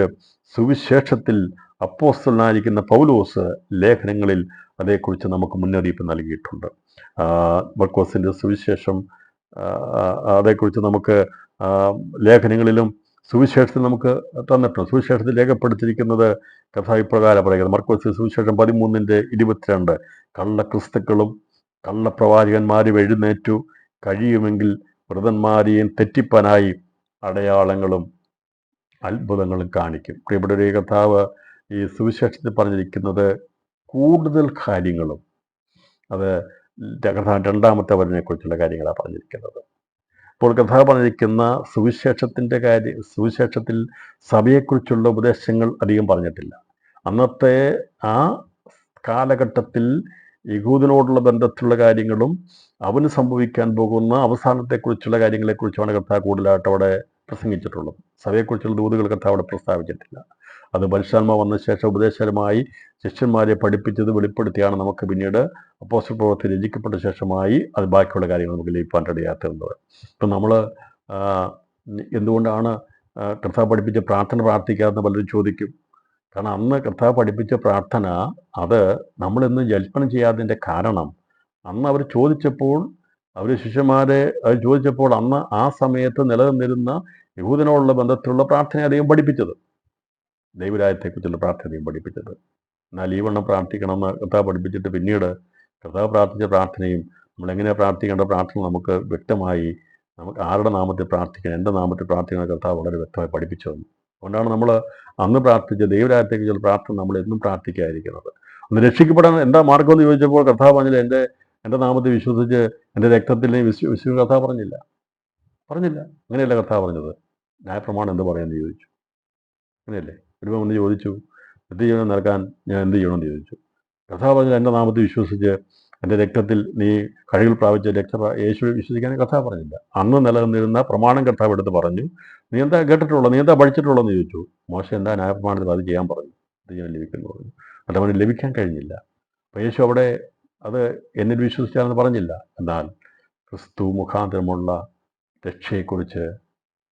സുവിശേഷത്തിൽ അപ്പോസ്തലനായിരിക്കുന്ന പൗലോസ് ലേഖനങ്ങളിൽ അതേക്കുറിച്ച് നമുക്ക് മുന്നറിയിപ്പ് നൽകിയിട്ടുണ്ട്. മർക്കോസിൻ്റെ സുവിശേഷം അതേക്കുറിച്ച് നമുക്ക് ലേഖനങ്ങളിലും സുവിശേഷത്തിൽ നമുക്ക് തന്നിട്ടുണ്ട്. സുവിശേഷത്തിൽ രേഖപ്പെടുത്തിയിരിക്കുന്നത് കഥ ഇപ്രകാരം പറയുന്നത്. മർക്കോസ് സുവിശേഷം 13:22 കള്ളക്രിസ്തുക്കളും കള്ളപ്രവാചകന്മാരും എഴുന്നേറ്റു, കഴിയുമെങ്കിൽ വൃതന്മാരെയും തെറ്റിപ്പനായി അടയാളങ്ങളും അത്ഭുതങ്ങളും കാണിക്കും. പ്രിയപ്പെട്ട കർത്താവ് ഈ സുവിശേഷത്തിൽ പറഞ്ഞിരിക്കുന്നത് കൂടുതൽ കാര്യങ്ങളും അത് രണ്ടാമത്തെ വരവിനെ കുറിച്ചുള്ള കാര്യങ്ങളാണ് പറഞ്ഞിരിക്കുന്നത്. അപ്പോൾ കർത്താവ് പറഞ്ഞിരിക്കുന്ന സുവിശേഷത്തിൽ സഭയെക്കുറിച്ചുള്ള ഉപദേശങ്ങൾ അധികം പറഞ്ഞിട്ടില്ല. അന്നത്തെ ആ കാലഘട്ടത്തിൽ യഹൂദനോടുള്ള ബന്ധത്തിലുള്ള കാര്യങ്ങളും അവന് സംഭവിക്കാൻ പോകുന്ന അവസാനത്തെക്കുറിച്ചുള്ള കാര്യങ്ങളെക്കുറിച്ചുമാണ് കർത്താവ് കൂടുതലായിട്ട് അവിടെ പ്രസംഗിച്ചിട്ടുള്ളത്. സഭയെക്കുറിച്ചുള്ള ദൂതുകൾ കർത്താവ് അവിടെ പ്രസ്താവിച്ചിട്ടില്ല. അത് പരിശുദ്ധാത്മാവ് വന്ന ശേഷം ഉപദേശകരമായി ശിഷ്യന്മാരെ പഠിപ്പിച്ചത് വെളിപ്പെടുത്തിയാണ് നമുക്ക് പിന്നീട് അപ്പോസ്തല പ്രവൃത്തി രചിക്കപ്പെട്ട ശേഷമായി അത് ബാക്കിയുള്ള കാര്യങ്ങൾ നമുക്ക് ലഭിക്കാൻ ഇടയാക്കുന്നത്. ഇപ്പം നമ്മൾ എന്തുകൊണ്ടാണ് കർത്താവ് പഠിപ്പിച്ച പ്രാർത്ഥന പ്രാർത്ഥിക്കാമെന്ന് പലരും ചോദിക്കും. കാരണം അന്ന് കർത്താവ് പഠിപ്പിച്ച പ്രാർത്ഥന അത് നമ്മളിന്ന് ജൽപ്പനം ചെയ്യാത്തതിൻ്റെ കാരണം, അന്ന് അവർ ചോദിച്ചപ്പോൾ, ശിഷ്യന്മാരെ ചോദിച്ചപ്പോൾ അന്ന് ആ സമയത്ത് നിലനിന്നിരുന്ന യഹൂദനോടുള്ള ബന്ധത്തിലുള്ള പ്രാർത്ഥന അധികം പഠിപ്പിച്ചത്, ദൈവരാജ്യത്തെക്കുറിച്ചുള്ള പ്രാർത്ഥന അധികം പഠിപ്പിച്ചത്. എന്നാൽ ഈ വണ്ണം പ്രാർത്ഥിക്കണമെന്ന് കർത്താവ് പഠിപ്പിച്ചിട്ട് പിന്നീട് കർത്താവ് പ്രാർത്ഥിച്ച പ്രാർത്ഥനയും നമ്മളെങ്ങനെയാണ് പ്രാർത്ഥിക്കേണ്ട പ്രാർത്ഥന നമുക്ക് വ്യക്തമായി, നമുക്ക് ആരുടെ നാമത്തിൽ പ്രാർത്ഥിക്കണം, എൻ്റെ നാമത്തിൽ പ്രാർത്ഥിക്കണം കർത്താവ് വളരെ വ്യക്തമായി പഠിപ്പിച്ചു തന്നു. അതുകൊണ്ടാണ് നമ്മൾ അന്ന് പ്രാർത്ഥിച്ച ദൈവരാജ്യത്തെക്കുറിച്ചുള്ള പ്രാർത്ഥന നമ്മൾ എന്നും പ്രാർത്ഥിക്കാതിരിക്കുന്നത്. ഒന്ന് രക്ഷിക്കപ്പെടാൻ എന്താ മാർഗം എന്ന് ചോദിച്ചപ്പോൾ കർത്താവ് പറഞ്ഞില്ല, എൻ്റെ നാമത്തിൽ വിശ്വസിച്ച് എൻ്റെ രക്തത്തിൽ കർത്താവ് പറഞ്ഞില്ല. അങ്ങനെയല്ല കർത്താവ് പറഞ്ഞത്. ന്യായപ്രമാണം എന്ത് പറയാമെന്ന് ചോദിച്ചു. അങ്ങനെയല്ലേ? ഒരുവൻ വന്ന് ചോദിച്ചു, നിത്യജീവനം നൽകാൻ ഞാൻ എന്ത് ചെയ്യണമെന്ന് ചോദിച്ചു. കർത്താവ് പറഞ്ഞു, എൻ്റെ നാമത്തിൽ വിശ്വസിച്ച് എൻ്റെ രക്തത്തിൽ നീ കഴികൾ പ്രാപിച്ച യേശു വിശ്വസിക്കാനും കർത്താവ് പറഞ്ഞില്ല. അന്ന് നിലനിന്നിരുന്ന പ്രമാണം കർത്താവ് എടുത്ത് പറഞ്ഞു, നീ എന്താ കേട്ടിട്ടുള്ളത്, നീ എന്താ പഠിച്ചിട്ടുള്ളതെന്ന് ചോദിച്ചു. മോശ എന്താ ന്യായപ്രമാണത്തിൽ അത് ചെയ്യാൻ പറഞ്ഞു, നിത്യജീവൻ ലഭിക്കുന്നു പറഞ്ഞു. അത് അവന് ലഭിക്കാൻ കഴിഞ്ഞില്ല. അപ്പോൾ യേശു അവിടെ അത് എന്നിൽ വിശ്വസിച്ചാലെന്ന് പറഞ്ഞില്ല. എന്നാൽ ക്രിസ്തു മുഖാന്തരമുള്ള രക്ഷയെക്കുറിച്ച്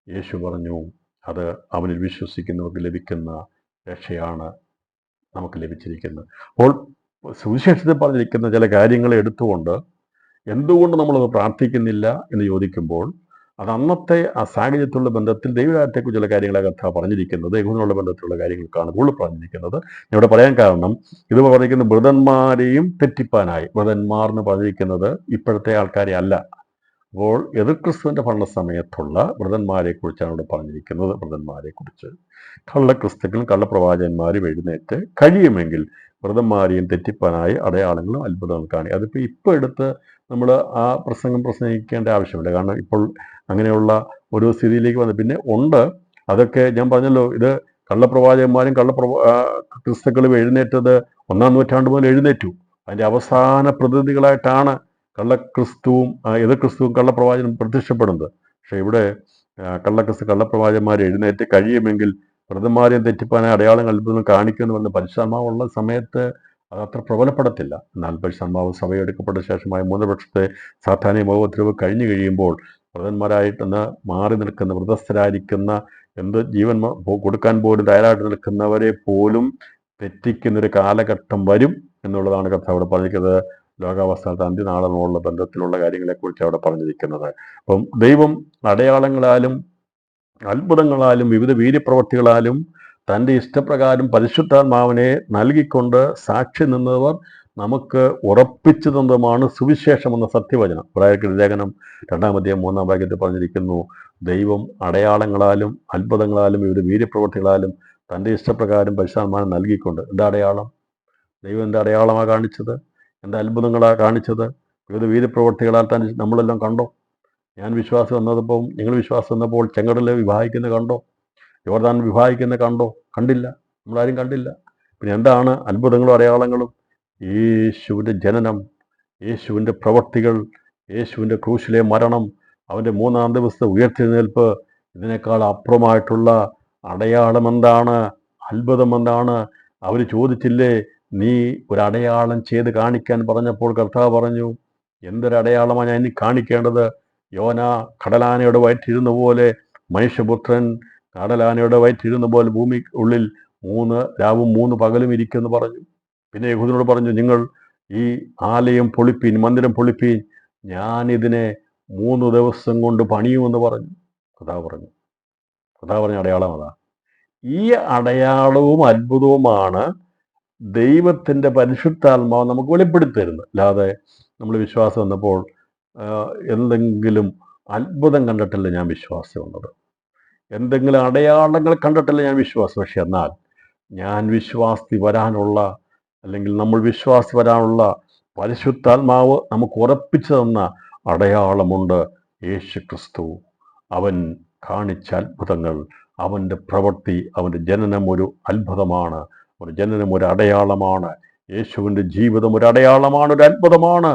യേശു പറഞ്ഞു, അത് അവനിൽ വിശ്വസിക്കുന്നവർക്ക് ലഭിക്കുന്ന രക്ഷയാണ് നമുക്ക് ലഭിച്ചിരിക്കുന്നത്. അപ്പോൾ സുവിശേഷത്തിൽ പറഞ്ഞിരിക്കുന്ന ചില കാര്യങ്ങളെ എടുത്തുകൊണ്ട് എന്തുകൊണ്ട് നമ്മളത് പ്രാർത്ഥിക്കുന്നില്ല എന്ന് ചോദിക്കുമ്പോൾ, അത് അന്നത്തെ ആ സാഹചര്യത്തിലുള്ള ബന്ധത്തിൽ ദൈവരാജ്യത്തെക്കുറിച്ചുള്ള കാര്യങ്ങളെ കഥ പറഞ്ഞിരിക്കുന്നത് യഹൂദനുള്ള ബന്ധത്തിലുള്ള കാര്യങ്ങൾക്കാണ് കൂടുതൽ പറഞ്ഞിരിക്കുന്നത്. ഞാൻ ഇവിടെ പറയാൻ കാരണം, ഇത് പറഞ്ഞിരിക്കുന്നത് വൃതന്മാരെയും തെറ്റിപ്പാനായി. വൃതന്മാർ എന്ന് പറഞ്ഞിരിക്കുന്നത് ഇപ്പോഴത്തെ ആൾക്കാരെ അല്ല. അപ്പോൾ എതിർ ക്രിസ്തുവിൻ്റെ ഭരണസമയത്തുള്ള വൃതന്മാരെ കുറിച്ചാണ് ഇവിടെ പറഞ്ഞിരിക്കുന്നത്. വൃതന്മാരെ കുറിച്ച് കള്ളക്രിസ്തുക്കളും കള്ളപ്രവാചകന്മാരും എഴുന്നേറ്റ് കഴിയുമെങ്കിൽ വൃതന്മാരെയും തെറ്റിപ്പാനായി അടയാളങ്ങളും അത്ഭുതങ്ങളും കാണി. അതിപ്പോൾ ഇപ്പോൾ എടുത്ത് നമ്മൾ ആ പ്രസംഗിക്കേണ്ട ആവശ്യമില്ല. കാരണം ഇപ്പോൾ അങ്ങനെയുള്ള ഒരു സ്ഥിതിയിലേക്ക് വന്നു. പിന്നെ ഉണ്ട്, അതൊക്കെ ഞാൻ പറഞ്ഞല്ലോ, ഇത് കള്ളപ്രവാചകന്മാരും ക്രിസ്തുക്കളും എഴുന്നേറ്റത് 1-ാം നൂറ്റാണ്ട് മുതൽ എഴുന്നേറ്റു. അതിൻ്റെ അവസാന പ്രതിനിധികളായിട്ടാണ് കള്ളക്രിസ്തുവും എതിർ ക്രിസ്തുവും കള്ളപ്രവാചകനും പ്രത്യക്ഷപ്പെടുന്നത്. പക്ഷേ ഇവിടെ കള്ളപ്രവാചകന്മാർ എഴുന്നേറ്റ് കഴിയുമെങ്കിൽ വ്രതന്മാരെയും തെറ്റിപ്പാനായി അടയാളങ്ങൾ അത്ഭുതം കാണിക്കുമെന്ന് പറഞ്ഞ് പരിശുദ്ധാത്മാവുള്ള സമയത്ത് അത് അത്ര പ്രബലപ്പെടത്തില്ല. എന്നാൽ പരിശുദ്ധാത്മാവ് സഭയെടുക്കപ്പെട്ട ശേഷമായ 3 വർഷത്തെ സാധാരണ മോഹോത്തരവ് കഴിഞ്ഞു കഴിയുമ്പോൾ വ്രതന്മാരായിട്ടെന്ന് മാറി നിൽക്കുന്ന, വ്രതസ്ഥരായിരിക്കുന്ന, എന്ത് ജീവൻ കൊടുക്കാൻ പോലും തയ്യാറായിട്ട് നിൽക്കുന്നവരെ പോലും തെറ്റിക്കുന്നൊരു കാലഘട്ടം വരും എന്നുള്ളതാണ് കർത്താവ് അവിടെ പറഞ്ഞിരിക്കുന്നത്. ലോകാവസാനത്തെ അന്ത്യനാളെന്നുള്ള ബന്ധത്തിലുള്ള കാര്യങ്ങളെക്കുറിച്ച് അവിടെ പറഞ്ഞിരിക്കുന്നത്. അപ്പം ദൈവം അടയാളങ്ങളാലും അത്ഭുതങ്ങളാലും വിവിധ വീര്യപ്രവർത്തികളാലും തൻ്റെ ഇഷ്ടപ്രകാരം പരിശുദ്ധാത്മാവിനെ നൽകിക്കൊണ്ട് സാക്ഷി നിന്നവർ നമുക്ക് ഉറപ്പിച്ചു തന്നതുമാണ് സുവിശേഷം എന്ന സത്യവചനം. ഇബ്രായർക്കെഴുതിയ ലേഖനം 2-ാം അധ്യായം 3-ാം വാക്യത്തിൽ പറഞ്ഞിരിക്കുന്നു, ദൈവം അടയാളങ്ങളാലും അത്ഭുതങ്ങളാലും വിവിധ വീര്യപ്രവർത്തികളാലും തൻ്റെ ഇഷ്ടപ്രകാരം പരിശുദ്ധാത്മാവിനെ നൽകിക്കൊണ്ട്. എന്താ അടയാളം? ദൈവം എന്താ അടയാളമാണ് കാണിച്ചത്? എന്താ അത്ഭുതങ്ങളാണ് കാണിച്ചത്? വിവിധ വീര്യപ്രവർത്തികളാൽ തന്നെ നമ്മളെല്ലാം കണ്ടോ? ഞാൻ വിശ്വാസം വന്നപ്പോൾ, നിങ്ങൾ വിശ്വാസം വന്നപ്പോൾ ചെങ്കടൽ വിഭാഗിക്കുന്നത് കണ്ടോ? യോർദാൻ വിഭാഗിക്കുന്നത് കണ്ടോ? കണ്ടില്ല, നമ്മളാരും കണ്ടില്ല. പിന്നെ എന്താണ് അത്ഭുതങ്ങളും അടയാളങ്ങളും? യേശുവിൻ്റെ ജനനം, യേശുവിൻ്റെ പ്രവൃത്തികൾ, യേശുവിൻ്റെ ക്രൂശിലെ മരണം, അവൻ്റെ 3-ാം ദിവസത്തെ ഉയർത്തെഴുന്നേൽപ്പ്. ഇതിനേക്കാൾ അപ്പുറമായിട്ടുള്ള അടയാളം എന്താണ്? അത്ഭുതം എന്താണ്? അവർ ചോദിച്ചില്ലേ, നീ ഒരടയാളം ചെയ്ത് കാണിക്കാൻ പറഞ്ഞപ്പോൾ കർത്താവ് പറഞ്ഞു, എന്തൊരടയാളമാണ് ഞാൻ ഇനി കാണിക്കേണ്ടത്? യോന കടലാനയുടെ വയറ്റിരുന്ന പോലെ, മനുഷ്യപുത്രൻ കടലാനയുടെ വയറ്റിരുന്ന പോലെ ഭൂമി ഉള്ളിൽ 3 രാവും 3 പകലും ഇരിക്കുമെന്ന് പറഞ്ഞു. പിന്നെ യഹൂദനോട് പറഞ്ഞു, നിങ്ങൾ ഈ ആലയം പൊളിപ്പീൻ, മന്ദിരം പൊളിപ്പീൻ, ഞാനിതിനെ 3 ദിവസം കൊണ്ട് പണിയുമെന്ന് പറഞ്ഞു. കർത്താവ് പറഞ്ഞ അടയാളം അതാ. ഈ അടയാളവും അത്ഭുതവുമാണ് ദൈവത്തിൻ്റെ പരിശുദ്ധാത്മാവ് നമുക്ക് വെളിപ്പെടുത്തി തരുന്നത്. അല്ലാതെ നമ്മൾ വിശ്വാസം വന്നപ്പോൾ എന്തെങ്കിലും അത്ഭുതം കണ്ടിട്ടല്ല ഞാൻ വിശ്വാസം വന്നത്, എന്തെങ്കിലും അടയാളങ്ങൾ കണ്ടിട്ടല്ല ഞാൻ വിശ്വാസം. പക്ഷെ എന്നാൽ ഞാൻ വിശ്വാസി വരാനുള്ള, അല്ലെങ്കിൽ നമ്മൾ വിശ്വാസി വരാനുള്ള പരിശുദ്ധാത്മാവ് നമുക്ക് ഉറപ്പിച്ചു തന്ന അടയാളമുണ്ട്. യേശു ക്രിസ്തു, അവൻ കാണിച്ച അത്ഭുതങ്ങൾ, അവൻ്റെ പ്രവൃത്തി, അവൻ്റെ ജനനം ഒരു അത്ഭുതമാണ്, അവൻ്റെ ജനനം ഒരു അടയാളമാണ്. യേശുവിൻ്റെ ജീവിതം ഒരു അടയാളമാണ്, ഒരു അത്ഭുതമാണ്.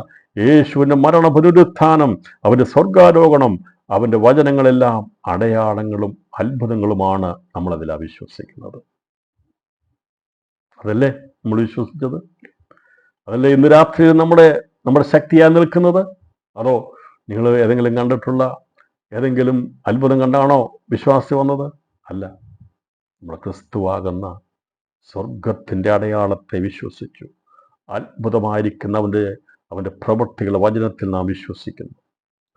യേശുവിൻ്റെ മരണ പുനരുത്ഥാനം, അവൻ്റെ സ്വർഗാരോഹണം, അവൻ്റെ വചനങ്ങളെല്ലാം അടയാളങ്ങളും അത്ഭുതങ്ങളുമാണ്. നമ്മളതിലാണ് വിശ്വസിക്കുന്നത്. അതല്ലേ നമ്മൾ വിശ്വസിച്ചത്? അതല്ലേ ഇന്ന് രാത്രി നമ്മുടെ ശക്തിയായി നിൽക്കുന്നത്? അതോ നിങ്ങൾ ഏതെങ്കിലും കണ്ടിട്ടുള്ള ഏതെങ്കിലും അത്ഭുതം കണ്ടാണോ വിശ്വാസി വന്നത്? അല്ല, നമ്മുടെ ക്രിസ്തുവാകുന്ന സ്വർഗത്തിൻ്റെ അടയാളത്തെ വിശ്വസിച്ചു. അത്ഭുതമായിരിക്കുന്ന അവൻ്റെ പ്രവൃത്തികൾ വചനത്തിൽ നാം വിശ്വസിക്കുന്നു.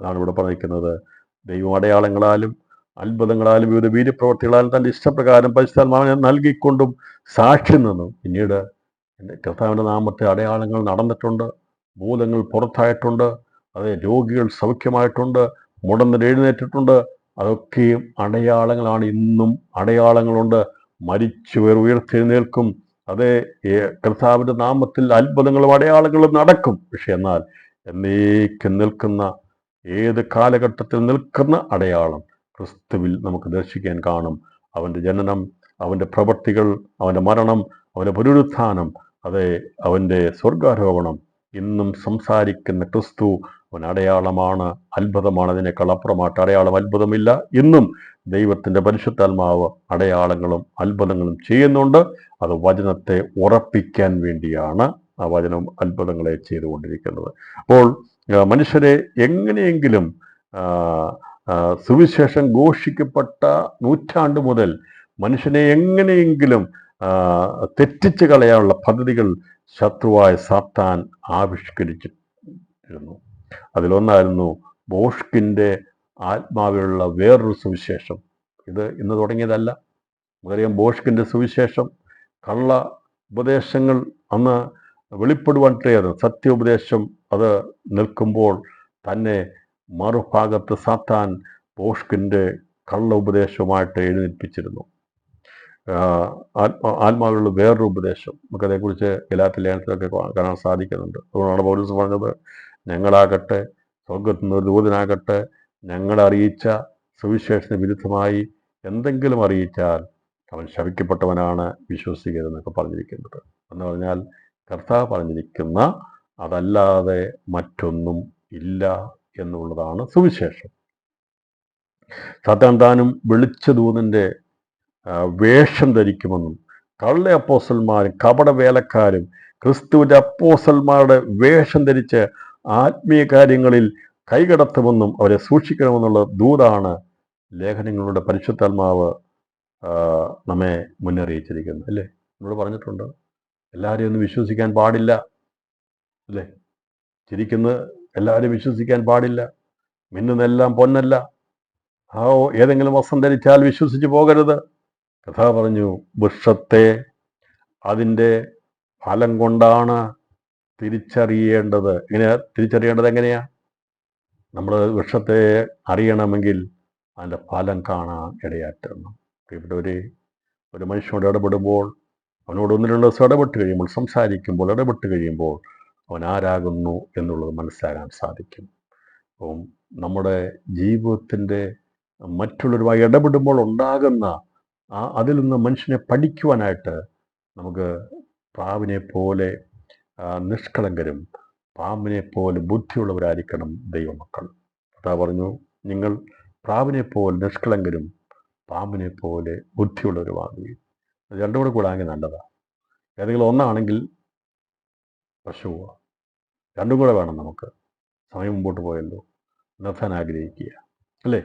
അതാണ് ഇവിടെ പറഞ്ഞിരിക്കുന്നത്. ദൈവം അടയാളങ്ങളാലും അത്ഭുതങ്ങളാലും വിവിധ വീര്യപ്രവർത്തികളാലും തൻ്റെ ഇഷ്ടപ്രകാരം പരിശുദ്ധാത്മാവിനെ നൽകിക്കൊണ്ടും സാക്ഷി നിന്നു. പിന്നീട് കർത്താവിൻ്റെ നാമത്തെ അടയാളങ്ങൾ നടന്നിട്ടുണ്ട്, ഭൂതങ്ങൾ പുറത്തായിട്ടുണ്ട്, അതെ, രോഗികൾ സൗഖ്യമായിട്ടുണ്ട്, മുടന്തർ എഴുന്നേറ്റിട്ടുണ്ട്. അതൊക്കെയും അടയാളങ്ങളാണ്. ഇന്നും അടയാളങ്ങളുണ്ട്. മരിച്ചവർ ഉയർത്തെഴുന്നേൽക്കും. അതേ, കർത്താവിൻ്റെ നാമത്തിൽ അത്ഭുതങ്ങളും അടയാളങ്ങളും നടക്കും. പക്ഷെ എന്നാൽ എന്നേക്കും നിൽക്കുന്ന, ഏത് കാലഘട്ടത്തിൽ നിൽക്കുന്ന അടയാളം ക്രിസ്തുവിൽ നമുക്ക് ദർശിക്കാൻ കാണും. അവൻ്റെ ജനനം, അവൻ്റെ പ്രവൃത്തികൾ, അവൻ്റെ മരണം, അവൻ്റെ പുനരുത്ഥാനം, അതെ, അവൻ്റെ സ്വർഗാരോഹണം, ഇന്നും സംസാരിക്കുന്ന ക്രിസ്തു അവൻ അടയാളമാണ്, അത്ഭുതമാണ്. അതിനേക്കാൾ അപ്പുറമായിട്ട് അടയാളം, അത്ഭുതമില്ല. ഇന്നും ദൈവത്തിൻ്റെ പരിശുദ്ധാത്മാവ് അടയാളങ്ങളും അത്ഭുതങ്ങളും ചെയ്യുന്നുണ്ട്. അത് വചനത്തെ ഉറപ്പിക്കാൻ വേണ്ടിയാണ് ആ വചനം അത്ഭുതങ്ങളെ ചെയ്തുകൊണ്ടിരിക്കുന്നത്. അപ്പോൾ മനുഷ്യരെ എങ്ങനെയെങ്കിലും സുവിശേഷം ഘോഷിക്കപ്പെട്ട നൂറ്റാണ്ട് മുതൽ മനുഷ്യനെ എങ്ങനെയെങ്കിലും തെറ്റിച്ച് കളയാനുള്ള പദ്ധതികൾ ശത്രുവായ സാത്താൻ ആവിഷ്കരിച്ചിരുന്നു. അതിലൊന്നായിരുന്നു ബോഷ്കിൻ്റെ ആത്മാവിലുള്ള വേറൊരു സുവിശേഷം. ഇത് ഇന്ന് തുടങ്ങിയതല്ല. നമുക്കറിയാം, ബോഷ്കിൻ്റെ സുവിശേഷം കള്ള ഉപദേശങ്ങൾ അന്ന് വെളിപ്പെടുവാൻ കഴിയാതെ സത്യോപദേശം അത് നിൽക്കുമ്പോൾ തന്നെ മറുഭാഗത്ത് സാത്താൻ ബോഷ്കിൻ്റെ കള്ള ഉപദേശവുമായിട്ട് എഴുന്നേൽപ്പിച്ചിരുന്നു. ആത്മാവിലുള്ള വേറൊരു ഉപദേശം നമുക്കതേക്കുറിച്ച് ഗലാത്യ ലേഖനത്തിലൊക്കെ കാണാൻ സാധിക്കുന്നുണ്ട്. അതുകൊണ്ടാണ് പൗലോസ് പറഞ്ഞത്, ഞങ്ങളാകട്ടെ, സ്വർഗ്ഗത്തിൽ നിന്ന് ഒരു ദൂതനാകട്ടെ, ഞങ്ങളറിയിച്ച സുവിശേഷത്തിന് വിരുദ്ധമായി എന്തെങ്കിലും അറിയിച്ചാൽ അവൻ ശപിക്കപ്പെട്ടവനാണ്, വിശ്വസിക്കരുതെന്നൊക്കെ പറഞ്ഞിരിക്കുന്നത്. എന്ന് പറഞ്ഞാൽ കർത്താവ് പറഞ്ഞിരിക്കുന്ന അതല്ലാതെ മറ്റൊന്നും ഇല്ല എന്നുള്ളതാണ് സുവിശേഷം. സാത്താൻ താനും വെളിച്ച ദൂതൻ്റെ വേഷം ധരിക്കുമെന്നും കള്ള അപ്പോസ്തലന്മാരും കപട വേലക്കാരും ക്രിസ്തുവിൻ്റെ അപ്പോസ്തലന്മാരുടെ വേഷം ധരിച്ച് ആത്മീയ കാര്യങ്ങളിൽ കൈകടത്തുമെന്നും അവരെ സൂക്ഷിക്കണമെന്നുള്ള ദൂതാണ് ലേഖനങ്ങളുടെ പരിശുദ്ധാത്മാവ് നമ്മെ മുന്നറിയിച്ചിരിക്കുന്നത്. അല്ലേ? നമ്മൾ പറഞ്ഞിട്ടുണ്ട്, എല്ലാവരെയും ഒന്നും വിശ്വസിക്കാൻ പാടില്ല, അല്ലേ? ചിരിക്കുന്നത് എല്ലാവരും വിശ്വസിക്കാൻ പാടില്ല, മിന്നുന്നെല്ലാം പൊന്നല്ല, ഏതെങ്കിലും വസ്ത്രം ധരിച്ചാൽ വിശ്വസിച്ച് പോകരുത്. കഥ പറഞ്ഞു, വൃക്ഷത്തെ അതിൻ്റെ ഫലം കൊണ്ടാണ് തിരിച്ചറിയേണ്ടത്. എങ്ങനെയാ? നമ്മൾ വൃക്ഷത്തെ അറിയണമെങ്കിൽ അതിൻ്റെ ഫലം കാണാൻ ഇടയാറ്റണം. പ്രിയപ്പെട്ടവരെ, ഒരു മനുഷ്യനോട് ഇടപെടുമ്പോൾ, അവനോട് ഒന്ന് രണ്ട് ദിവസം ഇടപെട്ട് കഴിയുമ്പോൾ, സംസാരിക്കുമ്പോൾ, ഇടപെട്ട് കഴിയുമ്പോൾ അവൻ ആരാകുന്നു എന്നുള്ളത് മനസ്സിലാക്കാൻ സാധിക്കും. അപ്പം നമ്മുടെ ജീവിതത്തിൻ്റെ മറ്റുള്ളവരുമായി ഇടപെടുമ്പോൾ ഉണ്ടാകുന്ന അതിൽ നിന്ന് മനുഷ്യനെ പഠിക്കുവാനായിട്ട് നമുക്ക് പ്രാവിനെ പോലെ നിഷ്കളങ്കരും പാമ്പിനെ പോലെ ബുദ്ധിയുള്ളവരായിരിക്കണം ദൈവമക്കൾ. കർത്താവ് പറഞ്ഞു, നിങ്ങൾ പ്രാവിനെ പോലെ നിഷ്കളങ്കരും പാമ്പിനെ പോലെ ബുദ്ധിയുള്ളവരുമാകുകയും. രണ്ടും കൂടെ കൂടാമെങ്കിൽ നല്ലതാണ്. ഏതെങ്കിലും ഒന്നാണെങ്കിൽ പശുവോ, രണ്ടും കൂടെ വേണം നമുക്ക്. സമയം മുമ്പോട്ട് പോയല്ലോ, നിർത്താൻ ആഗ്രഹിക്കുക, അല്ലേ?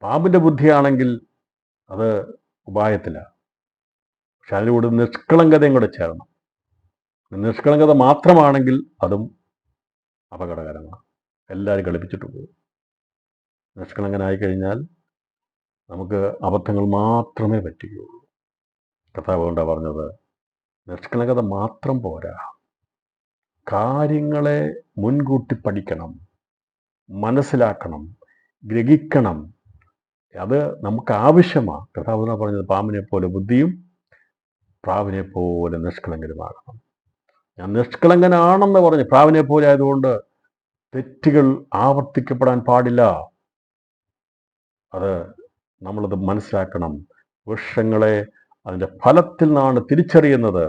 പാമ്പിൻ്റെ ബുദ്ധിയാണെങ്കിൽ അത് ഉപായത്തിലാണ്. പക്ഷെ അതിലൂടെ നിഷ്കളങ്കതയും കൂടെ ചേരണം. നിഷ്കളങ്കത മാത്രമാണെങ്കിൽ അതും അപകടകരമാണ്. എല്ലാവരും കളിപ്പിച്ചിട്ട് പോകും. നിഷ്കളങ്കനായി കഴിഞ്ഞാൽ നമുക്ക് അബദ്ധങ്ങൾ മാത്രമേ പറ്റുകയുള്ളൂ. കർത്താവ് കൊണ്ടാണ് പറഞ്ഞത്, നിഷ്കളങ്കത മാത്രം പോരാ, കാര്യങ്ങളെ മുൻകൂട്ടി പഠിക്കണം, മനസ്സിലാക്കണം, ഗ്രഹിക്കണം. അത് നമുക്ക് ആവശ്യമാണ്. കർത്താവ് പറഞ്ഞത്, പാമ്പിനെ പോലെ ബുദ്ധിയും പ്രാവിനെ പോലെ നിഷ്കളങ്കരുമാകണം. ഞാൻ നിഷ്കളങ്കനാണെന്ന് പറഞ്ഞ് പ്രാവിനെ പോലെ ആയതുകൊണ്ട് തെറ്റുകൾ ആവർത്തിക്കപ്പെടാൻ പാടില്ല. അത് നമ്മളത് മനസ്സിലാക്കണം. വൃക്ഷങ്ങളെ അതിൻ്റെ ഫലത്തിൽ നിന്നാണ് തിരിച്ചറിയുന്നത്.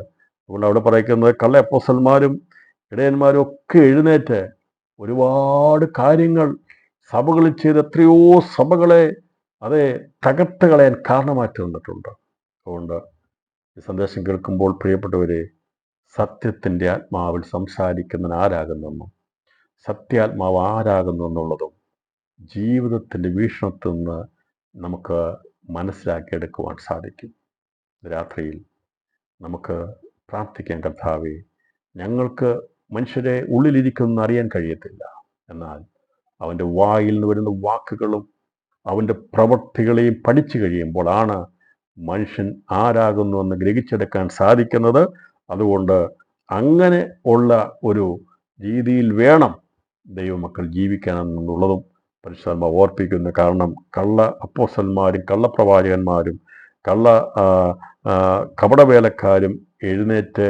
അതുകൊണ്ട് അവിടെ പറയുന്നത്, കള്ള അപ്പോസ്തലന്മാരും ഇടയന്മാരും ഒക്കെ എഴുന്നേറ്റ് ഒരുപാട് കാര്യങ്ങൾ സഭകളിൽ ചെയ്ത് എത്രയോ സഭകളെ തകർത്ത് കളയാൻ കാരണമായിട്ട് തന്നിട്ടുണ്ട്. അതുകൊണ്ട് ഈ സന്ദേശം കേൾക്കുമ്പോൾ പ്രിയപ്പെട്ടവരെ, സത്യത്തിൻ്റെ ആത്മാവിൽ സംസാരിക്കുന്നവൻ ആരാകുന്നെന്നും സത്യാത്മാവ് ആരാകുന്നു എന്നുള്ളതും ജീവിതത്തിൻ്റെ വീക്ഷണത്തിൽ നിന്ന് നമുക്ക് മനസ്സിലാക്കിയെടുക്കുവാൻ സാധിക്കും. രാത്രിയിൽ നമുക്ക് പ്രാർത്ഥിക്കാൻ, കർത്താവേ, ഞങ്ങൾക്ക് മനുഷ്യരെ ഉള്ളിലിരിക്കുന്നൊന്നും അറിയാൻ കഴിയത്തില്ല, എന്നാൽ അവൻ്റെ വായിൽ നിന്ന് വരുന്ന വാക്കുകളും അവൻ്റെ പ്രവൃത്തികളെയും പഠിച്ചു കഴിയുമ്പോൾ ആണ് മനുഷ്യൻ ആരാകുന്നുവെന്ന് ഗ്രഹിച്ചെടുക്കാൻ സാധിക്കുന്നത്. അതുകൊണ്ട് അങ്ങനെ ഉള്ള ഒരു രീതിയിൽ വേണം ദൈവമക്കൾ ജീവിക്കാനെന്നുള്ളതും പരിശുദ്ധാത്മാവ് ഓർപ്പിക്കുന്നു. കാരണം കള്ള അപ്പോസ്തലന്മാരും കള്ളപ്രവാചകന്മാരും കപടവേലക്കാരും എഴുന്നേറ്റ്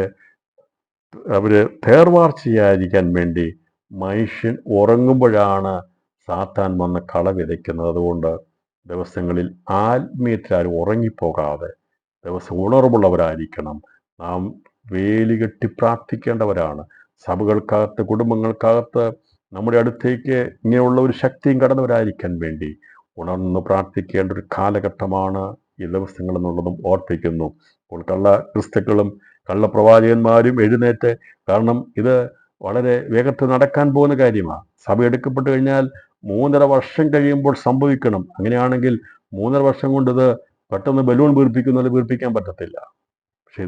അവർ തേർവാർ ചെയ്യാതിരിക്കാൻ വേണ്ടി മനുഷ്യൻ ഉറങ്ങുമ്പോഴാണ് സാത്താൻ വന്ന് കള വിതയ്ക്കുന്നത്. അതുകൊണ്ട് ദിവസങ്ങളിൽ ആത്മീയത്തിൽ ആരും ഉറങ്ങിപ്പോകാതെ ദിവസം ഉണർവുള്ളവരായിരിക്കണം. നാം വേലികെട്ടി പ്രാർത്ഥിക്കേണ്ടവരാണ്. സഭകൾക്കകത്ത്, കുടുംബങ്ങൾക്കകത്ത് നമ്മുടെ അടുത്തേക്ക് ഇങ്ങനെയുള്ള ഒരു ശക്തിയും കടന്നവരായിരിക്കാൻ വേണ്ടി ഉണർന്ന് പ്രാർത്ഥിക്കേണ്ട ഒരു കാലഘട്ടമാണ് ഈ ദിവസങ്ങൾ എന്നുള്ളതും ഓർപ്പിക്കുന്നു. അപ്പോൾ കള്ള ക്രിസ്തുക്കളും കള്ളപ്രവാചകന്മാരും എഴുന്നേറ്റ്, കാരണം ഇത് വളരെ വേഗത്തിൽ നടക്കാൻ പോകുന്ന കാര്യമാണ്. സഭ എടുക്കപ്പെട്ട് കഴിഞ്ഞാൽ 3.5 വർഷം കഴിയുമ്പോൾ സംഭവിക്കണം. അങ്ങനെയാണെങ്കിൽ 3.5 വർഷം കൊണ്ട് ഇത് പെട്ടെന്ന് ബലൂൺ വീർപ്പിക്കുന്നത് വീർപ്പിക്കാൻ പറ്റത്തില്ല. പക്ഷെ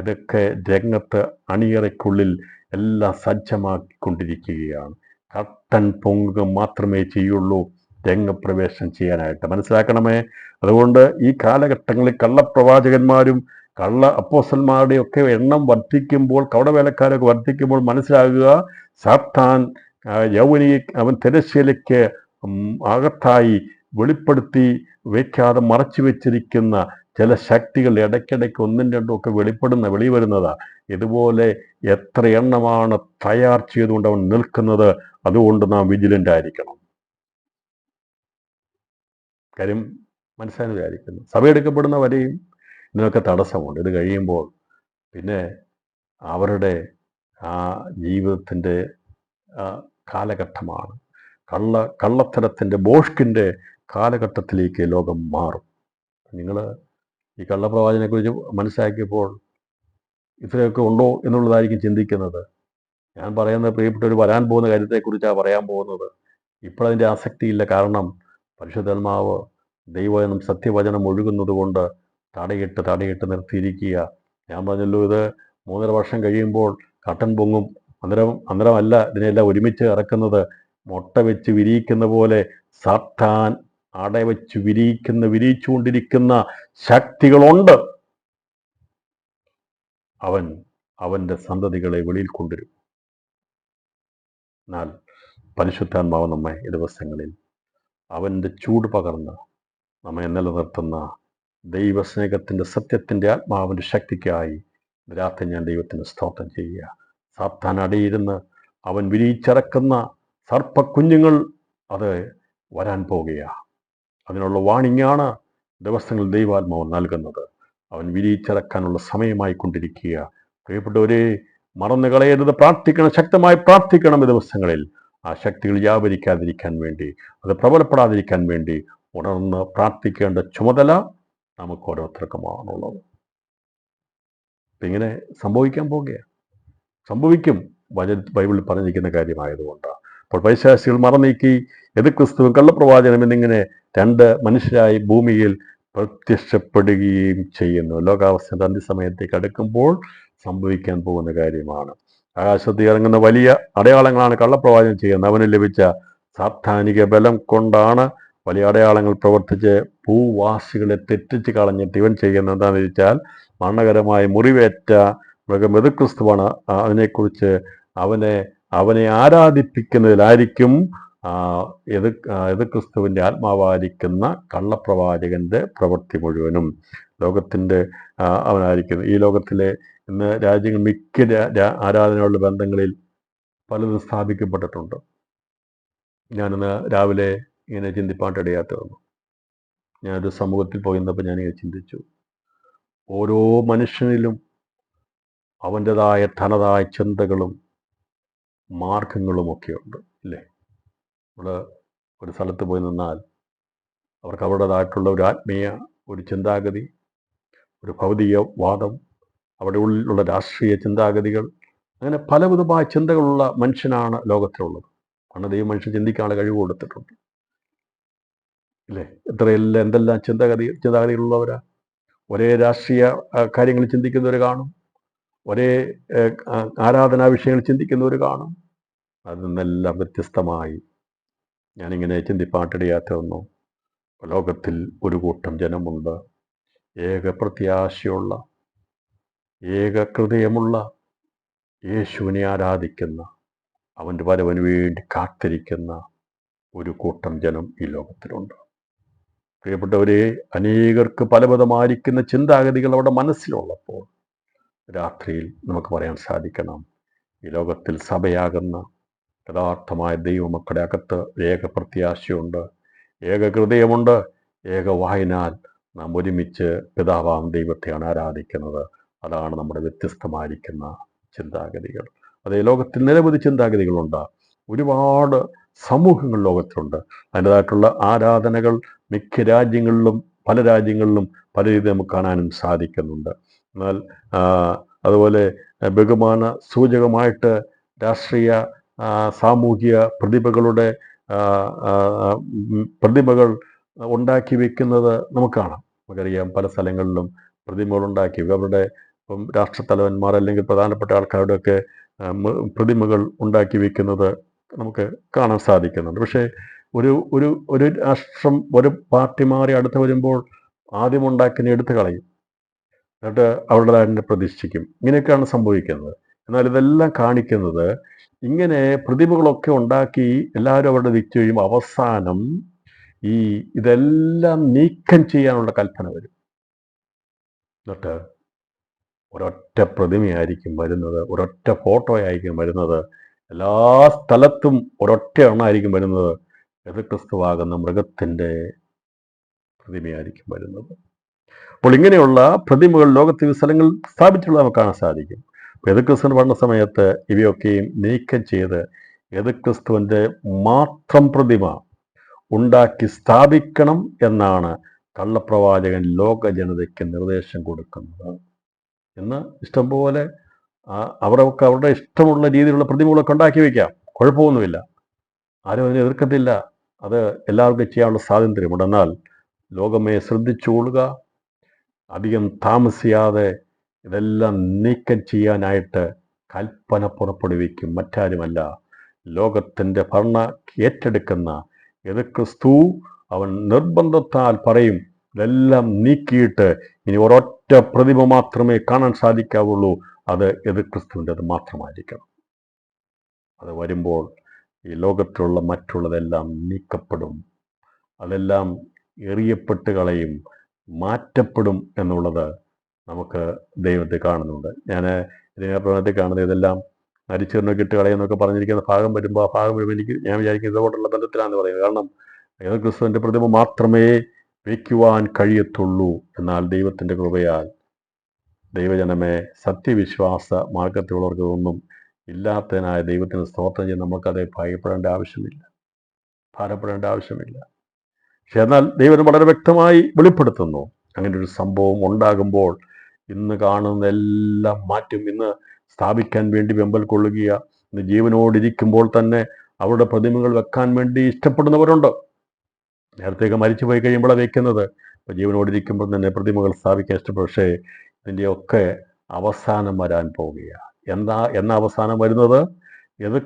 ഇതൊക്കെ രംഗത്ത് അണിയറയ്ക്കുള്ളിൽ എല്ലാം സജ്ജമാക്കിക്കൊണ്ടിരിക്കുകയാണ്. കട്ടൻ പൊങ്ങുക മാത്രമേ ചെയ്യുള്ളൂ രംഗപ്രവേശം ചെയ്യാനായിട്ട്. മനസ്സിലാക്കണമേ. അതുകൊണ്ട് ഈ കാലഘട്ടങ്ങളിൽ കള്ളപ്രവാചകന്മാരും കള്ള അപ്പോസ്തലന്മാരുടെ ഒക്കെ എണ്ണം വർദ്ധിക്കുമ്പോൾ, കവടവേലക്കാരൊക്കെ വർദ്ധിക്കുമ്പോൾ മനസ്സിലാകുക, സാത്താൻ യൗവനിയെ അവൻ തിരശ്ശീലയ്ക്ക് അകത്തായി വെളിപ്പെടുത്തി വയ്ക്കാതെ മറച്ചു വെച്ചിരിക്കുന്ന ചില ശക്തികൾ ഇടയ്ക്കിടയ്ക്ക് ഒന്നും രണ്ടും ഒക്കെ വെളി വരുന്നതാണ്. ഇതുപോലെ എത്ര എണ്ണമാണ് തയ്യാർ ചെയ്തുകൊണ്ട് അവൻ നിൽക്കുന്നത്. അതുകൊണ്ട് നാം വിജിലൻ്റ് ആയിരിക്കണം. കാര്യം മനസ്സിലായി വിചാരിക്കുന്നു. സഭയെടുക്കപ്പെടുന്നവരെയും ഇതിനൊക്കെ തടസ്സമുണ്ട്. ഇത് കഴിയുമ്പോൾ പിന്നെ അവരുടെ ആ ജീവിതത്തിൻ്റെ കാലഘട്ടമാണ്. കള്ളത്തരത്തിൻ്റെ ബോഷ്കിൻ്റെ കാലഘട്ടത്തിലേക്ക് ലോകം മാറും. നിങ്ങൾ ഈ കള്ളപ്രവാചനെക്കുറിച്ച് മനസ്സിലാക്കിയപ്പോൾ ഇത്രയൊക്കെ ഉണ്ടോ എന്നുള്ളതായിരിക്കും ചിന്തിക്കുന്നത്. ഞാൻ പറയുന്നത് പ്രിയപ്പെട്ടവർ, വരാൻ പോകുന്ന കാര്യത്തെക്കുറിച്ചാണ് പറയാൻ പോകുന്നത്. ഇപ്പോഴതിൻ്റെ ആസക്തിയില്ല. കാരണം പരിശുദ്ധാത്മാവ് ദൈവവചനം സത്യവചനം ഒഴുകുന്നത് കൊണ്ട് തടയിട്ട് നിർത്തിയിരിക്കുക. ഞാൻ പറഞ്ഞല്ലോ, ഇത് 3.5 വർഷം കഴിയുമ്പോൾ കട്ടൻ പൊങ്ങും. അന്നേരമല്ല ഇതിനെല്ലാം ഒരുമിച്ച് ഇറക്കുന്നത്. മുട്ട വെച്ച് വിരിയിക്കുന്ന പോലെ സാത്താൻ അടവെച്ച് വിരിയിച്ചുകൊണ്ടിരിക്കുന്ന ശക്തികളുണ്ട്. അവൻ്റെ സന്തതികളെ വെളിയിൽ കൊണ്ടുവരും. എന്നാൽ പരിശുദ്ധാത്മാവ് നമ്മെ ഈ ദിവസങ്ങളിൽ അവൻ്റെ ചൂട് പകർന്ന് നമ്മെ നിലനിർത്തുന്ന ദൈവസ്നേഹത്തിൻ്റെ സത്യത്തിൻ്റെ ആത്മാവിൻ്റെ ശക്തിക്കായി രാത്രി ഞാൻ ദൈവത്തിന് സ്തോത്രം ചെയ്യുക. സാത്താൻ അടിയിരുന്ന് അവൻ വിരിയിച്ചിറക്കുന്ന സർപ്പക്കുഞ്ഞുങ്ങൾ അത് വരാൻ പോകുകയാണ്. അതിനുള്ള വാണിങ്ങാണ് ദിവസങ്ങൾ ദൈവാത്മാവ് നൽകുന്നത്. അവൻ വിരിയിച്ചിറക്കാനുള്ള സമയമായി കൊണ്ടിരിക്കുക. പ്രിയപ്പെട്ടവരെ, മറന്നു കളയരുത്. പ്രാർത്ഥിക്കണം, ശക്തമായി പ്രാർത്ഥിക്കണം. ഈ ദിവസങ്ങളിൽ ആ ശക്തികൾ വ്യാപരിക്കാതിരിക്കാൻ വേണ്ടി, അത് പ്രബലപ്പെടാതിരിക്കാൻ വേണ്ടി ഉണർന്ന് പ്രാർത്ഥിക്കേണ്ട ചുമതല നമുക്ക് ഓരോരുത്തർക്കുമാണുള്ളത്. അപ്പം ഇങ്ങനെ സംഭവിക്കാൻ പോകുകയാണ്. സംഭവിക്കും. ബൈബിളിൽ പറഞ്ഞിരിക്കുന്ന കാര്യമായതുകൊണ്ടാണ്. അപ്പോൾ പൈശാചികൾ മറനീക്കി എതിർക്രിസ്തുവും കള്ളപ്രവാചകനും എന്നിങ്ങനെ 2 മനുഷ്യരായി ഭൂമിയിൽ പ്രത്യക്ഷപ്പെടുകയും ചെയ്യുന്നു. ലോകാവസ്ഥയുടെ അന്ത്യസമയത്തേക്ക് അടുക്കുമ്പോൾ സംഭവിക്കാൻ പോകുന്ന കാര്യമാണ്. ആകാശത്ത് ഇറങ്ങുന്ന വലിയ അടയാളങ്ങളാണ് കള്ളപ്രവാചകൻ ചെയ്യുന്നത്. അവന് ലഭിച്ച സാത്താനിക ബലം കൊണ്ടാണ് വലിയ അടയാളങ്ങൾ പ്രവർത്തിച്ച് ഭൂവാസികളെ തെറ്റിച്ച് കളഞ്ഞിട്ട് ഇവൻ ചെയ്യുന്നത് എന്താണെന്ന് വെച്ചാൽ, മരണകരമായ മുറിവേറ്റ മൃഗം എതിർക്രിസ്തുവാണ്. അതിനെക്കുറിച്ച് അവനെ ആരാധിപ്പിക്കുന്നതിലായിരിക്കും എതിർക്രിസ്തുവിൻ്റെ ആത്മാവായിരിക്കുന്ന കള്ളപ്രവാചകൻ്റെ പ്രവൃത്തി മുഴുവനും. ലോകത്തിൻ്റെ അവനായിരിക്കുന്നു. ഈ ലോകത്തിലെ ഇന്ന് രാജ്യങ്ങൾ മിക്ക ആരാധനയുള്ള ബന്ധങ്ങളിൽ പലതും സ്ഥാപിക്കപ്പെട്ടിട്ടുണ്ട്. ഞാനിന്ന് രാവിലെ ഇങ്ങനെ ചിന്തിപ്പാട്ടിടയാത്ത വന്നു. ഞാനൊരു സമൂഹത്തിൽ പോയിരുന്നപ്പോൾ ഞാനിങ്ങനെ ചിന്തിച്ചു, ഓരോ മനുഷ്യനിലും അവൻ്റെതായ തനതായ ചിന്തകളും മാർഗങ്ങളുമൊക്കെയുണ്ട്, ഇല്ലേ? നമ്മൾ ഒരു സ്ഥലത്ത് പോയി നിന്നാൽ അവർക്ക് അവരുടേതായിട്ടുള്ള ഒരു ആത്മീയ ഒരു ചിന്താഗതി, ഒരു ഭൗതികവാദം, അവിടെ ഉള്ളിലുള്ള രാഷ്ട്രീയ ചിന്താഗതികൾ, അങ്ങനെ പലവിധമായ ചിന്തകളുള്ള മനുഷ്യനാണ് ലോകത്തിലുള്ളത്. കാരണം ദൈവം മനുഷ്യൻ ചിന്തിക്കാനുള്ള കഴിവ് കൊടുത്തിട്ടുണ്ട്, ഇല്ലേ? എന്തെല്ലാം ചിന്താഗതികളുള്ളവരാ. ഒരേ രാഷ്ട്രീയ കാര്യങ്ങൾ ചിന്തിക്കുന്നവർ കാണും, ഒരേ ആരാധനാ വിഷയങ്ങൾ ചിന്തിക്കുന്നവർ കാണും. അതിൽ നിന്നെല്ലാം വ്യത്യസ്തമായി ഞാനിങ്ങനെ ചിന്തിപ്പാട്ടിടയാത്ത വന്നു. ലോകത്തിൽ ഒരു കൂട്ടം ജനമുണ്ട്, ഏക പ്രത്യാശയുള്ള, ഏക ഹൃദയമുള്ള, യേശുവിനെ ആരാധിക്കുന്ന, അവൻ്റെ വരവിന് വേണ്ടി കാത്തിരിക്കുന്ന ഒരു കൂട്ടം ജനം ഈ ലോകത്തിലുണ്ട്. പ്രിയപ്പെട്ടവരെ, അനേകർക്ക് പലവിധമായിരിക്കുന്ന ചിന്താഗതികൾ അവിടെ മനസ്സിലുള്ളപ്പോൾ രാത്രിയിൽ നമുക്ക് പറയാൻ സാധിക്കണം, ഈ ലോകത്തിൽ സഭയാകുന്ന യഥാർത്ഥമായ ദൈവമക്കളുടെ അകത്ത് ഏക പ്രത്യാശയുണ്ട്, ഏക ഹൃദയമുണ്ട്, ഏക വായനാൽ നാം ഒരുമിച്ച് പിതാവാം ദൈവത്തെയാണ് ആരാധിക്കുന്നത്. അതാണ് നമ്മുടെ വ്യത്യസ്തമായിരിക്കുന്ന ചിന്താഗതികൾ. അതേ, ലോകത്തിൽ നിരവധി ചിന്താഗതികളുണ്ട്. ഒരുപാട് സമൂഹങ്ങൾ ലോകത്തിലുണ്ട്. അതിൻ്റെതായിട്ടുള്ള ആരാധനകൾ മിക്ക രാജ്യങ്ങളിലും പല രാജ്യങ്ങളിലും പല രീതിയിൽ നമുക്ക് കാണാനും സാധിക്കുന്നുണ്ട്. എന്നാൽ അതുപോലെ ബഹുമാന സൂചകമായിട്ട് രാഷ്ട്രീയ സാമൂഹിക പ്രതിമകൾ ഉണ്ടാക്കി വെക്കുന്നത് നമുക്ക് കാണാം. നമുക്കറിയാം, പല സ്ഥലങ്ങളിലും പ്രതിമകൾ ഉണ്ടാക്കി അവരുടെ രാഷ്ട്രത്തലവന്മാർ അല്ലെങ്കിൽ പ്രധാനപ്പെട്ട ആൾക്കാരുടെയൊക്കെ പ്രതിമകൾ ഉണ്ടാക്കി വെക്കുന്നത് നമുക്ക് കാണാൻ സാധിക്കുന്നുണ്ട്. പക്ഷേ ഒരു ഒരു ഒരു രാഷ്ട്രം ഒരു പാർട്ടി മാറി അടുത്ത് വരുമ്പോൾ ആദ്യം ഉണ്ടാക്കിനെ എടുത്തു കളയും, എന്നിട്ട് അവരുടേതായിട്ട് പ്രതിഷ്ഠിക്കും. ഇങ്ങനെയൊക്കെയാണ് സംഭവിക്കുന്നത്. എന്നാൽ ഇതെല്ലാം കാണിക്കുന്നത് ഇങ്ങനെ പ്രതിമകളൊക്കെ ഉണ്ടാക്കി എല്ലാവരും അവരുടെ വിറ്റ് കഴിയും. അവസാനം ഇതെല്ലാം നീക്കം ചെയ്യാനുള്ള കൽപ്പന വരും. എന്നിട്ട് ഒരൊറ്റ പ്രതിമയായിരിക്കും വരുന്നത്, ഒരൊറ്റ ഫോട്ടോ ആയിരിക്കും വരുന്നത്, എല്ലാ സ്ഥലത്തും ഒരൊറ്റ എണ്ണമായിരിക്കും വരുന്നത്. ക്രിസ്തുവാകുന്ന മൃഗത്തിൻ്റെ പ്രതിമയായിരിക്കും വരുന്നത്. അപ്പോൾ ഇങ്ങനെയുള്ള പ്രതിമകൾ ലോകത്തെ സ്ഥലങ്ങളിൽ സ്ഥാപിച്ചുള്ളത് നമുക്ക് കാണാൻ സാധിക്കും. ക്രിസ്തുവിന് പറഞ്ഞ സമയത്ത് ഇവയൊക്കെയും നീക്കം ചെയ്ത് ക്രിസ്തുവിൻ്റെ മാത്രം പ്രതിമ ഉണ്ടാക്കി സ്ഥാപിക്കണം എന്നാണ് കള്ളപ്രവാചകൻ ലോക ജനതയ്ക്ക് നിർദ്ദേശം കൊടുക്കുന്നത്. ഇന്ന് ഇഷ്ടംപോലെ അവരുടെ ഇഷ്ടമുള്ള രീതിയിലുള്ള പ്രതിമകളൊക്കെ ഉണ്ടാക്കി വയ്ക്കാം, കുഴപ്പമൊന്നുമില്ല, ആരും അതിനെ എതിർക്കത്തില്ല. അത് എല്ലാവർക്കും ചെയ്യാനുള്ള സ്വാതന്ത്ര്യമുണ്ട്. എന്നാൽ ലോകമേ ശ്രദ്ധിച്ചുകൊള്ളുക, അധികം താമസിയാതെ ഇതെല്ലാം നീക്കം ചെയ്യാനായിട്ട് കൽപ്പന പുറപ്പെടുവിക്കും. മറ്റാരുമല്ല, ലോകത്തിൻ്റെ ഭരണ ഏറ്റെടുക്കുന്ന ക്രിസ്തു. അവൻ നിർബന്ധത്താൽ പറയും, ഇതെല്ലാം നീക്കിയിട്ട് ഇനി ഒരൊറ്റ പ്രതിമ മാത്രമേ കാണാൻ സാധിക്കാവുള്ളൂ. അത് ക്രിസ്തുവിൻ്റെത് മാത്രമായിരിക്കണം. അത് വരുമ്പോൾ ഈ ലോകത്തിലുള്ള മറ്റുള്ളതെല്ലാം നീക്കപ്പെടും, അതെല്ലാം എറിയപ്പെട്ട് കളയും, മാറ്റപ്പെടും എന്നുള്ളത് നമുക്ക് ദൈവത്തെ കാണുന്നുണ്ട്. ഞാൻ ഇതിനകത്ത് കാണുന്നത് ഇതെല്ലാം അരിച്ചെറിഞ്ഞൊക്കെ ഇട്ട് കളയെന്നൊക്കെ പറഞ്ഞിരിക്കുന്ന ഭാഗം വരുമ്പോൾ ആ ഭാഗം വരുമ്പോൾ ഞാൻ വിചാരിക്കുന്നത് ഇതോടുള്ള ബന്ധത്തിലാണെന്ന് പറയുന്നത്. കാരണം ക്രിസ്തുവിൻ്റെ പ്രതിമ മാത്രമേ വയ്ക്കുവാൻ കഴിയത്തുള്ളൂ. എന്നാൽ ദൈവത്തിൻ്റെ കൃപയാൽ ദൈവജനമേ, സത്യവിശ്വാസ മാർഗത്തിലുള്ളവർക്കൊന്നും ഇല്ലാത്തതിനായ ദൈവത്തിന് സ്തോത്രം ചെയ്ത് നമുക്കത് ഭയപ്പെടേണ്ട ആവശ്യമില്ല, ഭാരപ്പെടേണ്ട ആവശ്യമില്ല. പക്ഷെ എന്നാൽ ദൈവം വളരെ വ്യക്തമായി വെളിപ്പെടുത്തുന്നു, അങ്ങനെ ഒരു സംഭവം ഉണ്ടാകുമ്പോൾ ഇന്ന് കാണുന്നതെല്ലാം മാറ്റും. ഇന്ന് സ്ഥാപിക്കാൻ വേണ്ടി വെമ്പൽ കൊള്ളുക, ഇന്ന് ജീവനോടിരിക്കുമ്പോൾ തന്നെ അവരുടെ പ്രതിമകൾ വെക്കാൻ വേണ്ടി ഇഷ്ടപ്പെടുന്നവരുണ്ട്. നേരത്തേക്ക് മരിച്ചു പോയി കഴിയുമ്പോഴാണ് വയ്ക്കുന്നത്. ഇപ്പോൾ ജീവനോടിരിക്കുമ്പോൾ തന്നെ പ്രതിമകൾ സ്ഥാപിക്കാൻ ഇഷ്ടപ്പെടും. പക്ഷേ ഇതിൻ്റെയൊക്കെ അവസാനം വരാൻ പോവുകയാണ്. എന്നാ അവസാനം വരുന്നത്?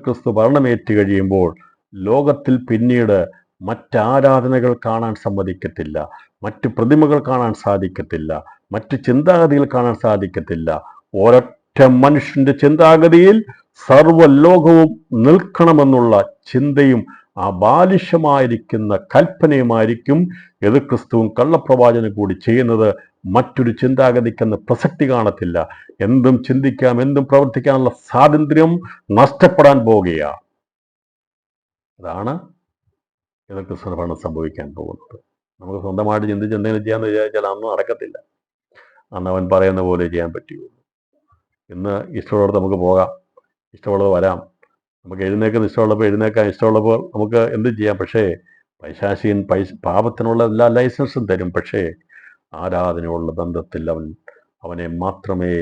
ക്രിസ്തു ഭരണമേറ്റ് കഴിയുമ്പോൾ ലോകത്തിൽ പിന്നീട് മറ്റാരാധനകൾ കാണാൻ സമ്മതിക്കത്തില്ല, മറ്റ് പ്രതിമകൾ കാണാൻ സാധിക്കത്തില്ല, മറ്റ് ചിന്താഗതികൾ കാണാൻ സാധിക്കത്തില്ല. ഒരൊറ്റ മനുഷ്യന്റെ ചിന്താഗതിയിൽ സർവ്വലോകവും നിൽക്കണമെന്നുള്ള ചിന്തയും ആ ബാലിശമായിരിക്കുന്ന കൽപ്പനയുമായിരിക്കും ക്രിസ്തുവും കള്ളപ്രവാചനും കൂടി ചെയ്യുന്നത്. മറ്റൊരു ചിന്താഗതിക്കെന്ന് പ്രസക്തി കാണത്തില്ല. എന്തും ചിന്തിക്കാം, എന്തും പ്രവർത്തിക്കാനുള്ള സ്വാതന്ത്ര്യം നഷ്ടപ്പെടാൻ പോവുകയാണ്. അതാണ് ക്രിസ്തുവിന് സംഭവിക്കാൻ പോകുന്നത്. നമുക്ക് സ്വന്തമായിട്ട് ചിന്തിച്ച് എന്തെങ്കിലും ചെയ്യാമെന്ന് വിചാരിച്ചാൽ അന്നും നടക്കത്തില്ല. അന്ന് അവൻ പറയുന്ന പോലെ ചെയ്യാൻ പറ്റുകയുള്ളൂ. ഇന്ന് ഇഷ്ടമുള്ളത് നമുക്ക് പോകാം, ഇഷ്ടമുള്ളത് വരാം, നമുക്ക് എഴുന്നേക്കുന്ന ഇഷ്ടമുള്ളപ്പോൾ എഴുന്നേക്കാൻ, ഇഷ്ടമുള്ളപ്പോൾ നമുക്ക് എന്തും ചെയ്യാം. പക്ഷേ പൈശാചികൻ പാപത്തിനുള്ള എല്ലാ ലൈസൻസും തരും. പക്ഷേ ആരാധനയുള്ള ബന്ധത്തിൽ അവനെ മാത്രമേ,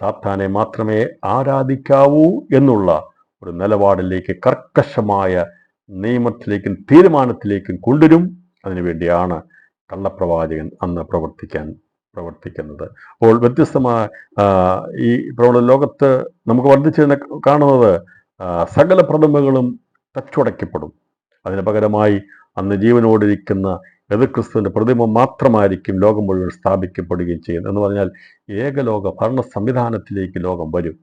സാത്താനെ മാത്രമേ ആരാധിക്കാവൂ എന്നുള്ള ഒരു നിലപാടിലേക്ക്, കർക്കശമായ നിയമത്തിലേക്കും തീരുമാനത്തിലേക്കും കൊണ്ടുവരും. അതിനുവേണ്ടിയാണ് കള്ളപ്രവാചകൻ അന്ന് പ്രവർത്തിക്കുന്നത്. അപ്പോൾ വ്യത്യസ്തമായ ഈ ലോകത്ത് നമുക്ക് വർദ്ധിച്ചു കാണുന്നത് സകല പ്രതിമകളും തച്ചുടയ്ക്കപ്പെടും. അതിന് പകരമായി അന്ന് ജീവനോടിരിക്കുന്ന ക്രിസ്തുവിൻ്റെ പ്രതിമ മാത്രമായിരിക്കും ലോകം മുഴുവൻ സ്ഥാപിക്കപ്പെടുകയും ചെയ്യുന്നത്. എന്ന് പറഞ്ഞാൽ ഏകലോക ഭരണ സംവിധാനത്തിലേക്ക് ലോകം വരും.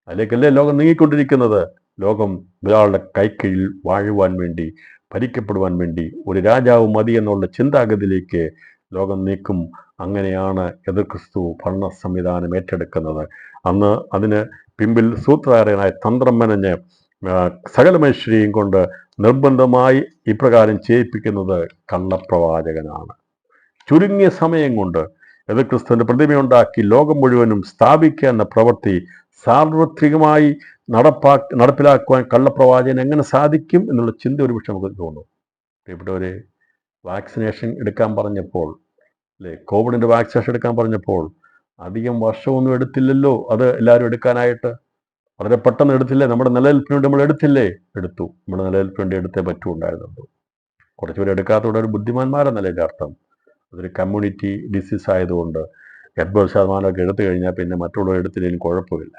അതിലേക്കല്ലേ ലോകം നീങ്ങിക്കൊണ്ടിരിക്കുന്നത്. ലോകം ഒരാളുടെ കൈക്കീഴിൽ വാഴുവാൻ വേണ്ടി, ഭരിക്കപ്പെടുവാൻ വേണ്ടി ഒരു രാജാവ് മതി എന്നുള്ള ചിന്താഗതിയിലേക്ക് ലോകം നീക്കും. അങ്ങനെയാണ് ക്രിസ്തു ഭരണ സംവിധാനം ഏറ്റെടുക്കുന്നത്. അന്ന് അതിന് പിമ്പിൽ സൂത്രധാരനായ തന്ത്രം മെനഞ്ഞ് സകല മനുഷ്യരെയും കൊണ്ട് നിർബന്ധമായി ഇപ്രകാരം ചെയ്യിപ്പിക്കുന്നത് കള്ളപ്രവാചകനാണ്. ചുരുങ്ങിയ സമയം കൊണ്ട് എതിർക്രിസ്തുവിന്റെ പ്രതിമയുണ്ടാക്കി ലോകം മുഴുവനും സ്ഥാപിക്കുക എന്ന പ്രവൃത്തി സാർവത്രികമായി നടപ്പിലാക്കുവാൻ കള്ളപ്രവാചകൻ എങ്ങനെ സാധിക്കും എന്നുള്ള ചിന്ത ഒരുപക്ഷെ നമുക്ക് തോന്നും. പ്രിയപ്പെട്ടവരെ, വാക്സിനേഷൻ എടുക്കാൻ പറഞ്ഞപ്പോൾ, അല്ലേ, കോവിഡിന്റെ വാക്സിനേഷൻ എടുക്കാൻ പറഞ്ഞപ്പോൾ അധികം വർഷമൊന്നും എടുത്തില്ലല്ലോ അത് എല്ലാവരും എടുക്കാനായിട്ട്. വളരെ പെട്ടെന്ന് എടുത്തില്ലേ? നമ്മുടെ നിലനിൽപ്പിന് വേണ്ടി നമ്മൾ എടുത്തു. നമ്മുടെ നിലനിൽപ്പിന് വേണ്ടി എടുത്തേ പറ്റുണ്ടായിരുന്നുള്ളൂ. കുറച്ചുപേർ എടുക്കാത്തതോടെ ഒരു ബുദ്ധിമാന്മാരെന്നല്ല എൻ്റെ അർത്ഥം. അതൊരു കമ്മ്യൂണിറ്റി ഡിസീസ് ആയതുകൊണ്ട് 80% എടുത്തു കഴിഞ്ഞാൽ പിന്നെ മറ്റുള്ളവർ എടുത്തില്ലെങ്കിലും കുഴപ്പമില്ല.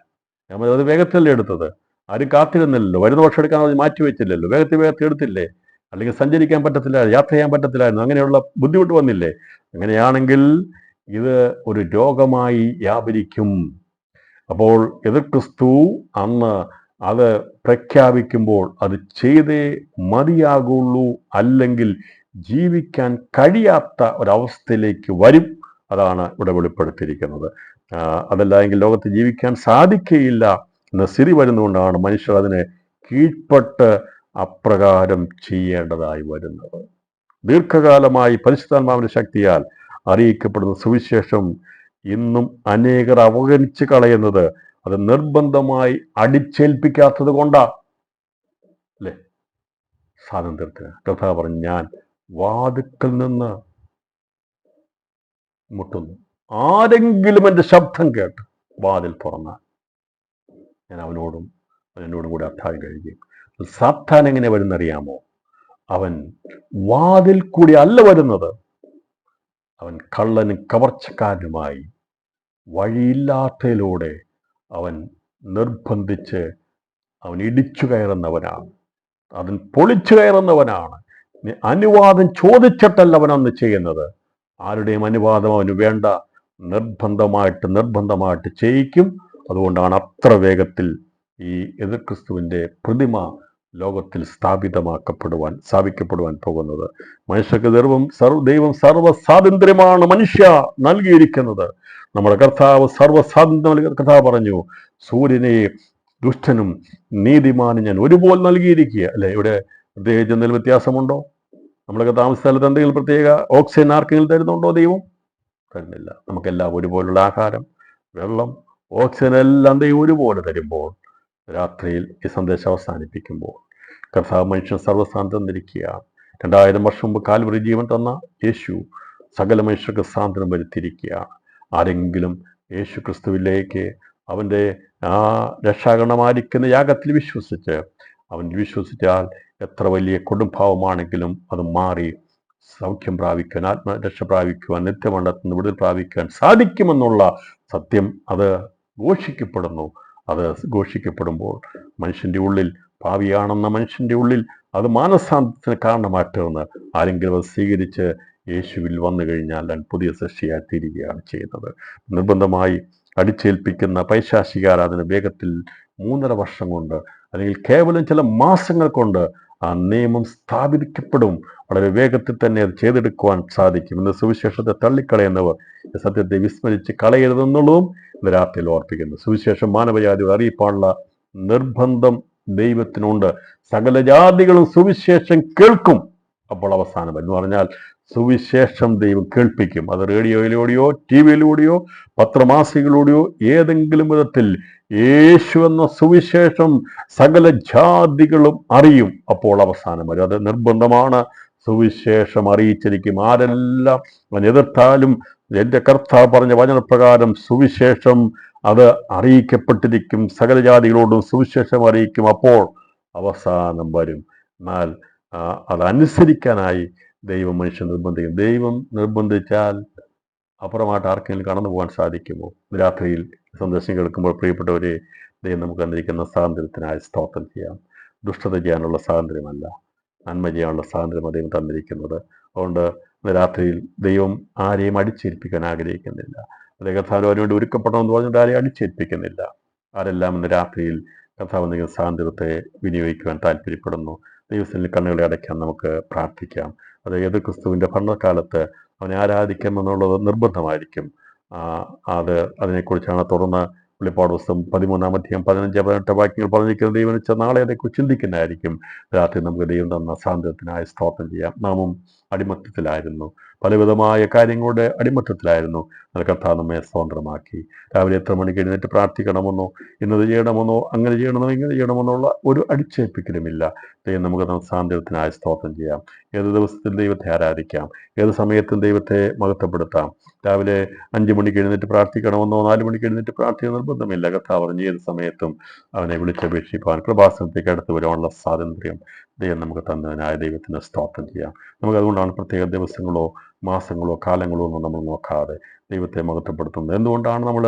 നമ്മൾ അത് വേഗത്തിലല്ലേ എടുത്തത്. ആരും കാത്തിരുന്നില്ലല്ലോ. വരുന്ന വർഷം എടുക്കാൻ മാറ്റി വെച്ചില്ലല്ലോ. വേഗത്തിൽ എടുത്തില്ലേ? അല്ലെങ്കിൽ സഞ്ചരിക്കാൻ പറ്റത്തില്ല, യാത്ര ചെയ്യാൻ പറ്റത്തില്ലായിരുന്നു. അങ്ങനെയുള്ള ബുദ്ധിമുട്ട് വന്നില്ലേ? അങ്ങനെയാണെങ്കിൽ ഇത് ഒരു രോഗമായി വ്യാപരിക്കും. അപ്പോൾ എതിർക്രിസ്തു അന്ന് അത് പ്രഖ്യാപിക്കുമ്പോൾ അത് ചെയ്തേ മതിയാകുള്ളൂ, അല്ലെങ്കിൽ ജീവിക്കാൻ കഴിയാത്ത ഒരവസ്ഥയിലേക്ക് വരും. അതാണ് ഇവിടെ വെളിപ്പെടുത്തിയിരിക്കുന്നത്. അതല്ല എങ്കിൽ ലോകത്ത് ജീവിക്കാൻ സാധിക്കുകയില്ല എന്ന സ്ഥിതി വരുന്നതുകൊണ്ടാണ് മനുഷ്യർ അതിനെ കീഴ്പ്പെട്ട് അപ്രകാരം ചെയ്യേണ്ടതായി വരുന്നത്. ദീർഘകാലമായി പരിശുദ്ധാത്മാവിന്റെ ശക്തിയാൽ അറിയിക്കപ്പെടുന്ന സുവിശേഷം ഇന്നും അനേകർ അവഗണിച്ച് കളയുന്നത് അത് നിർബന്ധമായി അടിച്ചേൽപ്പിക്കാത്തത് കൊണ്ടാണ്, അല്ലേ? സ്വാതന്ത്ര്യത്തിന് കർത്താവ് പറഞ്ഞു, ഞാൻ വാതിൽക്കൽ നിന്ന് മുട്ടുന്നു. ആരെങ്കിലും എൻ്റെ ശബ്ദം കേട്ട് വാതിൽ തുറന്നാൽ ഞാൻ അവനോടും എന്നോടും കൂടി അത്താഴം കഴിക്കും. സാത്താൻ എങ്ങനെ വരുന്നറിയാമോ? അവൻ വാതിൽ കൂടി അല്ല വരുന്നത്. അവൻ കള്ളനും കവർച്ചക്കാരനുമായി വഴിയില്ലാത്തതിലൂടെ അവൻ നിർബന്ധിച്ച് അവൻ ഇടിച്ചു കയറുന്നവനാണ്. അവൻ പൊളിച്ചു കയറുന്നവനാണ്. അനുവാദം ചോദിച്ചിട്ടല്ല അവൻ അന്ന് ചെയ്യുന്നത്. ആരുടെയും അനുവാദം അവന് വേണ്ട. നിർബന്ധമായിട്ട് ചെയ്യിക്കും. അതുകൊണ്ടാണ് അത്ര വേഗത്തിൽ ഈ എതിർക്രിസ്തുവിന്റെ പ്രതിമ ലോകത്തിൽ സ്ഥാപിക്കപ്പെടുവാൻ പോകുന്നത്. മനുഷ്യർക്ക് ദൈവം സർവ്വ സ്വാതന്ത്ര്യമാണ് മനുഷ്യ നൽകിയിരിക്കുന്നത്. നമ്മുടെ കർത്താവ് സർവ്വ സ്വാതന്ത്ര്യം. കർത്താവ് പറഞ്ഞു, സൂര്യനെ ദുഷ്ടനും നീതിമാനും ഞാൻ ഒരുപോലെ നൽകിയിരിക്കുക, അല്ലെ? ഇവിടെ പ്രത്യേകിച്ച് എന്തെങ്കിലും വ്യത്യാസമുണ്ടോ? നമ്മളൊക്കെ താമസ സ്ഥലത്ത് എന്തെങ്കിലും പ്രത്യേക ഓക്സിജൻ ആർക്കെങ്കിലും തരുന്നുണ്ടോ? ദൈവം തരുന്നില്ല. നമുക്കെല്ലാം ഒരുപോലുള്ള ആഹാരം, വെള്ളം, ഓക്സിജൻ എല്ലാം ദൈവം ഒരുപോലെ തരുമ്പോൾ രാത്രിയിൽ ഈ സന്ദേശം അവസാനിപ്പിക്കുമ്പോൾ കർത്താവ് മനുഷ്യൻ സർവ്വസ്വാതന്ത്ര്യം തന്നിരിക്കുകയാണ്. 2000 വർഷം മുമ്പ് കാൽവരി ജീവൻ തന്ന യേശു സകല മനുഷ്യർക്ക് സ്വാതന്ത്ര്യം വരുത്തിയിരിക്കുകയാണ്. ആരെങ്കിലും യേശു ക്രിസ്തുവിലേക്ക് അവൻ്റെ ആ രക്ഷാകരണമായിരിക്കുന്ന യാഗത്തിൽ വിശ്വസിച്ചാൽ എത്ര വലിയ കൊടുംഭാവമാണെങ്കിലും അത് മാറി സൗഖ്യം പ്രാപിക്കാൻ, ആത്മരക്ഷ പ്രാപിക്കുവാൻ, നിത്യമണ്ഡലത്തിൽ വിടുതൽ പ്രാപിക്കാൻ സാധിക്കുമെന്നുള്ള സത്യം അത് ഘോഷിക്കപ്പെടുന്നു. അത് ഘോഷിക്കപ്പെടുമ്പോൾ മനുഷ്യൻ്റെ ഉള്ളിൽ, പാപിയാണെന്ന മനുഷ്യൻ്റെ ഉള്ളിൽ അത് മാനസാന്തരത്തിന് കാരണമായി തീർന്ന് ആരെങ്കിലും അത് സ്വീകരിച്ച് യേശുവിൽ വന്നു കഴിഞ്ഞാൽ പുതിയ സൃഷ്ടിയായി തീരുകയാണ് ചെയ്യുന്നത്. നിർബന്ധമായി അടിച്ചേൽപ്പിക്കുന്ന പൈശാചികാരാധന വേഗത്തിൽ 3.5 വർഷം കൊണ്ട്, അല്ലെങ്കിൽ കേവലം ചില മാസങ്ങൾ കൊണ്ട് ആ നിയമം സ്ഥാപിക്കപ്പെടും. വളരെ വേഗത്തിൽ തന്നെ അത് ചെയ്തെടുക്കുവാൻ സാധിക്കും. ഇന്ന് സുവിശേഷത്തെ തള്ളിക്കളയുന്നവർ സത്യത്തെ വിസ്മരിച്ച് കളയരുതെന്നുള്ളതും ഇന്ന് രാത്രിയിൽ ഓർപ്പിക്കുന്നു. സുവിശേഷം മാനവജാതികൾ അറിയിപ്പാനുള്ള നിർബന്ധം ദൈവത്തിനുണ്ട്. സകല ജാതികളും സുവിശേഷം കേൾക്കും. അപ്പോൾ അവസാനം എന്ന് പറഞ്ഞാൽ സുവിശേഷം ദൈവം കേൾപ്പിക്കും. അത് റേഡിയോയിലൂടെയോ TV-യിലൂടെയോ പത്രമാസികയിലൂടെയോ ഏതെങ്കിലും വിധത്തിൽ യേശു എന്ന സുവിശേഷം സകല ജാതികളും അറിയും. അപ്പോൾ അവസാനം വരും. അത് നിർബന്ധമാണ്. സുവിശേഷം അറിയിച്ചിരിക്കും. ആരെല്ലാം എതിർത്താലും എൻ്റെ കർത്താവ് പറഞ്ഞ വചനപ്രകാരം സുവിശേഷം അത് അറിയിക്കപ്പെട്ടിരിക്കും. സകല ജാതികളോടും സുവിശേഷം അറിയിക്കും. അപ്പോൾ അവസാനം വരും. എന്നാൽ അതനുസരിക്കാനായി ദൈവം മനുഷ്യൻ നിർബന്ധിക്കും. ദൈവം നിർബന്ധിച്ചാൽ അപ്പുറമായിട്ട് ആർക്കെങ്കിലും കടന്നു പോകാൻ സാധിക്കുമോ? രാത്രിയിൽ സന്ദേശം കേൾക്കുമ്പോൾ പ്രിയപ്പെട്ടവരെ, ദൈവം നമുക്ക് തന്നിരിക്കുന്ന സ്വാതന്ത്ര്യത്തിനായി സ്തോത്രം ചെയ്യാം. ദുഷ്ടത ചെയ്യാനുള്ള സ്വാതന്ത്ര്യമല്ല, നന്മ ചെയ്യാനുള്ള സ്വാതന്ത്ര്യം ദൈവം തന്നിരിക്കുന്നത്. അതുകൊണ്ട് രാത്രിയിൽ ദൈവം ആരെയും അടിച്ചേൽപ്പിക്കാൻ ആഗ്രഹിക്കുന്നില്ല. അതേ കർത്താവ് അതിനുവേണ്ടി ഒരുക്കപ്പെടണമെന്ന് പറഞ്ഞിട്ട് ആരെയും അടിച്ചേൽപ്പിക്കുന്നില്ല. ആരെല്ലാം ഇന്ന് രാത്രിയിൽ കർത്താവ് എന്തെങ്കിലും സ്വാതന്ത്ര്യത്തെ വിനിയോഗിക്കുവാൻ താല്പര്യപ്പെടുന്നു. ദൈവത്തിൽ കണ്ണുകളെ അടയ്ക്കാൻ നമുക്ക് പ്രാർത്ഥിക്കാം. അത് ക്രിസ്തുവിൻ്റെ ഭരണകാലത്ത് അവനെ ആരാധിക്കാമെന്നുള്ളത് നിർബന്ധമായിരിക്കും. അതിനെക്കുറിച്ചാണ് തുടർന്ന് വെളിപ്പാട് പുസ്തകം 13-ാം അധ്യായം 15-18 വാക്യങ്ങൾ പറഞ്ഞിരിക്കുന്നത്. ദൈവം വെച്ചാൽ നാളെ അതേക്കുറിച്ച് ചിന്തിക്കുന്നതായിരിക്കും. രാത്രി നമുക്ക് ദൈവം തന്ന സ്വാതന്ത്ര്യത്തിനായി സ്തോത്രം ചെയ്യാം. നാമും അടിമത്തത്തിലായിരുന്നു. പലവിധമായ കാര്യങ്ങളുടെ അടിമത്തത്തിലായിരുന്നു. അത് കർത്താവ് നമ്മെ സ്വതന്ത്രമാക്കി. രാവിലെ എത്ര മണിക്ക് എഴുന്നേറ്റ് പ്രാർത്ഥിക്കണമെന്നോ, ഇന്നത് ചെയ്യണമെന്നോ, അങ്ങനെ ചെയ്യണമെന്നോ, ഇങ്ങനെ ചെയ്യണമെന്നുള്ള ഒരു അടിച്ചേൽപ്പിക്കലുമില്ല. ദൈവം നമുക്ക് സാന്ത്വനത്തിനായി സ്തോത്രം ചെയ്യാം. ഏത് ദിവസത്തിൽ ദൈവത്തെ ആരാധിക്കാം, ഏത് സമയത്തും ദൈവത്തെ മഹത്വപ്പെടുത്താം. രാവിലെ 5 മണിക്ക് എഴുന്നേറ്റ് പ്രാർത്ഥിക്കണമെന്നോ 4 മണിക്ക് എഴുന്നേറ്റ് പ്രാർത്ഥിക്കുന്ന നിർബന്ധമില്ല. കർത്താവ് പറഞ്ഞ് ഏത് സമയത്തും അവനെ വിളിച്ചപേക്ഷിപ്പാൻ കൃപാസനത്തേക്ക് അടുത്ത് വരാനുള്ള സ്വാതന്ത്ര്യം ദൈവം നമുക്ക് തന്നതിനായ ദൈവത്തിന് സ്തോത്രം ചെയ്യാം. നമുക്കതുകൊണ്ടാണ് പ്രത്യേക ദിവസങ്ങളോ മാസങ്ങളോ കാലങ്ങളോ ഒന്നും നമ്മൾ നോക്കാതെ ദൈവത്തെ മഹത്വപ്പെടുത്തുന്നത്. എന്തുകൊണ്ടാണ് നമ്മൾ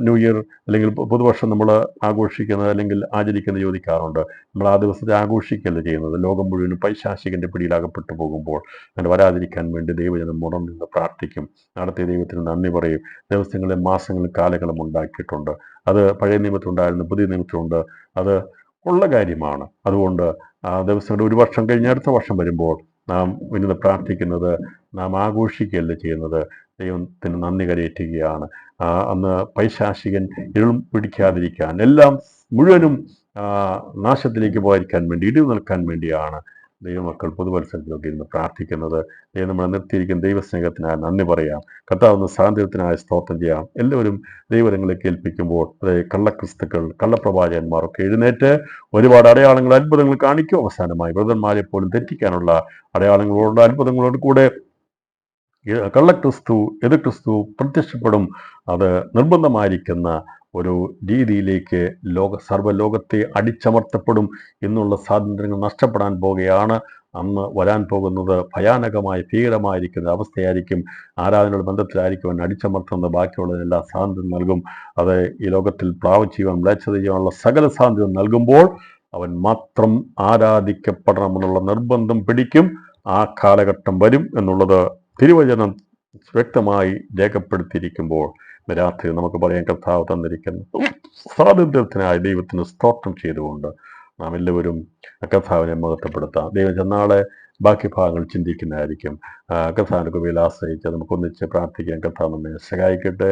ന്യൂ ഇയർ അല്ലെങ്കിൽ പുതുവർഷം നമ്മൾ ആഘോഷിക്കുന്നത് അല്ലെങ്കിൽ ആചരിക്കുന്നത് ചോദിക്കാറുണ്ട്. നമ്മൾ ആ ദിവസത്തെ ആഘോഷിക്കല്ല ചെയ്യുന്നത്. ലോകം മുഴുവനും പൈശാചികന്റെ പിടിയിലകപ്പെട്ടു പോകുമ്പോൾ അങ്ങനെ വരാതിരിക്കാൻ വേണ്ടി ദൈവജനം ഉണർന്ന് പ്രാർത്ഥിക്കും. നടത്തിയ ദൈവത്തിന് നന്ദി പറയും. ദിവസങ്ങളും മാസങ്ങളും കാലങ്ങളും ഉണ്ടാക്കിയിട്ടുണ്ട്. അത് പഴയ നിയമത്തിലുണ്ടായിരുന്നു, പുതിയ നിയമത്തിലുണ്ട്. അത് ഉള്ള കാര്യമാണ്. അതുകൊണ്ട് ആ ദിവസങ്ങൾ ഒരു വർഷം കഴിഞ്ഞ് അടുത്ത വർഷം വരുമ്പോൾ നാം ഇന്ന് പ്രാർത്ഥിക്കുന്നത്, നാം ആഘോഷിക്കുകയല്ല ചെയ്യുന്നത്, ദൈവത്തിന് നന്ദി കരയേറ്റുകയാണ്. അന്ന് പൈശാചികൻ ഇരുൾ പിടിക്കാതിരിക്കാൻ, എല്ലാം മുഴുവനും നാശത്തിലേക്ക് പോയിരിക്കാൻ വേണ്ടി, ഇടിവ് നിൽക്കാൻ വേണ്ടിയാണ് ദൈവമക്കൾ പുതുവത്സരത്തിലൊക്കെ ഇരുന്ന് പ്രാർത്ഥിക്കുന്നത്. ദൈവം നമ്മളെ നിർത്തിയിരിക്കുന്ന ദൈവസ്നേഹത്തിനായി നന്ദി പറയാം. കർത്താവിന് സ്വാതന്ത്ര്യത്തിനായി സ്തോത്രം ചെയ്യാം. എല്ലാവരും ദൈവങ്ങളെ കേൾപ്പിക്കുമ്പോൾ കള്ളക്രിസ്തുക്കൾ, കള്ളപ്രവാചകന്മാർ ഒക്കെ എഴുന്നേറ്റ് ഒരുപാട് അടയാളങ്ങൾ, അത്ഭുതങ്ങൾ കാണിക്കും. അവസാനമായി ബ്രദർമാരെ പോലും തെറ്റിക്കാനുള്ള അടയാളങ്ങളോട്, അത്ഭുതങ്ങളോട് കൂടെ കള്ളക്രിസ്തു, എതിർ ക്രിസ്തു പ്രത്യക്ഷപ്പെടും. അത് നിർബന്ധമായിരിക്കുന്ന ഒരു രീതിയിലേക്ക് സർവ്വലോകത്തെ അടിച്ചമർത്തപ്പെടും എന്നുള്ള സ്വാതന്ത്ര്യങ്ങൾ നഷ്ടപ്പെടാൻ പോകുകയാണ്. അന്ന് വരാൻ പോകുന്നത് ഭയാനകമായി ഭീകരമായിരിക്കുന്ന അവസ്ഥയായിരിക്കും. ആരാധനയുടെ ബന്ധത്തിലായിരിക്കും അവൻ അടിച്ചമർത്തുന്നത്. ബാക്കിയുള്ളതിനെല്ലാം സ്വാതന്ത്ര്യം നൽകും. അത് ഈ ലോകത്തിൽ പാപം ചെയ്യുവാൻ, മ്ലേച്ഛത ചെയ്യാനുള്ള സകല സ്വാതന്ത്ര്യം നൽകുമ്പോൾ അവൻ മാത്രം ആരാധിക്കപ്പെടണമെന്നുള്ള നിർബന്ധം പിടിക്കും. ആ കാലഘട്ടം വരും എന്നുള്ളത് തിരുവചനം വ്യക്തമായി രേഖപ്പെടുത്തിയിരിക്കുമ്പോൾ രാത്രി നമുക്ക് പറയാൻ കർത്താവ് തന്നിരിക്കുന്ന സ്വാതന്ത്ര്യത്തിനായി ദൈവത്തിന് സ്തോത്രം ചെയ്തുകൊണ്ട് നാം എല്ലാവരും കർത്താവിനെ മഹത്വപ്പെടുത്താം. ദൈവം നാളെ ബാക്കി ഭാഗങ്ങൾ ചിന്തിക്കുന്നതായിരിക്കും. കർത്താവിൻ്റെ കൃപയിൽ ആശ്രയിച്ച് നമുക്ക് ഒന്നിച്ച് പ്രാർത്ഥിക്കാൻ കർത്താവ് നമ്മെ സഹായിക്കട്ടെ.